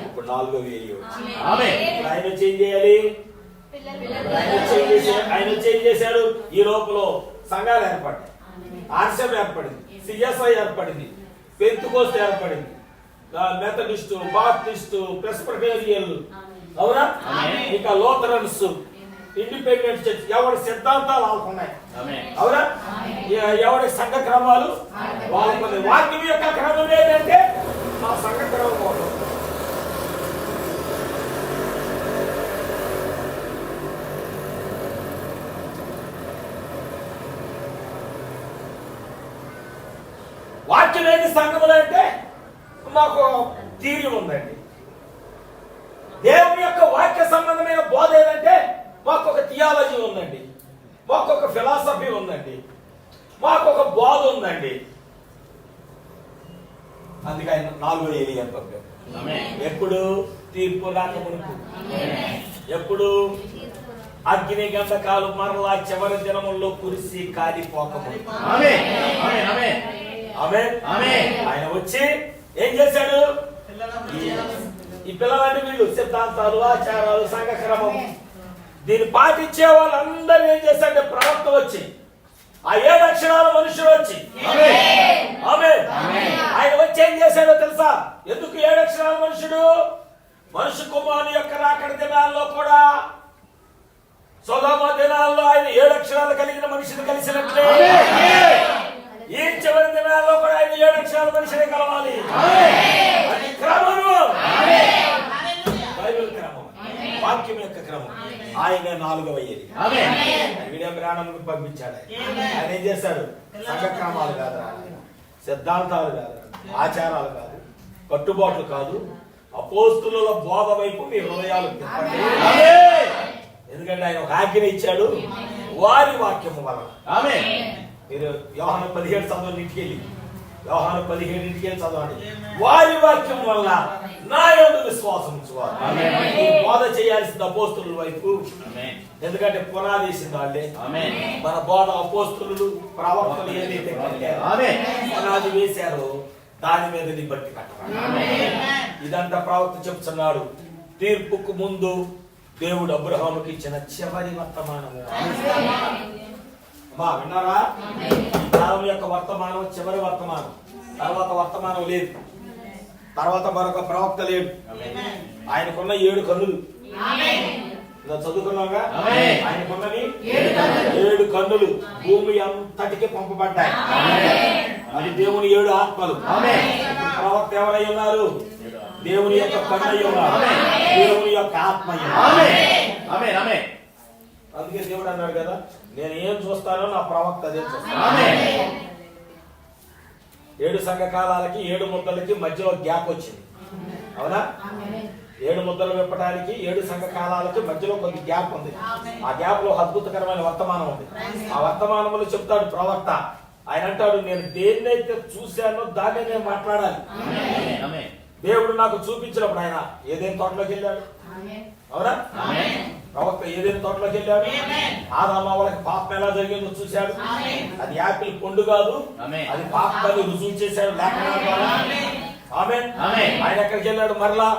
ఇప్పుడు 4వ ఏలియా వచ్చింది. ఆయన వచ్చి ఏం చేయాలి? ఆయన వచ్చి ఏం చేశాడు? ఈ లోపల సంఘాలు ఏర్పడ్డాయి. ఆర్సెం ఏర్పడింది, సిఎస్ఐ ఏర్పడింది, పెంతెకోస్తు ఏర్పడింది, మెథడిస్టు, బాప్టిస్టు, ప్రెస్బిటేరియన్, అవునా? ఇక లూథరన్స్, ఇండిపెండెంట్ చర్చ్. ఎవరి సిద్ధాంతాలు వాళ్ళకున్నాయి. అవునా? ఎవరి సంఘ క్రమాలు వాళ్ళకున్నాయి. వాక్యం యొక్క క్రమం ఏంటంటే ఆ సంఘ క్రమం. వాక్యం ఏంటి సంఘములు అంటే మాకు థియరీ ఉందండి. దేవుని యొక్క వాక్య సంబంధమైన బోధ ఏదంటే మాకు ఒక థియాలజీ ఉందండి, మాకు ఒక ఫిలాసఫీ ఉందండి, మాకు ఒక బోధ ఉందండి. అందుకే ఆయన 4వ ఏలియా పంపాడు. ఎప్పుడు? తీర్పు రాకమునుపు. ఎప్పుడు? అగ్ని గంధకాలు మరలా చివరి దినముల్లో కురిసి కాలిపోకమునుపు. ఆయన వచ్చి ఏం చేశాడు? ఈ పిల్లలంటే వీళ్ళు సిద్ధాంతాలు, ఆచారాలు, సంఘక్రమం దీన్ని పాటించే వాళ్ళందరూ ఏం చేశారంటే ప్రవక్త వచ్చి ఆ 7 అక్షరాల మనుషులు వచ్చి ఆయన వచ్చి ఏం చేశాడో తెలుసా? ఎందుకు 7 అక్షరాల మనుషుడు? మనుషు కుమారుని యొక్క రాకడ దినాల్లో కూడా సొదొమ దినాల్లో ఆయన 7 అక్షరాలు కలిగిన మనిషిని కలిసినట్లే ఈ చివరి దినాల్లో కూడా ఆయన 7 అక్షరాల మనిషిని కలవాలి. అది క్రమము, బైబిల్ క్రమం, వాక్యం యొక్క క్రమం. ఆయన 4వ ఏలియా. వీడియో ప్రాణానికి పంపించాడు. ఆయన ఏం చేశాడు? సంఘ క్రమాలు కాదు, సిద్ధాంతాలు కాదు, ఆచారాలు కాదు, కట్టుబాట్లు కాదు, అపోస్తుల బోధ వైపు మీ హృదయాలు తిప్పండి. ఎందుకంటే ఆయన ఒక ఆజ్ఞ ఇచ్చాడు వారి వాక్యము వలన. మీరు యోహాను 17 చదవండి. ఇంటికి వెళ్ళి యోహాను 17కి చదవండి. వారి వాక్యం వల్ల నా యందు విశ్వాసం ఉంచువారు. బోధ చేయాల్సిన అపోస్తుల వైపు, ఎందుకంటే పునాది వేసింది వాళ్ళే. మన బోధ అపోస్తులు ప్రవక్తలు ఏదైతే పునాది వేశారో దాని మీద నీ బట్టి కట్టాలి. ఇదంతా ప్రవక్త చెప్తున్నాడు. తీర్పుకు ముందు దేవుడు అబ్రహాముకి ఇచ్చిన చివరి వర్తమానము. అమ్మా విన్నారా? ఈ కాలం యొక్క వర్తమానం చివరి వర్తమానం. తర్వాత వర్తమానం లేదు. తర్వాత మరొక ప్రవక్త లేడు. ఆయనకున్న 7 కన్నులు చదువుకున్నాగా. ఆయనకున్నవి 7 కన్నులు భూమి అంతటికి పంపబడ్డాయి. అది దేవుని 7 ఆత్మలు. ప్రవక్త ఎవరై ఉన్నారు? దేవుని యొక్క కన్నయ్య ఉన్నారు, దేవుని యొక్క ఆత్మ. అందుకే దేవుడు అన్నాడు కదా, నేను ఏం చూస్తానో నా ప్రవక్త అదే చూస్తాను. 7 సంఘకాలాలకి 7 ముద్దలకి మధ్యలో గ్యాప్ వచ్చింది. అవునా? 7 ముద్దలు విప్పడానికి 7 సంఘకాలాలకి మధ్యలో కొంత గ్యాప్ ఉంది. ఆ గ్యాప్ లో అద్భుతకరమైన వర్తమానం ఉంది. ఆ వర్తమానంలో చెప్తాడు ప్రవక్త. ఆయన అంటాడు, నేను దేన్నైతే చూశానో దాన్నే నేను మాట్లాడాలి. దేవుడు నాకు చూపించినప్పుడు ఆయన ఏదైనా తోటలోకి వెళ్ళాడు. అవునా? ప్రవక్త ఏదైనా తోటలోకి వెళ్ళాడు. ఆదామవ్వలకి పాపం ఎలా జరిగిందో చూశాడు. అది యాపిల్ పండు కాదు, అది పాపాన్ని రుజువు చేశాడు లేఖనాల ద్వారా. ఆమేన్. ఆయన ఎక్కడికి వెళ్ళాడు? మరలా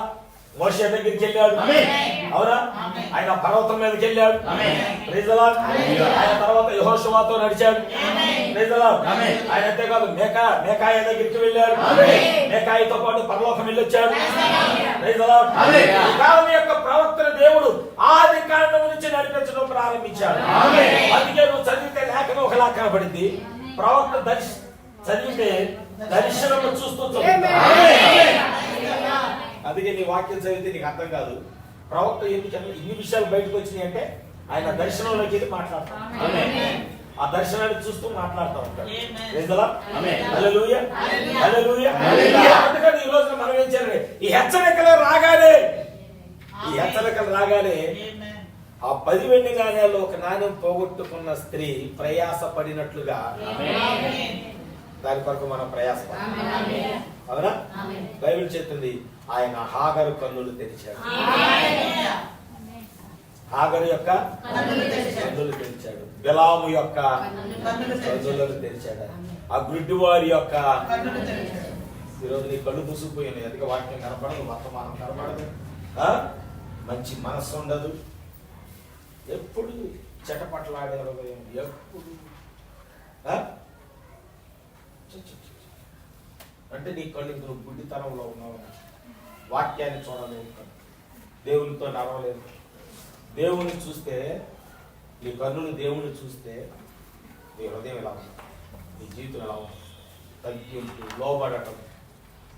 మోషే దగ్గరికి వెళ్ళాడు. అవునా? ఆయన పర్వతం మీదకి వెళ్ళాడు. Praise the Lord. ఆయన తర్వాత యెహోషువతో నడిచాడు. Praise the Lord. ఆయన అంతేకాదు మేకాయ దగ్గరికి వెళ్ళాడు. మేకాయతో పాటు పరలోకం వెళ్ళొచ్చాడు. Praise the Lord. ఈ కాలం యొక్క ప్రవక్తల దేవుడు ఆది కాండం నుంచి నడిపించడం ప్రారంభించాడు. అందుకే నువ్వు చదివితే లేఖనం ఒకలా కనబడింది. ప్రవక్త చదివితే దర్శనం చూస్తూ అందుకే నీ వాక్యం చదివితే నీకు అర్థం కాదు. ప్రవక్త ఎందుకంటే ఇన్ని విషయాలు బయటకు వచ్చినాయి అంటే ఆయన దర్శనంలోకి వెళ్ళి మాట్లాడతాం. ఆ దర్శనాన్ని చూస్తూ మాట్లాడుతూ ఉంటాడు. అందుకని ఈ రోజున మనం ఏం చేయాలి? ఈ హెచ్చరికలు రాగానే ఆ 10 వెండి నాణ్యాల్లో ఒక నాణ్యం పోగొట్టుకున్న స్త్రీ ప్రయాస పడినట్లుగా దాని కొరకు మనం ప్రయాసపడాలి. అవునా? బైబిల్ చెప్తుంది ఆయన హాగరు కన్నులు తెరిచాడు. హాగరు యొక్క కన్నులు తెరిచాడు. బిలాము యొక్క కన్నులు తెరిచాడు. ఆ గుడ్డి వారి యొక్క ఈరోజు నీ కళ్ళు మూసుకుపోయాయి. అధిక వాక్యం కనపడదు, వర్తమానం కనపడదు, మంచి మనస్సు ఉండదు, ఎప్పుడు చెటపట్లాడే హృదయం, ఎప్పుడు అంటే నీ కళ్ళు ఇందులో గుడ్డితనంలో ఉన్నావు. వాక్యాన్ని చూడలేదు, దేవునితో నడవలేదు. దేవుని చూస్తే, నీ కన్నులు దేవుని చూస్తే నీ హృదయం ఎలా ఉంది, నీ జీవితం ఎలా ఉంది, తగ్గింపు, లోబడటం,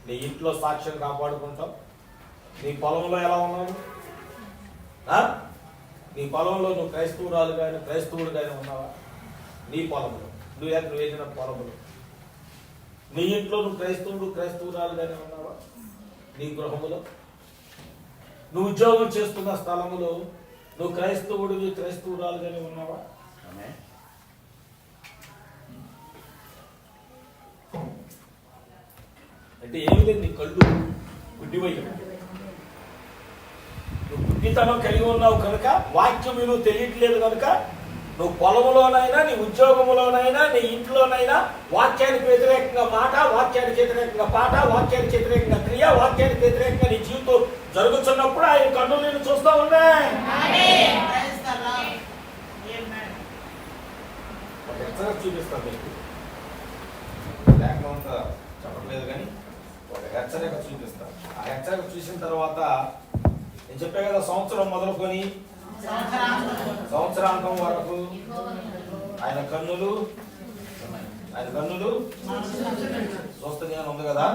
నీ ఇంట్లో సాక్ష్యం కాపాడుకుంటాం. నీ పొలంలో ఎలా ఉన్నావు? నీ పొలంలో నువ్వు క్రైస్తవురాలు కానీ క్రైస్తవుడు కానీ ఉన్నావా? నీ పొలంలో నువ్వు వేసిన పొలంలో నీ ఇంట్లో నువ్వు క్రైస్తవురాలు కానీ ఉన్నావా? నీ గృహములో నువ్వు ఉద్యోగం చేస్తున్న స్థలములో నువ్వు క్రైస్తవురాలు కానీ ఉన్నావా? అంటే ఏమి లేదు, నీ కళ్ళు గుడ్డిపోయి నువ్వు గుడ్డితనం కలిగి ఉన్నావు కనుక, వాక్యం నువ్వు తెలియట్లేదు కనుక, నువ్వు పొలంలోనైనా నీ ఉద్యోగంలోనైనా నీ ఇంట్లోనైనా వాక్యానికి వ్యతిరేకంగా మాట, వాక్యానికి వ్యతిరేకంగా పాట, వాక్యానికి వ్యతిరేకంగా క్రియ, వాక్యానికి వ్యతిరేకంగా నీ జీవితం జరుగుతున్నప్పుడు ఆయన కన్నులు నేను చూస్తా ఉన్నాయి. ఒక హెచ్చరిక చూపిస్తాను మీకు, లేకపోతే చెప్పట్లేదు కానీ ఒక హెచ్చరిక చూపిస్తాను. ఆ హెచ్చరిక చూసిన తర్వాత నేను చెప్పే కదా, సంవత్సరం మొదలుకొని సంవత్సరాంతం వరకు ఆయన కన్నులు చూస్తూనే ఉంది కదా.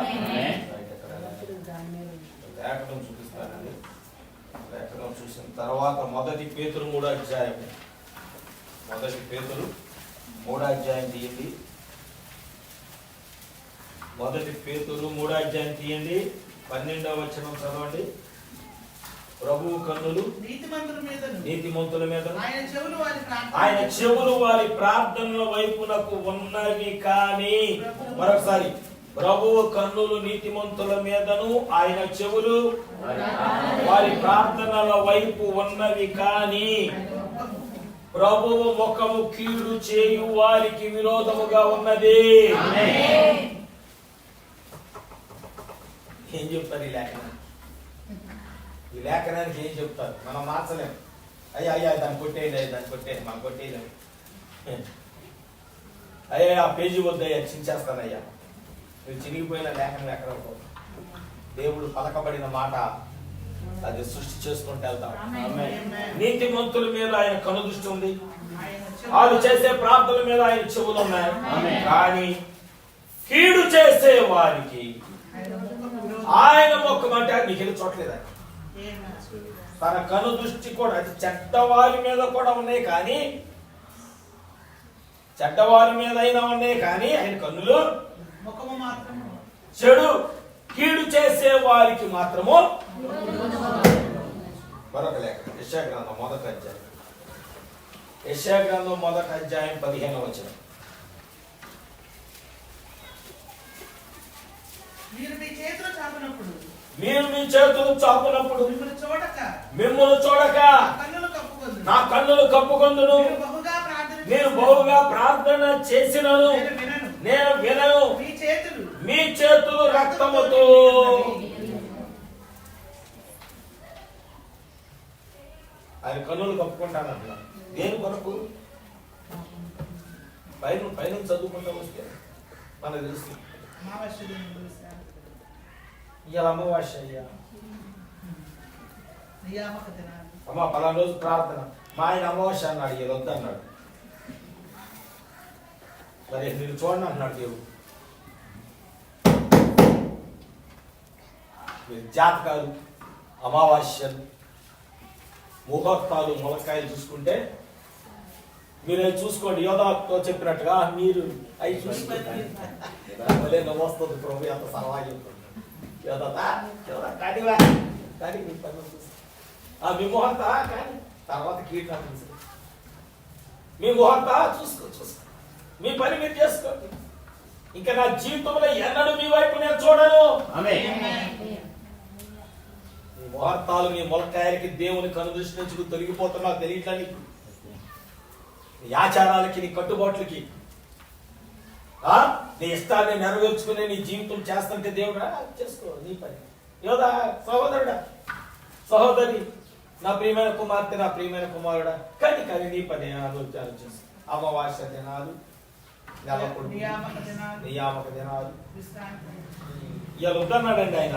లేఖనం చూపిస్తానండి. లేఖనం చూసిన తర్వాత 1 పేతురు 3వ అధ్యాయం, 1 పేతురు 3వ అధ్యాయం తీయండి. 1 పేతురు 3వ అధ్యాయం తీయండి, 12వ వచనం చదవండి. ప్రభువు కన్నులు నీతిమంతుల మీద, ఆయన చెవులు వారి ప్రార్థనల వైపునకు ఉన్నవి కానీ, మరొకసారి ప్రభువు కన్నులు నీతిమంతుల మీదను ఆయన చెవులు వారి ప్రార్థనల వైపు ఉన్నవి, కానీ ప్రభువు ముఖము కీడు చేయు వారికి విరోధముగా ఉన్నది. ఏం చెప్తారు ఈ లేఖనానికి? ఈ లేఖనానికి ఏం చెప్తారు? మనం మార్చలేము. అయ్యా దాన్ని కొట్టేయండి, దాన్ని కొట్టేయండి, మనం కొట్టేయలేము. అయ్యా ఆ పేజీ వద్దయ్యా, చించేస్తానయ్యా. మీరు చిరిగిపోయిన లేఖనం ఎక్కడ దేవుడు పలకబడిన మాట అది సృష్టి చేసుకుంటూ వెళ్తాం. నీతిమంతుల మీద ఆయన కనుదృష్టి ఉంది, వాళ్ళు చేసే ప్రార్థనల మీద ఆయన చెవులు ఉన్నాయి, కానీ కీడు చేసే వారికి ఆయన మొక్కమంటే నీకు చూడలేదా? తన కనుదృష్టి కూడా అది చెడ్డవారి మీద కూడా ఉన్నాయి, కానీ చెడ్డవారి మీద అయినా ఉన్నాయి, కానీ ఆయన కన్నులు చెడు కీడు చేసే వారికి మాత్రము. మరొక లేఖ యెషయా గ్రంథం 1వ అధ్యాయం, యెషయా గ్రంథం 1వ అధ్యాయం 15వ వచనం. మీరు మీ చేతులు చాపునప్పుడు మిమ్మల్ని చూడక నా కన్నులు కప్పుకొందును, మీరు బహుగా ప్రార్థన చేసినను నేను వినను, మీ చేతులు రక్తముతో. ఆయన కన్నులు కప్పుకుంటానంటున్నా. దేని కొరకు? పైన చదువుకుంటూ వస్తే మనకు తెలుస్తుంది. ఇవాళ అమావాస్య అయ్యా, అమ్మ పలానా రోజు ప్రార్థన, మా ఆయన అమావాస్య అన్నాడు, ఇలా వద్దన్నాడు. మరి నేను చూడండి అంటున్నాడు దేవుడు. జాతకాలు, అమావాస్యలు, ముహూర్తాలు, ములక్కాయలు చూసుకుంటే మీరు అవి చూసుకోండి. యోధాతో చెప్పినట్టుగా మీరు అవి చూసుకోండి. వస్తుంది ప్రభు ఎంత సలహా చెప్తుంది. కానీ మీ ముహూర్త కానీ తర్వాత కీటం మీ ముహూర్త చూసుకో, మీ పని మీరు చేసుకోండి. ఇంకా నా జీవితంలో ఎన్నడూ మీ వైపు నేను చూడను. మీ ముహూర్తాలు, మీ ములకాయలకి దేవుని కనుదృష్టి నుంచి తొలగిపోతున్నా తెలియట్లని, నీ ఆచారాలకి, నీ కట్టుబాట్లకి, నీ ఇష్టాన్ని నెరవేర్చుకునే నీ జీవితం చేస్తుంటే దేవుడా చేసుకో నీ పని. యోధా సహోదరుడా, సహోదరి, నా ప్రియమైన కుమార్తె, నా ప్రియమైన కుమారుడా, కానీ నీ పని ఆలోచించు. అమావాస్య దినాలు, నియామక దినాలు ఇవాళ వద్దన్నాడండి ఆయన.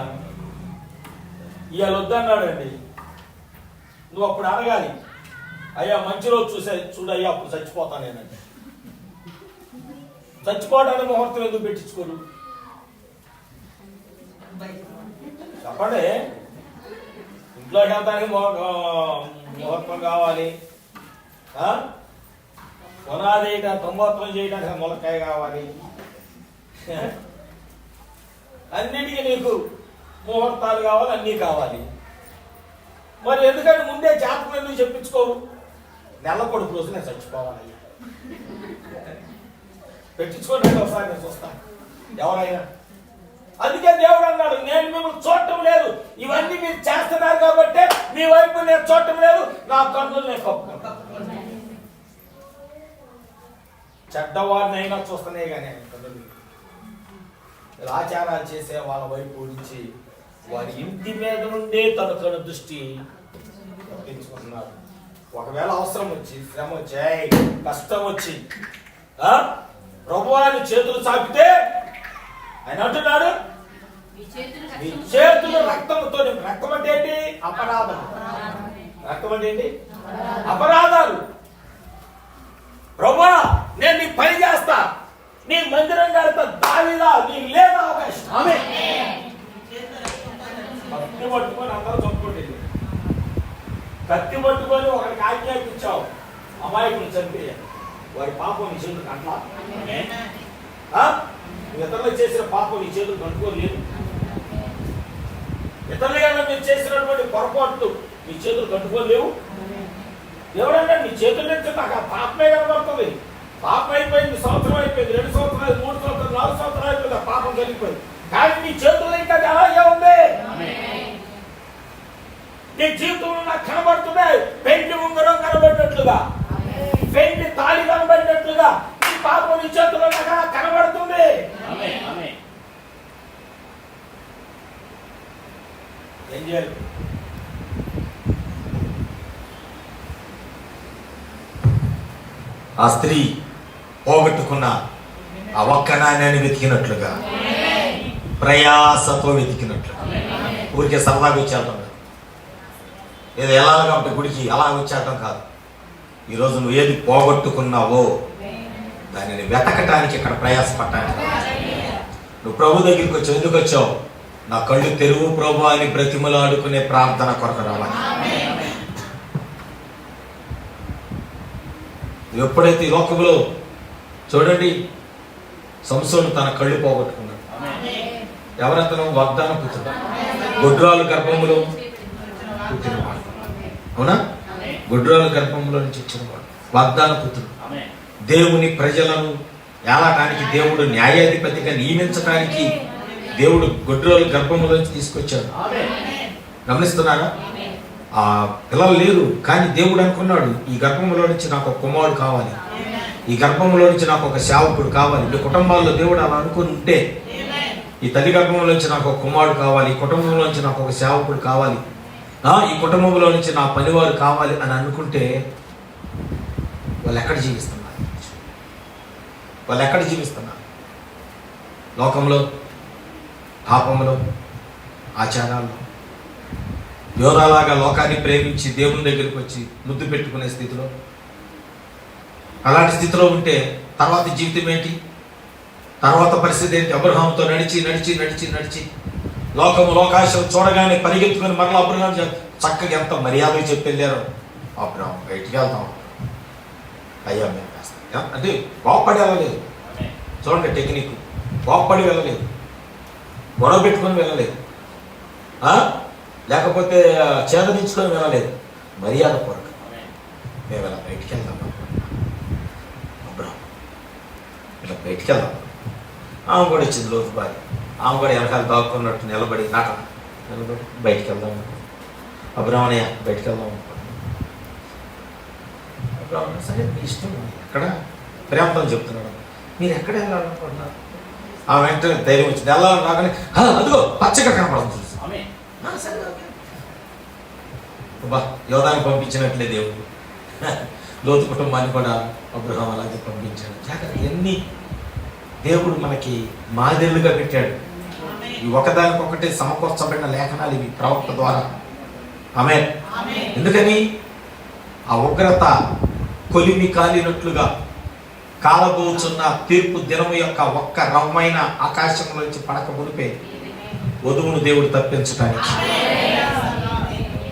ఇవాళ వద్దన్నాడండి. నువ్వు అప్పుడు అడగాలి, అయ్యా మంచి రోజు చూడయ్యా అప్పుడు చచ్చిపోతానేనండి. చచ్చిపోవడానికి ముహూర్తం ఎందుకు పెట్టించుకోరు చెప్పండి? ఇంట్లోకి వెళ్తానికి ముహూర్తం కావాలి, పునాది తొంభత్వం చేయడానికి ములక్కాయ కావాలి, అన్నిటికీ నీకు ముహూర్తాలు కావాలి, అన్నీ కావాలి. మరి ఎందుకంటే ముందే జాతకం ఎందుకు చెప్పించుకోవు? నెల కొడుకు రోజు నేను చచ్చిపోవాలి పెట్టించుకోండి ఒకసారి, నేను చూస్తాను ఎవరైనా. అందుకే దేవుడు అన్నాడు, నేను మిమ్మల్ని చూడటం లేదు, ఇవన్నీ మీరు చేస్తున్నారు కాబట్టి మీ వైపు నేను చూడటం లేదు, నా కన్నులు నేను కప్పుకుంటాను. చెడ్డవారిని అయినా చూస్తున్నాయి కానీ ఆచారాలు చేసే వాళ్ళ వైపు నుంచి వారి ఇంటి మీద నుండే తన కను దృష్టి తప్పించుకుంటున్నారు. ఒకవేళ అవసరం వచ్చి, శ్రమ వచ్చాయి, కష్టం వచ్చి ప్రభువాని చేతులు చాపితే ఆయన అంటున్నాడు, మీ చేతులు రక్తంతో. రక్తం అంటే ఏంటి? అపరాధం. రక్తం అంటే ఏంటి? అపరాధాలు. ప్రభువా నేను నీ పని చేస్తా, నీ మందిరం కడతా, దావిదా నీకు లేదు అవకాశం. కత్తి పట్టుకొని అందరూ చంపుకోండి. కత్తి పట్టుకొని ఒకరికి ఆజ్ఞాపించావు, అమాయకులు చంపేయాలి, వారి పాపం నీ చేతులు కంటా. ఇతరులకు చేసిన పాపం నీ చేతులు కంటుకోలేదు. ఇతరులుగా మీరు చేసినటువంటి పొరపాట్లు నీ చేతులు కంటుకోలేవు. ఎవరన్నా నీ చేతుల నుంచి నాకు ఆ పాపమే కనబడుతుంది. పాపం అయిపోయింది, సంవత్సరం అయిపోయింది, 2 సంవత్సరాలు, 3 సంవత్సరాలు, సంవత్సరాలుగా పాపం కలిగిపోయింది. కానీ నీ చేతుల్లో ఇంకా అలాగే ఉంది. నీ జీవితంలో నాకు కనబడుతున్నాయి. పెండి ఉంగరం కనబడినట్లుగా, పెండి తాళి కనబడినట్లుగా నీ పాపం నీ చేతుల్లో నాకు కనబడుతుంది. ఏం చేయాలి? ఆ స్త్రీ పోగొట్టుకున్న ఆ ఒక్క నాణ్యాన్ని వెతికినట్లుగా, ప్రయాసతో వెతికినట్లుగా, ఊరికే సరదాగా వచ్చేయటం కాదు, ఏదో ఎలాగా ఉంటే గుడికి అలా వచ్చేయటం కాదు. ఈరోజు నువ్వు ఏది పోగొట్టుకున్నావో దానిని వెతకటానికి ఇక్కడ ప్రయాసపడటానికి నువ్వు ప్రభు దగ్గరికి వచ్చావు. ఎందుకు వచ్చావు? నా కళ్ళు తెరువు ప్రభు అని బ్రతిమలాడుకునే ప్రార్థన కొరకు రావాలి. ఎప్పుడైతే ఈ లోకంలో చూడండి, సంసోను తన కళ్ళు పోగొట్టుకున్నాడు. ఎవరంతను? వాగ్దాన పుత్రుడు, గొడ్రాలు గర్భములో పుట్టినవాడు. అవునా? గొడ్రాలు గర్భంలో నుంచి వచ్చినవాడు, వాగ్దాన పుత్రుడు. దేవుని ప్రజలను ఏలాటానికి దేవుడు న్యాయాధిపతిగా నియమించడానికి దేవుడు గొడ్రాలు గర్భంలోంచి తీసుకొచ్చాడు. గమనిస్తున్నారా? ఆ పిల్లలు లేరు, కానీ దేవుడు అనుకున్నాడు, ఈ గర్భంలో నుంచి నాకు ఒక కుమారుడు కావాలి, ఈ గర్భంలో నుంచి నాకు ఒక సేవకుడు కావాలి. ఈ కుటుంబాల్లో దేవుడు అలా అనుకుని ఉంటే, ఈ తల్లి గర్భంలో నుంచి నాకు ఒక కుమారుడు కావాలి, ఈ కుటుంబంలో నుంచి నాకు ఒక సేవకుడు కావాలి, ఈ కుటుంబంలో నుంచి నా పనివారు కావాలి అని అనుకుంటే వాళ్ళు ఎక్కడ జీవిస్తున్నారు? వాళ్ళు ఎక్కడ జీవిస్తున్నారు? లోకంలో, పాపంలో, ఆచారాల్లో, యోధాలాగా లోకాన్ని ప్రేమించి దేవుని దగ్గరికి వచ్చి ముద్దు పెట్టుకునే స్థితిలో, అలాంటి స్థితిలో ఉంటే తర్వాత జీవితం ఏంటి? తర్వాత పరిస్థితి ఏంటి? అబ్రహాముతో నడిచి నడిచి నడిచి నడిచి లోకాశం చూడగానే పరిగెత్తుకొని మరలా అబ్రహాం చక్కగా ఎంత మర్యాద చెప్పి వెళ్ళారో, అబ్రహాం బయటికి వెళ్తాం అయ్యా మేము వేస్తాం అంటే కోప్పడి వెళ్ళలేదు. చూడండి టెక్నిక్, కోప్పడి వెళ్ళలేదు, గొడవ పెట్టుకొని వెళ్ళలేదు, లేకపోతే చేదరించుకొని వెళ్ళలేదు, మర్యాద కొరకు మేము ఇలా బయటికి వెళ్దాం అబ్రహాం, ఇలా బయటికి వెళ్దాం. ఆమె కూడా ఇచ్చింది లోతు భార్య, ఆమె కూడా వెనకాల దాక్కున్నట్టు నిలబడి నిలబడి బయటికి వెళ్దాం అబ్రహామయ్య, బయటికి వెళ్దాం అనుకుంటున్నాను. అబ్రహాం సరే మీ ఇష్టం, ఎక్కడ ప్రేమతో చెప్తున్నాడు, మీరు ఎక్కడ వెళ్ళాలనుకుంటున్నారు? ఆ వెంటనే ధైర్యం వచ్చింది, వెళ్ళాలని రాగానే అదిగో పచ్చగా కనపడదు చూసి, సరే బా యోధాన్ని పంపించినట్లే దేవుడు లోతు కుటుంబాన్ని కూడా అబ్రహాం అలాగే పంపించాడు. జాగ్రత్త, ఎన్ని దేవుడు మనకి మాదిరిగా పెట్టాడు. ఈ ఒకదానికొకటి సమకూర్చబడిన లేఖనాలు ఇవి ప్రవక్త ద్వారా. ఆమేన్. ఎందుకని? ఆ ఉగ్రత కొలిమి కాలినట్లుగా కాలబోచున్న తీర్పు దినము యొక్క ఒక్క రవ్వైన ఆకాశంలోంచి పడక మునిపే వధువును దేవుడు తప్పించడానికి.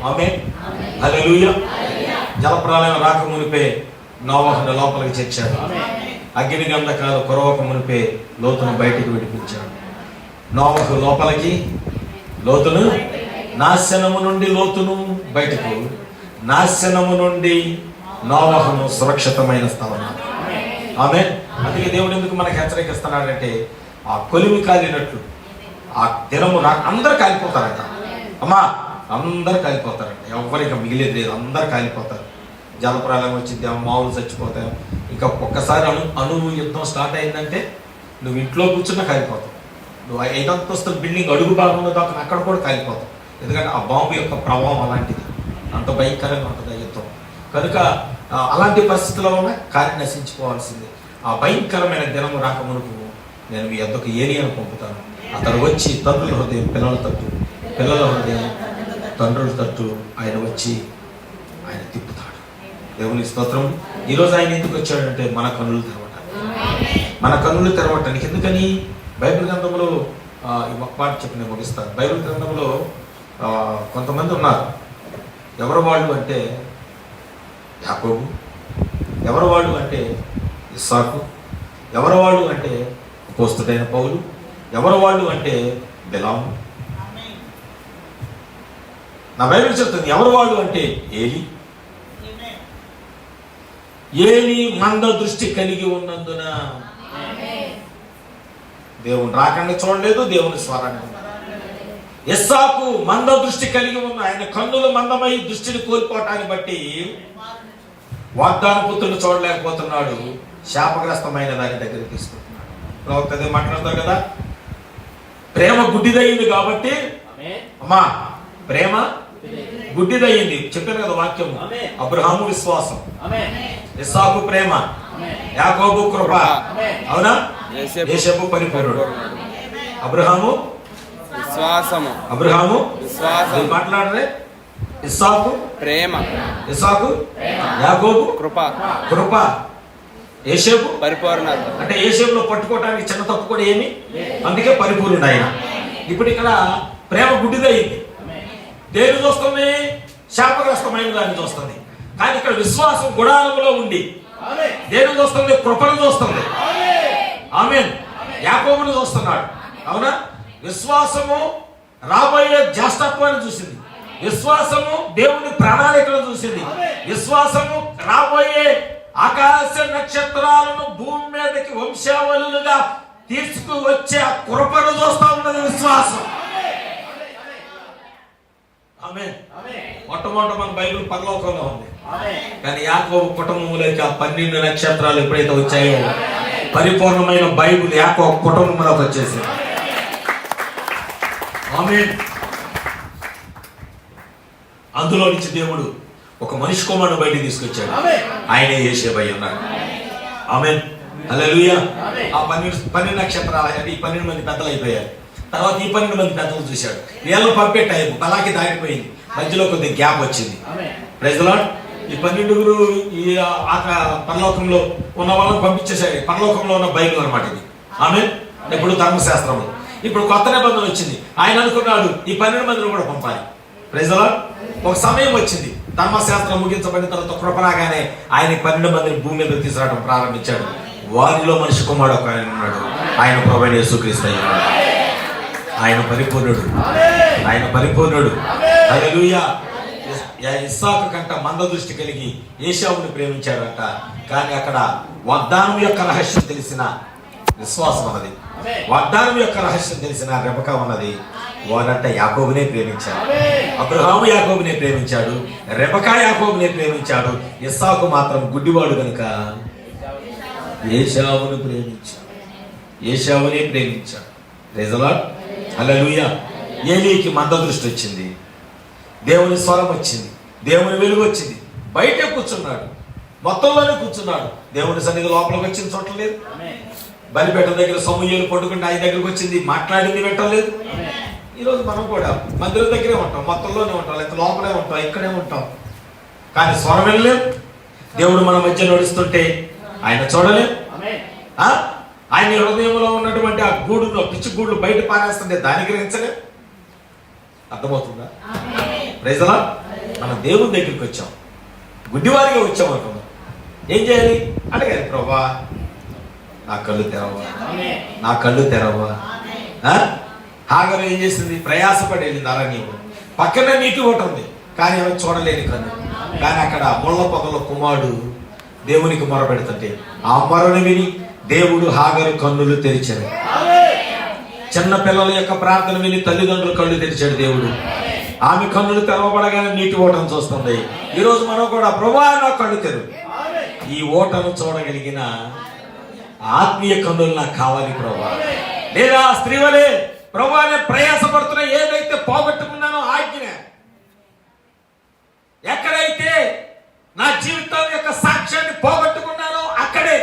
ఆమేన్. హల్లెలూయా. జలప్రలయం రాక మునిపే నోవహును లోపలికి చేర్చాడు. అగ్ని గంధకాలు కురవక మునిపే లోతును బయటికి విడిపించాడు. నోవహు లోపలికి, లోతును నాశనము నుండి లోతును బయటకు, నాశనము నుండి నోవహును సురక్షితమైన స్థలం. ఆమేన్. అందుకే దేవుడు ఎందుకు మనకు హెచ్చరిస్తున్నాడంటే, ఆ కొలిమి కాలినట్లు ఆ దినము అందరు కాలిపోతారంట. అమ్మా అందరు కాలిపోతారంట, ఎవరికి మిగిలేదు లేదు, అందరు కాలిపోతారు. జలప్రలయం వచ్చింది, మావులు చచ్చిపోతాయి. ఇంకా ఒక్కసారి అణువు యుద్ధం స్టార్ట్ అయిందంటే నువ్వు ఇంట్లో కూర్చున్నా కాలిపోతావు. నువ్వు 5 అంతస్తుల బిల్డింగ్ అడుగు భాగంలో దాకా అక్కడ కూడా కాలిపోతావు. ఎందుకంటే ఆ బాంబు యొక్క ప్రభావం అలాంటిది, అంత భయంకరంగా ఉంటుంది యుద్ధం. కనుక అలాంటి పరిస్థితుల్లో ఉన్న కార్యం నశించుకోవాల్సింది. ఆ భయంకరమైన దినము రాక మునుపు నేను మీ యొద్దకు ఏలియాను పంపుతాను. అతను వచ్చి తండ్రుల హృదయం పిల్లల తట్టు, పిల్లల హృదయం తండ్రుల తట్టు ఆయన వచ్చి ఆయన తిప్పుతాడు. దేవుని స్తోత్రం. ఈరోజు ఆయన ఎందుకు వచ్చాడంటే మన కన్నులు తెరవటానికి, మన కన్నులు తెరవటానికి. ఎందుకని? బైబిల్ గ్రంథంలో ఈ ఒక్క మాట చెప్పి నేను ముగిస్తాను. బైబిల్ గ్రంథంలో కొంతమంది ఉన్నారు. ఎవరు వాళ్ళు అంటే యాకోబు, ఎవరు వాళ్ళు అంటే ఇస్సాకు, ఎవరు వాళ్ళు అంటే అపోస్తలుడైన పౌలు, ఎవరు వాళ్ళు అంటే బిలాము. నా బైబిల్ చెప్తుంది ఎవరు వాళ్ళు అంటే ఏలి మంద దృష్టి కలిగి ఉన్నందున. దేవుని రాకని చూడలేదు, దేవుని స్వరాన్ని. ఇస్సాకు మంద దృష్టి కలిగి ఉన్న ఆయన కన్నులు మందమై దృష్టిని కోల్పోవటాన్ని బట్టి వాగ్దాన పుత్రుడు చూడలేకపోతున్నాడు. శాపగ్రస్తమైన దాని దగ్గరికి తీసుకుంటున్నాడు. ప్రవక్త అదే మాట్లాడతారు కదా, ప్రేమ గుడ్డిదయ్యింది కాబట్టి, అమ్మా ప్రేమ గుడ్డిదయ్యింది చెప్పాను కదా వాక్యము. అబ్రహాము విశ్వాసం, ఇస్సాకు ప్రేమ, యాకోబు కృప, అవునా, యోసేపు పరిపూర్ణుడు. అబ్రహాము విశ్వాసము, అబ్రహాము విశ్వాసం, మాట్లాడరే. ఇస్సాకు ప్రేమ, ఇస్సాకు, యాకోబు కృప, కృప, యోసేపు పరిపూర్ణత. అంటే యోసేపులో పట్టుకోవటానికి చిన్న తప్పు కూడా ఏమి, అందుకే పరిపూర్ణుడు ఆయన. ఇప్పుడు ఇక్కడ ప్రేమ గుడ్డిదయ్యింది. దేని చూస్తుంది? శాపగ్రస్తమైన దాన్ని చూస్తుంది. కానీ ఇక్కడ విశ్వాసం గుడారంలో ఉండి దేని చూస్తుంది? కృపను చూస్తుంది. ఆమేన్. యాకోబును చూస్తున్నాడు, అవునా. విశ్వాసము రాబోయే జ్యేష్ఠత్వాన్ని చూసింది. విశ్వాసము దేవుని ప్రణాళికను చూసింది. విశ్వాసము రాబోయే ఆకాశ నక్షత్రాలను భూమి మీదకి వంశావళులుగా తీసుకువచ్చే ఆ కృపను చూస్తా ఉన్నది విశ్వాసం. ఆమేన్. మొట్టమొదట మన బైబిల్ పరలోకంలో ఉంది, కానీ యాకోబు కుటుంబంలోకి ఆ 12 నక్షత్రాలు ఎప్పుడైతే వచ్చాయో పరిపూర్ణమైన బైబిల్ యాకోబు కుటుంబంలోకి వచ్చేసింది. ఆమేన్. అందులో నుంచి దేవుడు ఒక మనిషి కుమారుడు బయటికి తీసుకొచ్చాడు. ఆయనే యేసేపు అయి ఉన్నాడు. ఆమేన్. హల్లెలూయా. ఆ 12 నక్షత్రాలు అంటే ఈ 12 మంది పెద్దలు అయిపోయారు. తర్వాత ఈ 12 మంది పెద్దలు చూశాడు. వీళ్ళు పంపే టైం అలాగే దాటిపోయింది. మధ్యలో కొద్దిగా గ్యాప్ వచ్చింది. Praise the Lord. ఈ 12 ఈ పరలోకంలో ఉన్న వాళ్ళని పంపించేశాడు. పరలోకంలో ఉన్న బైబిల్ అన్నమాట ఇది. ఆమేన్. ఇప్పుడు ధర్మశాస్త్రము. ఇప్పుడు కొత్త నిబంధన వచ్చింది. ఆయన అనుకున్నాడు ఈ 12 మందిని కూడా పంపాలి. Praise the Lord. ఒక సమయం వచ్చింది, ధర్మశాస్త్రం ముగించబడిన తర్వాత కృపరాగానే ఆయన 12 మందిని భూమి మీద తీసుకురావడం ప్రారంభించాడు. వారిలో మనిషి కుమారుడు ఒక ఆయన ఉన్నాడు. ఆయన ప్రభువైన యేసుక్రీస్తు అయి ఉన్నాడు. ఆయన పరిపూర్ణుడు, ఆయన పరిపూర్ణుడు. హల్లెలూయా. ఇస్సాకు కంట మంద దృష్టి కలిగి ఏశావుని ప్రేమించాడట. కానీ అక్కడ వాగ్దానం యొక్క రహస్యం తెలిసిన విశ్వాసం ఉన్నది, వాగ్దానం యొక్క రహస్యం తెలిసిన రెబెకా ఉన్నది. వారంట యాకోబునే ప్రేమించాడు. అబ్రహాము యాకోబునే ప్రేమించాడు, రెబెకా యాకోబునే ప్రేమించాడు. ఇస్సాకు మాత్రం గుడ్డివాడు కనుక ఏశావును ప్రేమించాడు, ఏశావునే ప్రేమించాడు. Praise the Lord. హల్లెలూయా. ఏలీకి మంద దృష్టి వచ్చింది, దేవుని స్వరం వచ్చింది, దేవుని వెలుగు వచ్చింది. బయటే కూర్చున్నాడు, మొత్తంలోనే కూర్చున్నాడు. దేవుని సన్నిధి లోపలికి వచ్చింది చూడలేదు. బలిపేట దగ్గర సమూయేలు పట్టుకుంటే ఆయన దగ్గరకు వచ్చింది, మాట్లాడింది పెట్టలేదు. ఈరోజు మనం కూడా మందిరం దగ్గరే ఉంటాం, మొత్తంలోనే ఉంటాం, లేకపోతే లోపలే ఉంటాం, ఇక్కడే ఉంటాం, కానీ స్వరం వెళ్ళలేం. దేవుడు మన మధ్య నడుస్తుంటే ఆయన చూడలేం. ఆయన హృదయంలో ఉన్నటువంటి ఆ గూడులో పిచ్చి గూడు బయట పారేస్తుంటే దాన్ని గ్రహించలేం. అర్థమవుతుందా? Praise the Lord. మనం దేవుని దగ్గరికి వచ్చాం, గుడ్డివారిగా వచ్చాం అనుకున్నాం. ఏం చేయాలి? అడగాలి, ప్రభా నా కళ్ళు తెరవా, నా కళ్ళు తెరవా. హాగరు ఏం చేసింది? ప్రయాసపడి వెళ్ళింది అరణ్యం. పక్కనే నీటి ఒకటి ఉంది, కానీ ఆమె చూడలేని కన్ను. కానీ అక్కడ ముళ్ళ పొదలో కుమారుడు దేవునికి మొరపెడుతుంటే ఆ మొరను విని దేవుడు హాగరు కన్నులు తెరిచాడు. చిన్న పిల్లల యొక్క ప్రార్థన విని తల్లిదండ్రులు కళ్ళు తెరిచాడు దేవుడు. ఆమె కన్నులు తెరవబడగానే నీటి ఓటను చూస్తుంది. ఈరోజు మనం కూడా ప్రభువా నా కళ్ళు తెరువు, ఈ ఓటను చూడగలిగిన ఆత్మీయ కన్నులు నాకు కావాలి ప్రభువా. లేదా స్త్రీ వలే ప్రభువా నేను ప్రయాసపడుతున్నా, ఏదైతే పోగొట్టుకున్నానో ఆజ్ఞ, ఎక్కడైతే నా జీవితం యొక్క సాక్ష్యాన్ని పోగొట్టుకున్నానో అక్కడే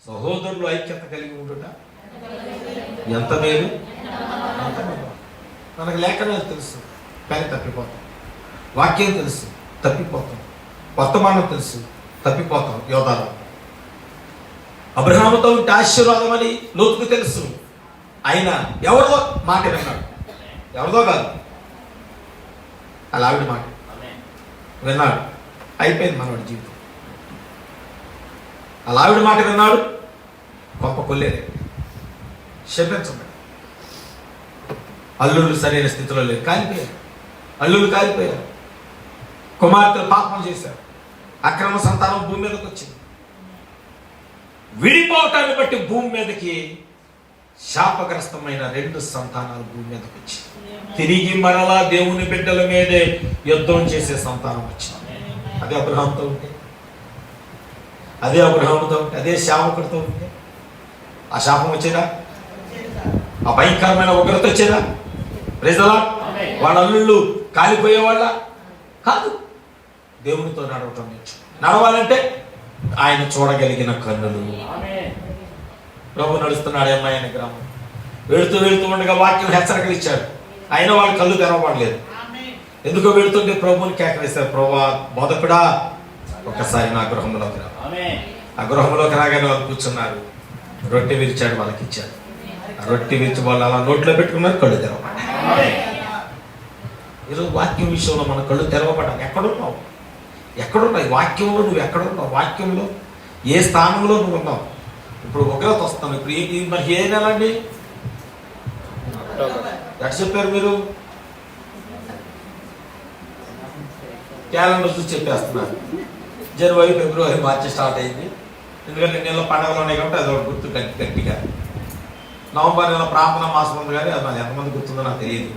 సహోదరులు ఐక్యత కలిగి ఉండుట ఎంత మేలు. మనకు లేఖనాలు తెలుసు కానీ తప్పిపోతాం, వాక్యం తెలుసు తప్పిపోతాం, వర్తమానం తెలుసు తప్పిపోతాం. యోధాలు అబ్రహాముతో ఉంటే ఆశీర్వాదం అని లోతుకు తెలుసు. ఆయన ఎవరిదో మాట విన్నాడు, ఎవరిదో కాదు, అలా ఆవిడ మాట విన్నాడు. అయిపోయింది మనవాడి జీవితం. అలా ఆవిడ మాట విన్నాడు, గొప్ప కొల్లేరే, శపించబడి అల్లుళ్ళు సరైన స్థితిలో లేరు, కాలిపోయారు. అల్లుళ్ళు కాలిపోయారు, కుమార్తెలు పాపం చేశారు, అక్రమ సంతానం భూమి మీదకి వచ్చింది. విడిపోవటాన్ని బట్టి భూమి మీదకి శాపగ్రస్తమైన 2 సంతానాలు భూమి మీదకి వచ్చింది. తిరిగి మరలా దేవుని బిడ్డల మీదే యుద్ధం చేసే సంతానం వచ్చింది. అదే అబ్రహాముతో ఉంటే, అదే శాపకుడితో ఉంటే ఆ శాపం వచ్చేదా? ఆ భయంకరమైన ఉగ్రత వచ్చేదా? ప్రజలా వాళ్ళ అల్లుళ్ళు కాలిపోయేవాళ్ళ కాదు. దేవునితో నడవటం నడవాలంటే ఆయన చూడగలిగిన కన్నులు. ప్రభు నడుస్తున్నాడు అమ్మాయి గ్రామం. వెళుతూ ఉండగా వాక్యం హెచ్చరికలు ఇచ్చాడు. అయినా వాళ్ళు కళ్ళు తెరవబడలేదు. ఎందుకో వెళుతుంటే ప్రభువుని కేకలేస్తారు, ప్రభా బోధకుడా ఒక్కసారి నా గృహంలోకి రా. ఆ గృహంలోకి రాగానే వాళ్ళు కూర్చున్నారు. రొట్టె విరిచాడు, వాళ్ళకి ఇచ్చాడు. ఆ రొట్టె విరిచి వాళ్ళు అలా నోట్లో పెట్టుకున్నారు, కళ్ళు తెరవబడ్డాయి. ఈరోజు వాక్యం విషయంలో మన కళ్ళు తెరవబడ్డాయి. ఎక్కడున్నావు? ఎక్కడున్నావు? వాక్యంలో నువ్వు ఎక్కడున్నావు? వాక్యంలో ఏ స్థానంలో నువ్వు ఉన్నావు? ఇప్పుడు ఉగ్రత వస్తాను. ఇప్పుడు మరి ఏ నెల అండి? ఎట్లా చెప్పారు మీరు? క్యాలెండర్ చూసి చెప్పేస్తున్నారు. జనవరి, ఫిబ్రవరి, మార్చి స్టార్ట్ అయింది. ఎందుకంటే నెలలో పండుగలు ఉన్నాయి కాబట్టి అది ఒకటి గుర్తు గట్టిగా. నవంబర్ నెల ప్రార్థన మాసం ఉంది, కానీ అది ఎంతమంది గుర్తుందో నాకు తెలియదు.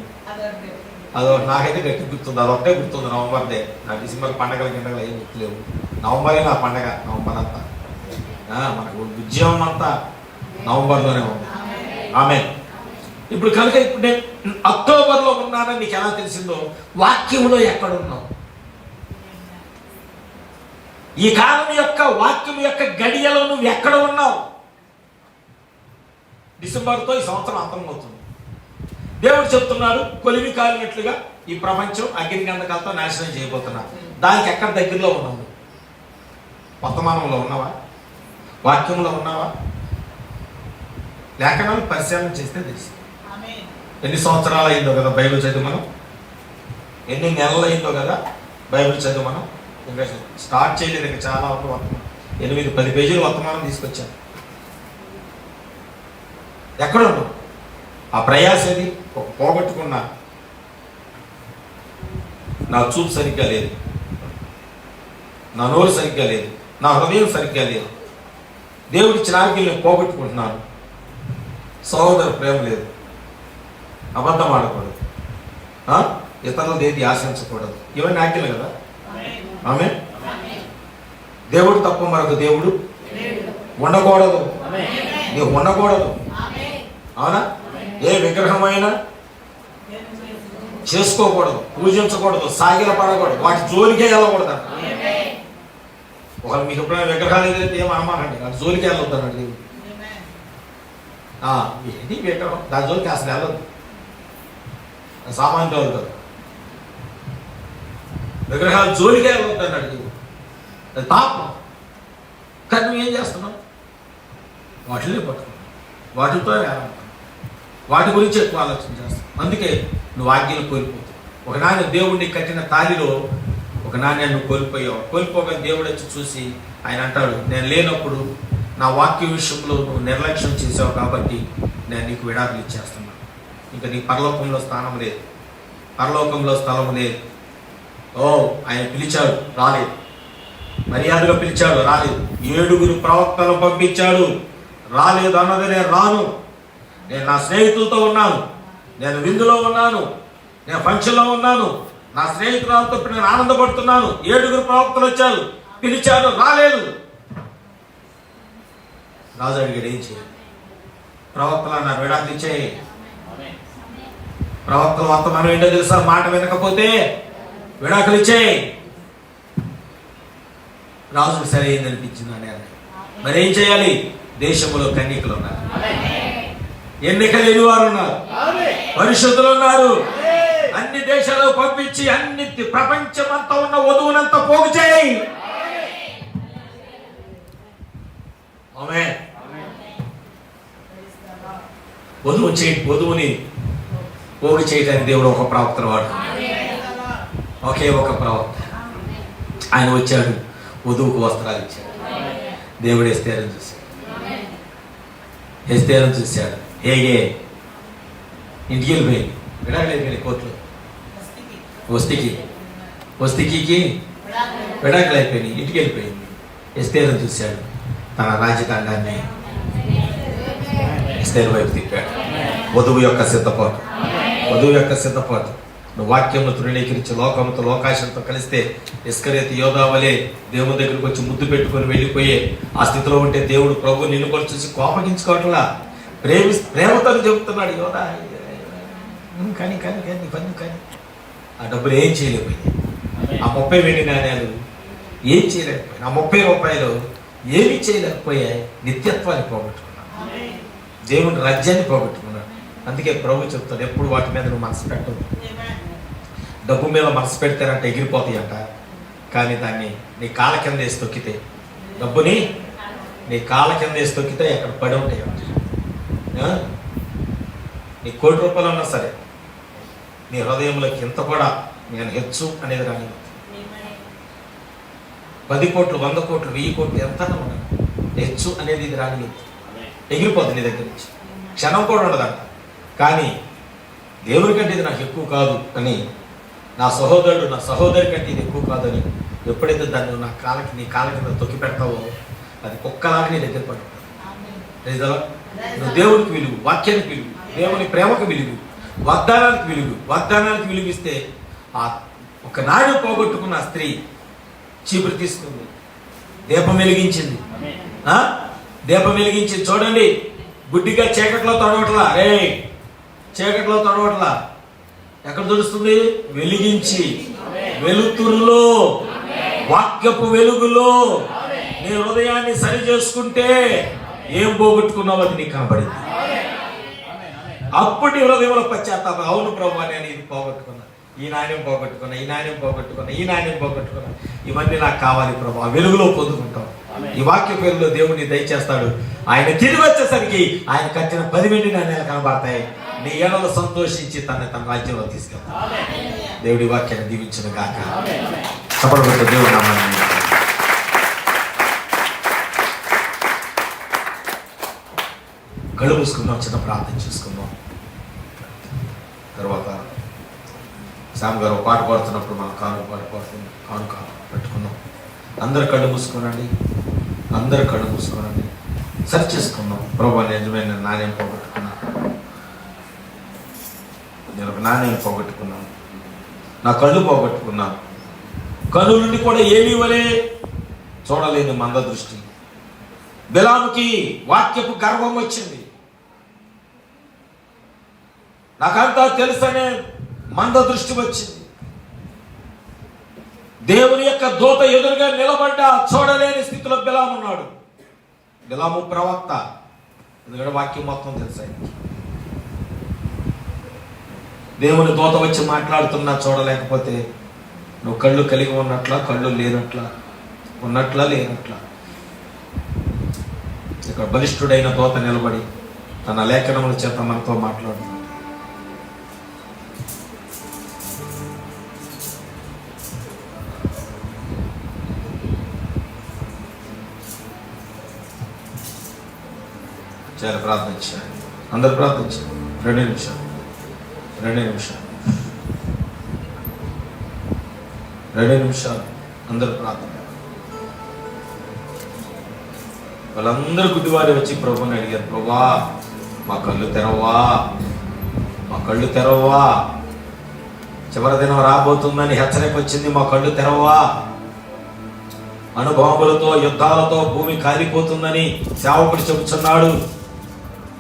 అదొకటి నాకైతే గట్టి గుర్తుంది. అదొకటే గుర్తుంది, నవంబర్ డే. నా డిసెంబర్ పండగల గిండగలు ఏం గుర్తులేవు. నవంబరే నా పండగ. నవంబర్ అంతా మనకు ఉద్యమం అంతా నవంబర్లోనే ఉంది. ఆమె ఇప్పుడు కనుక ఇప్పుడు నేను అక్టోబర్లో ఉన్నానని నీకు ఎలా తెలిసిందో, వాక్యంలో ఎక్కడున్నావు? ఈ కాలం యొక్క వాక్యం యొక్క గడియలో నువ్వు ఎక్కడ ఉన్నావు? డిసెంబర్తో ఈ సంవత్సరం అంతమవుతుంది. దేవుడు చెప్తున్నాడు, కొలిమి కాలినట్లుగా ఈ ప్రపంచం అగ్ని గంధకాలతో నాశనం చేయబోతున్నా. దానికి ఎక్కడ దగ్గరలో ఉన్నావు? వర్తమానంలో ఉన్నావా? వాక్యంలో ఉన్నావా? లేఖనాలు పరిశీలన చేస్తే తెలుసు. ఎన్ని సంవత్సరాలు అయిందో కదా బైబిల్ చదివి మనం, ఎన్ని నెలలు అయిందో కదా బైబిల్ చదివి మనం. ఇంకా స్టార్ట్ చేయలేదు, ఇంకా చాలా వర్తమానం 8-10 పేజీలు వర్తమానం తీసుకొచ్చాను. ఎక్కడ ఉన్నావు? ఆ ప్రయాసేది ఒక పోగొట్టుకున్నా. నా చూపు సరిగ్గా లేదు, నా నోరు సరిగ్గా లేదు, నా హృదయం సరిగ్గా లేదు. దేవుడిచ్చిన ఆజ్ఞలు నేను పోగొట్టుకుంటున్నాను. సహోదర ప్రేమ లేదు, అబద్ధం ఆడకూడదు, ఇతరులది ఏది ఆశించకూడదు. ఇవన్నీ ఆజ్ఞలు కదా. ఆమె దేవుడు తప్ప మరొక దేవుడు ఉండకూడదు. నీవు ఉండకూడదు. అవునా? ఏ విగ్రహమైనా చేసుకోకూడదు, పూజించకూడదు, సాగిల పడకూడదు, వాటి జోలికే వెళ్ళకూడదు. ఒకరు మీకు ఎప్పుడైనా విగ్రహాలు ఏదైతే ఏమనమానండి, వాటి జోలికే వెళ్ళొద్దానండి. దేవుడు ఏంటి విగ్రహం, దాని జోలికి అసలు వెళ్ళదు. సామాన్య వాళ్ళు కాదు, విగ్రహాలు జోలికే వెళ్ళొద్దన్నాడు దేవుడు. అది పాపం. కానీ నువ్వేం చేస్తున్నావు? వాటినే పట్టుకున్నావు, వాటితో వేలాడుతున్నావు, వాటి గురించి ఎక్కువ ఆలోచన చేస్తావు. అందుకే నువ్వు ఆజ్ఞలు కోల్పోతావు. ఒక నాణ్యం దేవుడిని కట్టిన తాలిలో ఒక నాణ్యాన్ని కోల్పోయావు. కోల్పోగా దేవుడు వచ్చి చూసి ఆయన అంటాడు, నేను లేనప్పుడు నా వాక్య విషయంలో నువ్వు నిర్లక్ష్యం చేసావు కాబట్టి నేను నీకు విడాకులు ఇచ్చేస్తున్నాను. ఇంకా నీ పరలోకంలో స్థానం లేదు, పరలోకంలో స్థలం లేదు. ఆయన పిలిచాడు, రాలేదు. మర్యాదగా పిలిచాడు, రాలేదు. 7 ప్రవక్తలు పంపించాడు, రాలేదు. అన్నది నేను రాను, నేను నా స్నేహితులతో ఉన్నాను, నేను విందులో ఉన్నాను, నేను ఫంక్షన్లో ఉన్నాను, నా స్నేహితులతో నేను ఆనందపడుతున్నాను. 7 ప్రవక్తలు వచ్చారు, పిలిచాడు, రాలేదు. రాజు అడిగాడు, ఏం చేయాలి? ప్రవక్తలు అన్నారు, విడాకులు ఇచ్చేయి. ప్రవక్తలు వర్తమానం ఏంటో తెలుసా? మాట వినకపోతే విడాకులు ఇచ్చేయి. రాజుకు సరైంది అనిపించింది అని. మరేం చేయాలి? దేశంలో కన్యకలు ఉన్నారు, ఎన్నిక లేని వారు ఉన్నారు, పరిశుద్ధులు ఉన్నారు. అన్ని దేశాలు పంపించి అన్ని ప్రపంచమంతా ఉన్న వధువునంతా పోగు చేయి. వధువుని పోగు చేయడానికి దేవుడు ఒక ప్రవక్తను వాడు, ఒకే ఒక ప్రవక్త. ఆయన వచ్చాడు, వధువుకు వస్త్రాలు ఇచ్చాడు. దేవుడు ఎస్తేరని చూశాడు. హేగే ఇంటికి వెళ్ళిపోయింది, విడాకులు కోర్టులో. వస్తికి విడాకులు అయిపోయినాయి, ఇంటికి వెళ్ళిపోయింది. ఎస్తేరని చూశాడు. తన రాజదండాన్ని ఎస్తేరు వైపు తిప్పాడు. వధువు యొక్క సిద్ధపాటు, వధువు యొక్క సిద్ధపాటు. నువ్వు వాక్యంలో తృణీకరించి లోకంతో లోకాశంతో కలిస్తే ఇస్కరియోతు యోధా వలె దేవుని దగ్గరికి వచ్చి ముద్దు పెట్టుకొని వెళ్ళిపోయే ఆ స్థితిలో ఉంటే దేవుడు ప్రభు నిన్ను కూడా చూసి కోపగించుకోవట్లా, ప్రేమతో చెబుతున్నాడు యోధా కానీ కానీ కానీ పని కానీ. ఆ డబ్బులు ఏం చేయలేకపోయింది. ఆ 30 వెండి నాణ్యాలు ఏం చేయలేకపోయాయి. ఆ 30 రూపాయలు ఏమీ చేయలేకపోయాయి. నిత్యత్వాన్ని పోగొట్టుకున్నాడు, దేవుని రాజ్యాన్ని పోగొట్టుకున్నాడు. అందుకే ప్రభు చెప్తాడు, ఎప్పుడు వాటి మీద నువ్వు మనసు పెట్టవు. డబ్బు మీద మనసు పెడితేనంటే ఎగిరిపోతాయి అంట, కానీ దాన్ని నీ కాళ్ళ కింద వేసి తొక్కితే, డబ్బుని నీ కాళ్ళ కింద వేసి తొక్కితే ఎక్కడ పడి ఉంటాయి అంట. నీ 1 కోటి రూపాయలు ఉన్నా సరే నీ హృదయంలోకి ఇంత కూడా నేను హెచ్చు అనేది రాని. 10 కోట్లు 100 కోట్లు 1000 కోట్లు ఎంత ఉండదు, హెచ్చు అనేది ఇది రాని. ఎగిరిపోతుంది నీ దగ్గర నుంచి, క్షణం కూడా ఉండదంట. కానీ దేవుడి కంటే ఇది నాకు ఎక్కువ కాదు అని, నా సహోదరుడు నా సహోదరి కంటే ఇది ఎక్కువ కాదని ఎప్పుడైతే దాన్ని నీ కాళ్ళ కింద తొక్కి పెడతావో అది కుక్కలాగా నీ దగ్గర పడుతుంది. నువ్వు దేవుడికి విలువ, వాక్యానికి విలువ, దేవుని ప్రేమకు విలువ, వాగ్దానానికి విలువ. వాగ్దానానికి విలువిస్తే ఆ ఒకనాడు పోగొట్టుకున్న స్త్రీ చీపురు తీసుకుంది, దీపం వెలిగించింది. దీపం వెలిగించింది. చూడండి, గుడ్డిగా చీకట్లో తొడవట్లా, చీకట్లో తొడవట్లా. ఎక్కడ తెలుస్తుంది? వెలిగించి, వెలుతురులో, వాక్యపు వెలుగులో నీ హృదయాన్ని సరి చేసుకుంటే ఏం పోగొట్టుకున్నావు అది నీకు కనబడింది. అప్పటి హృదయంలో పశ్చాత్తాపం, అవును ప్రభు నేను ఇది పోగొట్టుకున్నా, ఈ నాణ్యం పోగొట్టుకున్నా, ఈ నాణ్యం పోగొట్టుకున్నా, ఈ నాణ్యం పోగొట్టుకున్నా, ఇవన్నీ నాకు కావాలి ప్రభు. ఆ వెలుగులో పొందుకుంటాం. ఈ వాక్య పేరులో దేవుడిని దయచేస్తాడు. ఆయన తిరిగి వచ్చేసరికి ఆయన కట్టిన 10 వెండి నాణ్యాలు కనబడతాయి. నీ ఏడలో సంతోషించి తన రాజ్యంలో తీసుకెళ్తాడు. దేవుడి వాక్యాన్ని దీవించిన గాక. చప్పట్లు దేవుడు నామాన్ని. కళ్ళు మూసుకుందాం, చిన్న ప్రార్థన చేసుకుందాం. తర్వాత శ్యామ్ గారు పాట పాడుతున్నప్పుడు మనం కాను పెట్టుకుందాం. అందరు కళ్ళు మూసుకోనండి, అందరు కళ్ళు మూసుకోనండి. సరి చేసుకుందాం. ప్రభు నిజమైన నాణ్యం పోగొట్టుకున్నాను, నేను ఒక నాణ్యం పోగొట్టుకున్నాను, నా కళ్ళు పోగొట్టుకున్నాను. కళ్ళు నుండి కూడా ఏమీ వలే చూడలేని మంద దృష్టి. బిలాముకి వాక్యపు గర్వం వచ్చింది. నాకంతా తెలుసనే మంద దృష్టి వచ్చింది. దేవుని యొక్క దూత ఎదురుగా నిలబడ్డా చూడలేని స్థితిలో బిలాము ఉన్నాడు. బిలాము ప్రవక్త, ఎందుకంటే వాక్యం మొత్తం తెలుసా. దేవుని దూత వచ్చి మాట్లాడుతున్నా చూడలేకపోతే నువ్వు కళ్ళు కలిగి ఉన్నట్లా, కళ్ళు లేనట్లా, ఉన్నట్లా లేనట్లా. ఇక్కడ బలిష్ఠుడైన దూత నిలబడి తన లేఖనముల చేత మనతో మాట్లాడుతున్నాడు. చాలా ప్రార్థించారు, అందరు ప్రార్థించారు. 2 నిమిషాలు 2 నిమిషాలు అందరు ప్రార్థన. వాళ్ళందరూ గుడ్డివారి వచ్చి ప్రభుని అడిగారు, ప్రభువా మా కళ్ళు తెరవా, మా కళ్ళు తెరవా, చివరి దినం రాబోతుందని హెచ్చరిక వచ్చింది, మా కళ్ళు తెరవా, అణుబాంబులతో యుద్ధాలతో భూమి కాలిపోతుందని సేవకుడు చెబుతున్నాడు.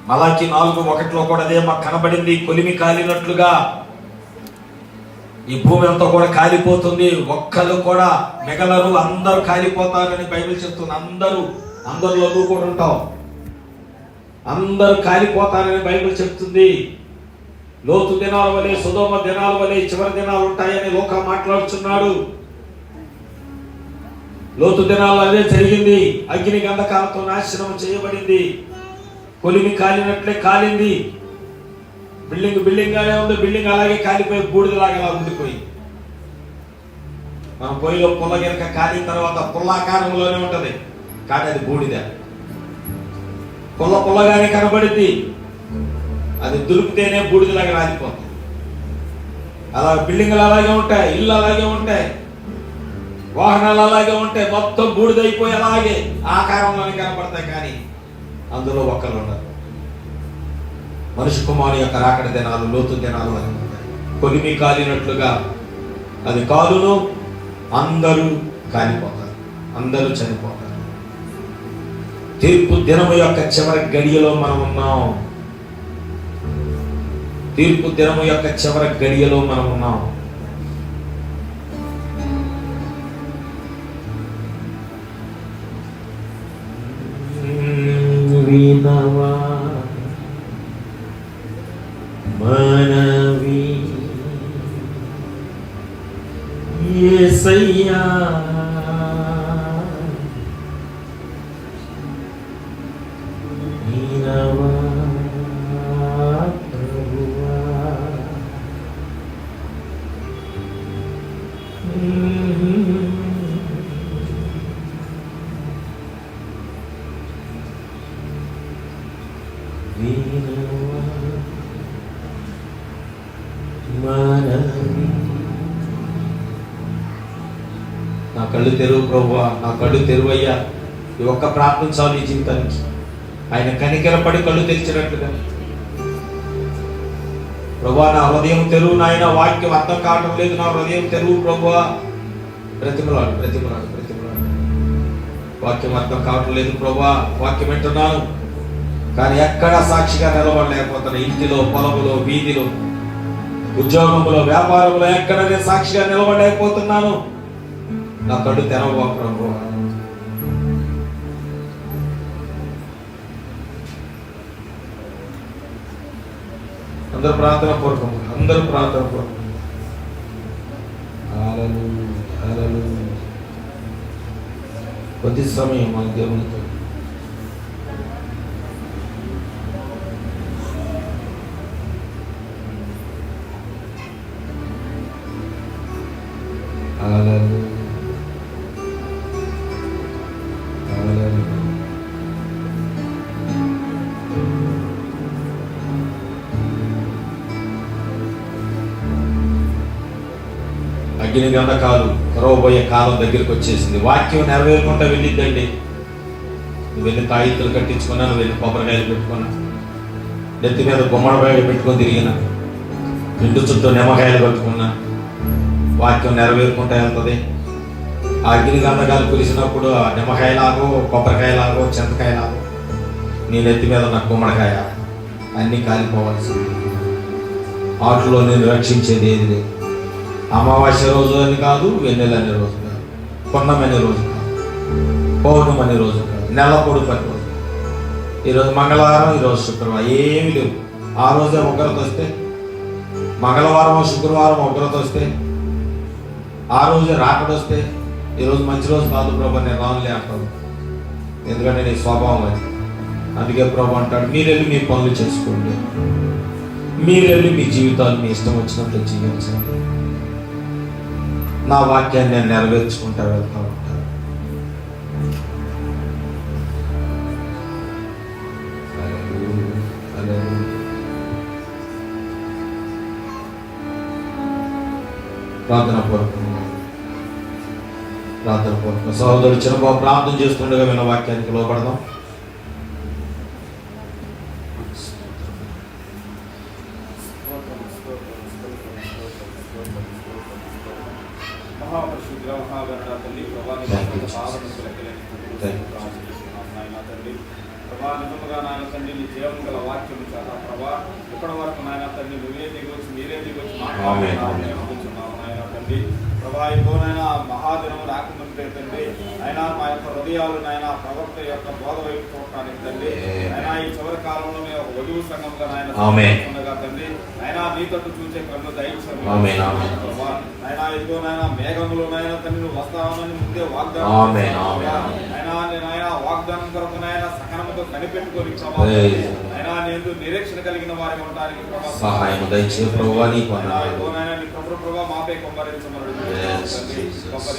మలాకి 4:1 కూడా అదే మాకు కనబడింది. కొలిమి కాలినట్లుగా ఈ భూమి అంతా కూడా కాలిపోతుంది, ఒక్కళ్ళు కూడా మిగలరు, అందరూ కాలిపోతారని బైబిల్ చెప్తుంది. అందరిలో నువ్వు కూడా ఉంటావు. అందరూ కాలిపోతారని బైబిల్ చెప్తుంది. లోతు దినాల వలె, సొదొమ దినాల వలె చివరి దినాలు ఉంటాయని లోక మాట్లాడుతున్నాడు. లోతు దినాల్లో అదే జరిగింది. అగ్ని గంధకాలతో నాశనం చేయబడింది. కొలిమి కాలినట్లే కాలింది. బిల్డింగ్ గానే ఉంది, బిల్డింగ్ అలాగే కాలిపోయి బూడిదలాగా అలా ఉండిపోయి. మన పొయ్యిలో పుల్ల గినక కాలిన తర్వాత పుల్లాకారంలోనే ఉంటది, కానీ అది బూడిద. పుల్లగానే కనబడింది, అది దులిపితేనే బూడిదలాగా రాలిపోతుంది. అలా బిల్డింగ్లు అలాగే ఉంటాయి, ఇల్లు అలాగే ఉంటాయి. వాహనాలు అలాగే ఉంటాయి, మొత్తం బూడిదైపోయి అలాగే ఆకారంలోనే కనపడతాయి, కానీ అందులో ఒక్కరు ఉండరు. మనిషి కుమారుని యొక్క రాకడ దినాలు, లోతు దినాలు అని ఉంటాయి. కొలిమి కాలినట్లుగా అది కాలును, అందరూ కాలిపోతారు, అందరూ చనిపోతారు. తీర్పు దినము యొక్క చివరి గడియలో మనం ఉన్నాం. తీర్పు దినము యొక్క చివరి గడియలో మనం ఉన్నాం. వినవా మనవి యేసయ్యా, వినవా ప్రభువా, నా కళ్ళు తెరువు ప్రభువా, నా కళ్ళు తెరువయ్యా. ఈ ఒక్క ప్రార్థన చాలు ఈ జీవితానికి. ఆయన కనికెరపడి కళ్ళు తెరిచినట్లుగా. ప్రభువా, నా హృదయం తెరువు నాయన, వాక్యం అర్థం కావటం లేదు, నా హృదయం తెరువు ప్రభువా. ప్రతిమలాడు ప్రతిమలాడు ప్రతిమలాడు. వాక్యం అర్థం కావటం లేదు ప్రభువా. వాక్యం వింటున్నాను, కానీ ఎక్కడ సాక్షిగా నిలబడలేకపోతున్నా. ఇంటిలో, పొలములో, వీధిలో, ఉద్యోగంలో, వ్యాపారంలో ఎక్కడ నేను సాక్షిగా నిలబడలేకపోతున్నాను. నా కళ్ళు తెరవ ప్రభు. అందరూ ప్రార్థన పూర్వకం, అందరూ ప్రార్థన పూర్వకం. కొద్ది సమయం మన దేవునితో అగ్ని గంధకాలు కరవబోయే కాలం దగ్గరికి వచ్చేసింది. వాక్యం నెరవేరుకుంటా వెళ్ళిద్దండి. నువ్వు వెళ్ళి తాయిత్తులు కట్టించుకున్నా, నువ్వు వెళ్ళి కొబ్బరికాయలు పెట్టుకున్నా, నెత్తి మీద గుమ్మడికాయలు పెట్టుకొని తిరిగిన, ఇంటి చుట్టూ నిమ్మకాయలు కట్టుకున్నా, వాక్యం నెరవేరుకుంటా వెళ్తుంది. ఆ అగ్ని గంధకాలు కురిసినప్పుడు ఆ నిమ్మకాయలాగో, కొబ్బరికాయలాగో, చింతకాయలాగో నీ నెత్తి మీద ఉన్న గుమ్మడికాయ అన్నీ కాలిపోవాల్సింది. వాటిలో నేను రక్షించేది ఏది లేదు. అమావాస్య రోజు అని కాదు, వెన్నెల అనే రోజు కాదు, పున్నమనే రోజు కాదు, పౌర్ణమి అనే రోజు కాదు, నెల పొడుపు అనే రోజు. ఈరోజు మంగళవారం, ఈరోజు శుక్రవారం, ఏమి లేవు. ఆ రోజే ఉగ్రత వస్తే, మంగళవారం శుక్రవారం ఉగ్రత వస్తే, ఆ రోజే రాకడ వస్తే, ఈరోజు మంచి రోజు కాదు ప్రభు, నేను రానులే అంటాను. ఎందుకంటే నీ స్వభావం అది. అందుకే ప్రభు అంటాడు, మీరెళ్ళి మీ పనులు చేసుకోండి, మీరెళ్ళి మీ జీవితాలు మీ ఇష్టం వచ్చినట్లు జీవించండి, నా వాక్యాన్ని నేను నెరవేర్చుకుంటా వెళ్తా ఉంటాను. ప్రార్థన పూర్వకం, ప్రార్థన పూర్వకం. సహోదరుడు చిన్నబాబు ప్రార్థన చేస్తుండగా విన్న వాక్యానికి లోపడదాం. ఇప్పటి వరకు నాయన తండ్రి నువ్వే దిగొచ్చి మీరే దిగొచ్చి తండ్రి ప్రభా, ఇంకోనైనా మహాదినం రాకముందే తండ్రి అయినా మా యొక్క హృదయాలు నాయన ప్రవక్త యొక్క బోధ వైపు చూడటానికి తండ్రి అయినా ఈ చివరి కాలంలో మేము ఒక వధువు సంఘంగా నాయన తండ్రి అయినా నీ తట్టు చూసే కన్ను దయచేయండి. అయినా ఇదిగోనైనా మేఘములోనైనా తండ్రి నువ్వు వస్తావని ముందే వాగ్దానం అయినా నేనైనా వాగ్దానం కొరకు నాయన సకనముతో కనిపెట్టుకొని అయినా నేను నిరీక్షణ కలిగిన వారికి ఉండడానికి సహాయం దయచేయి ప్రభువా. నీ ప్రభా మాపై కొమ్మరించమన్నాడు.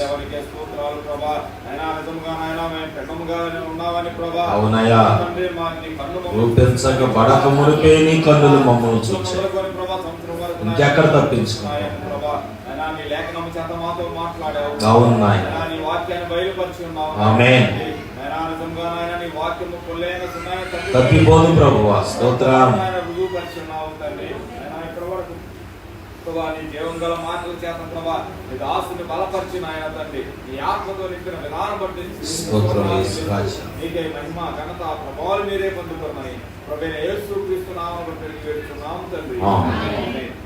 ఎవరికే స్తోత్రాలు ప్రభా. అయినా నిజముగా నాయన మేము పెద్దముగా ఉన్నావని ప్రభా. అవునయ్యా, తండ్రి మా నీ కన్ను రూపించబడక మునిపే నీ కన్నులు మమ్మల్ని చూచాయి. ఇంకెక్కడ తప్పించుకున్నాం ప్రభా. అయినా నీ లేఖనం చేత మాతో మాట్లాడావు. అవును నాయన. నాయనా, నీ వాక్యాన్ని బయలుపరిచి ఉన్నావు. ఆమేన్. నాయనా, నిజంగా నాయనా, నీ వాక్యము కొల్లైన సున్నాయన తప్పిపోదు ప్రభువా. స్తోత్రం. నాయనా, రుజువుపరిచి ఉన్నావు తండ్రి. నాయనా, ఇప్పటి వరకు ప్రభా నీ జీవం గల మాటల చేత ప్రభా నీ దాసుని బలపరిచి నాయన తండ్రి నీ ఆత్మతో నింపిన విధానం బట్టి స్తోత్రం యేసురాజా. నీకే మహిమ ఘనత ప్రభావాలు మీరే పొందుతున్నాయి. ప్రభువైన యేసు క్రీస్తు నామములో వేడుచున్నాము తండ్రి. ఆమేన్. ఆమేన్.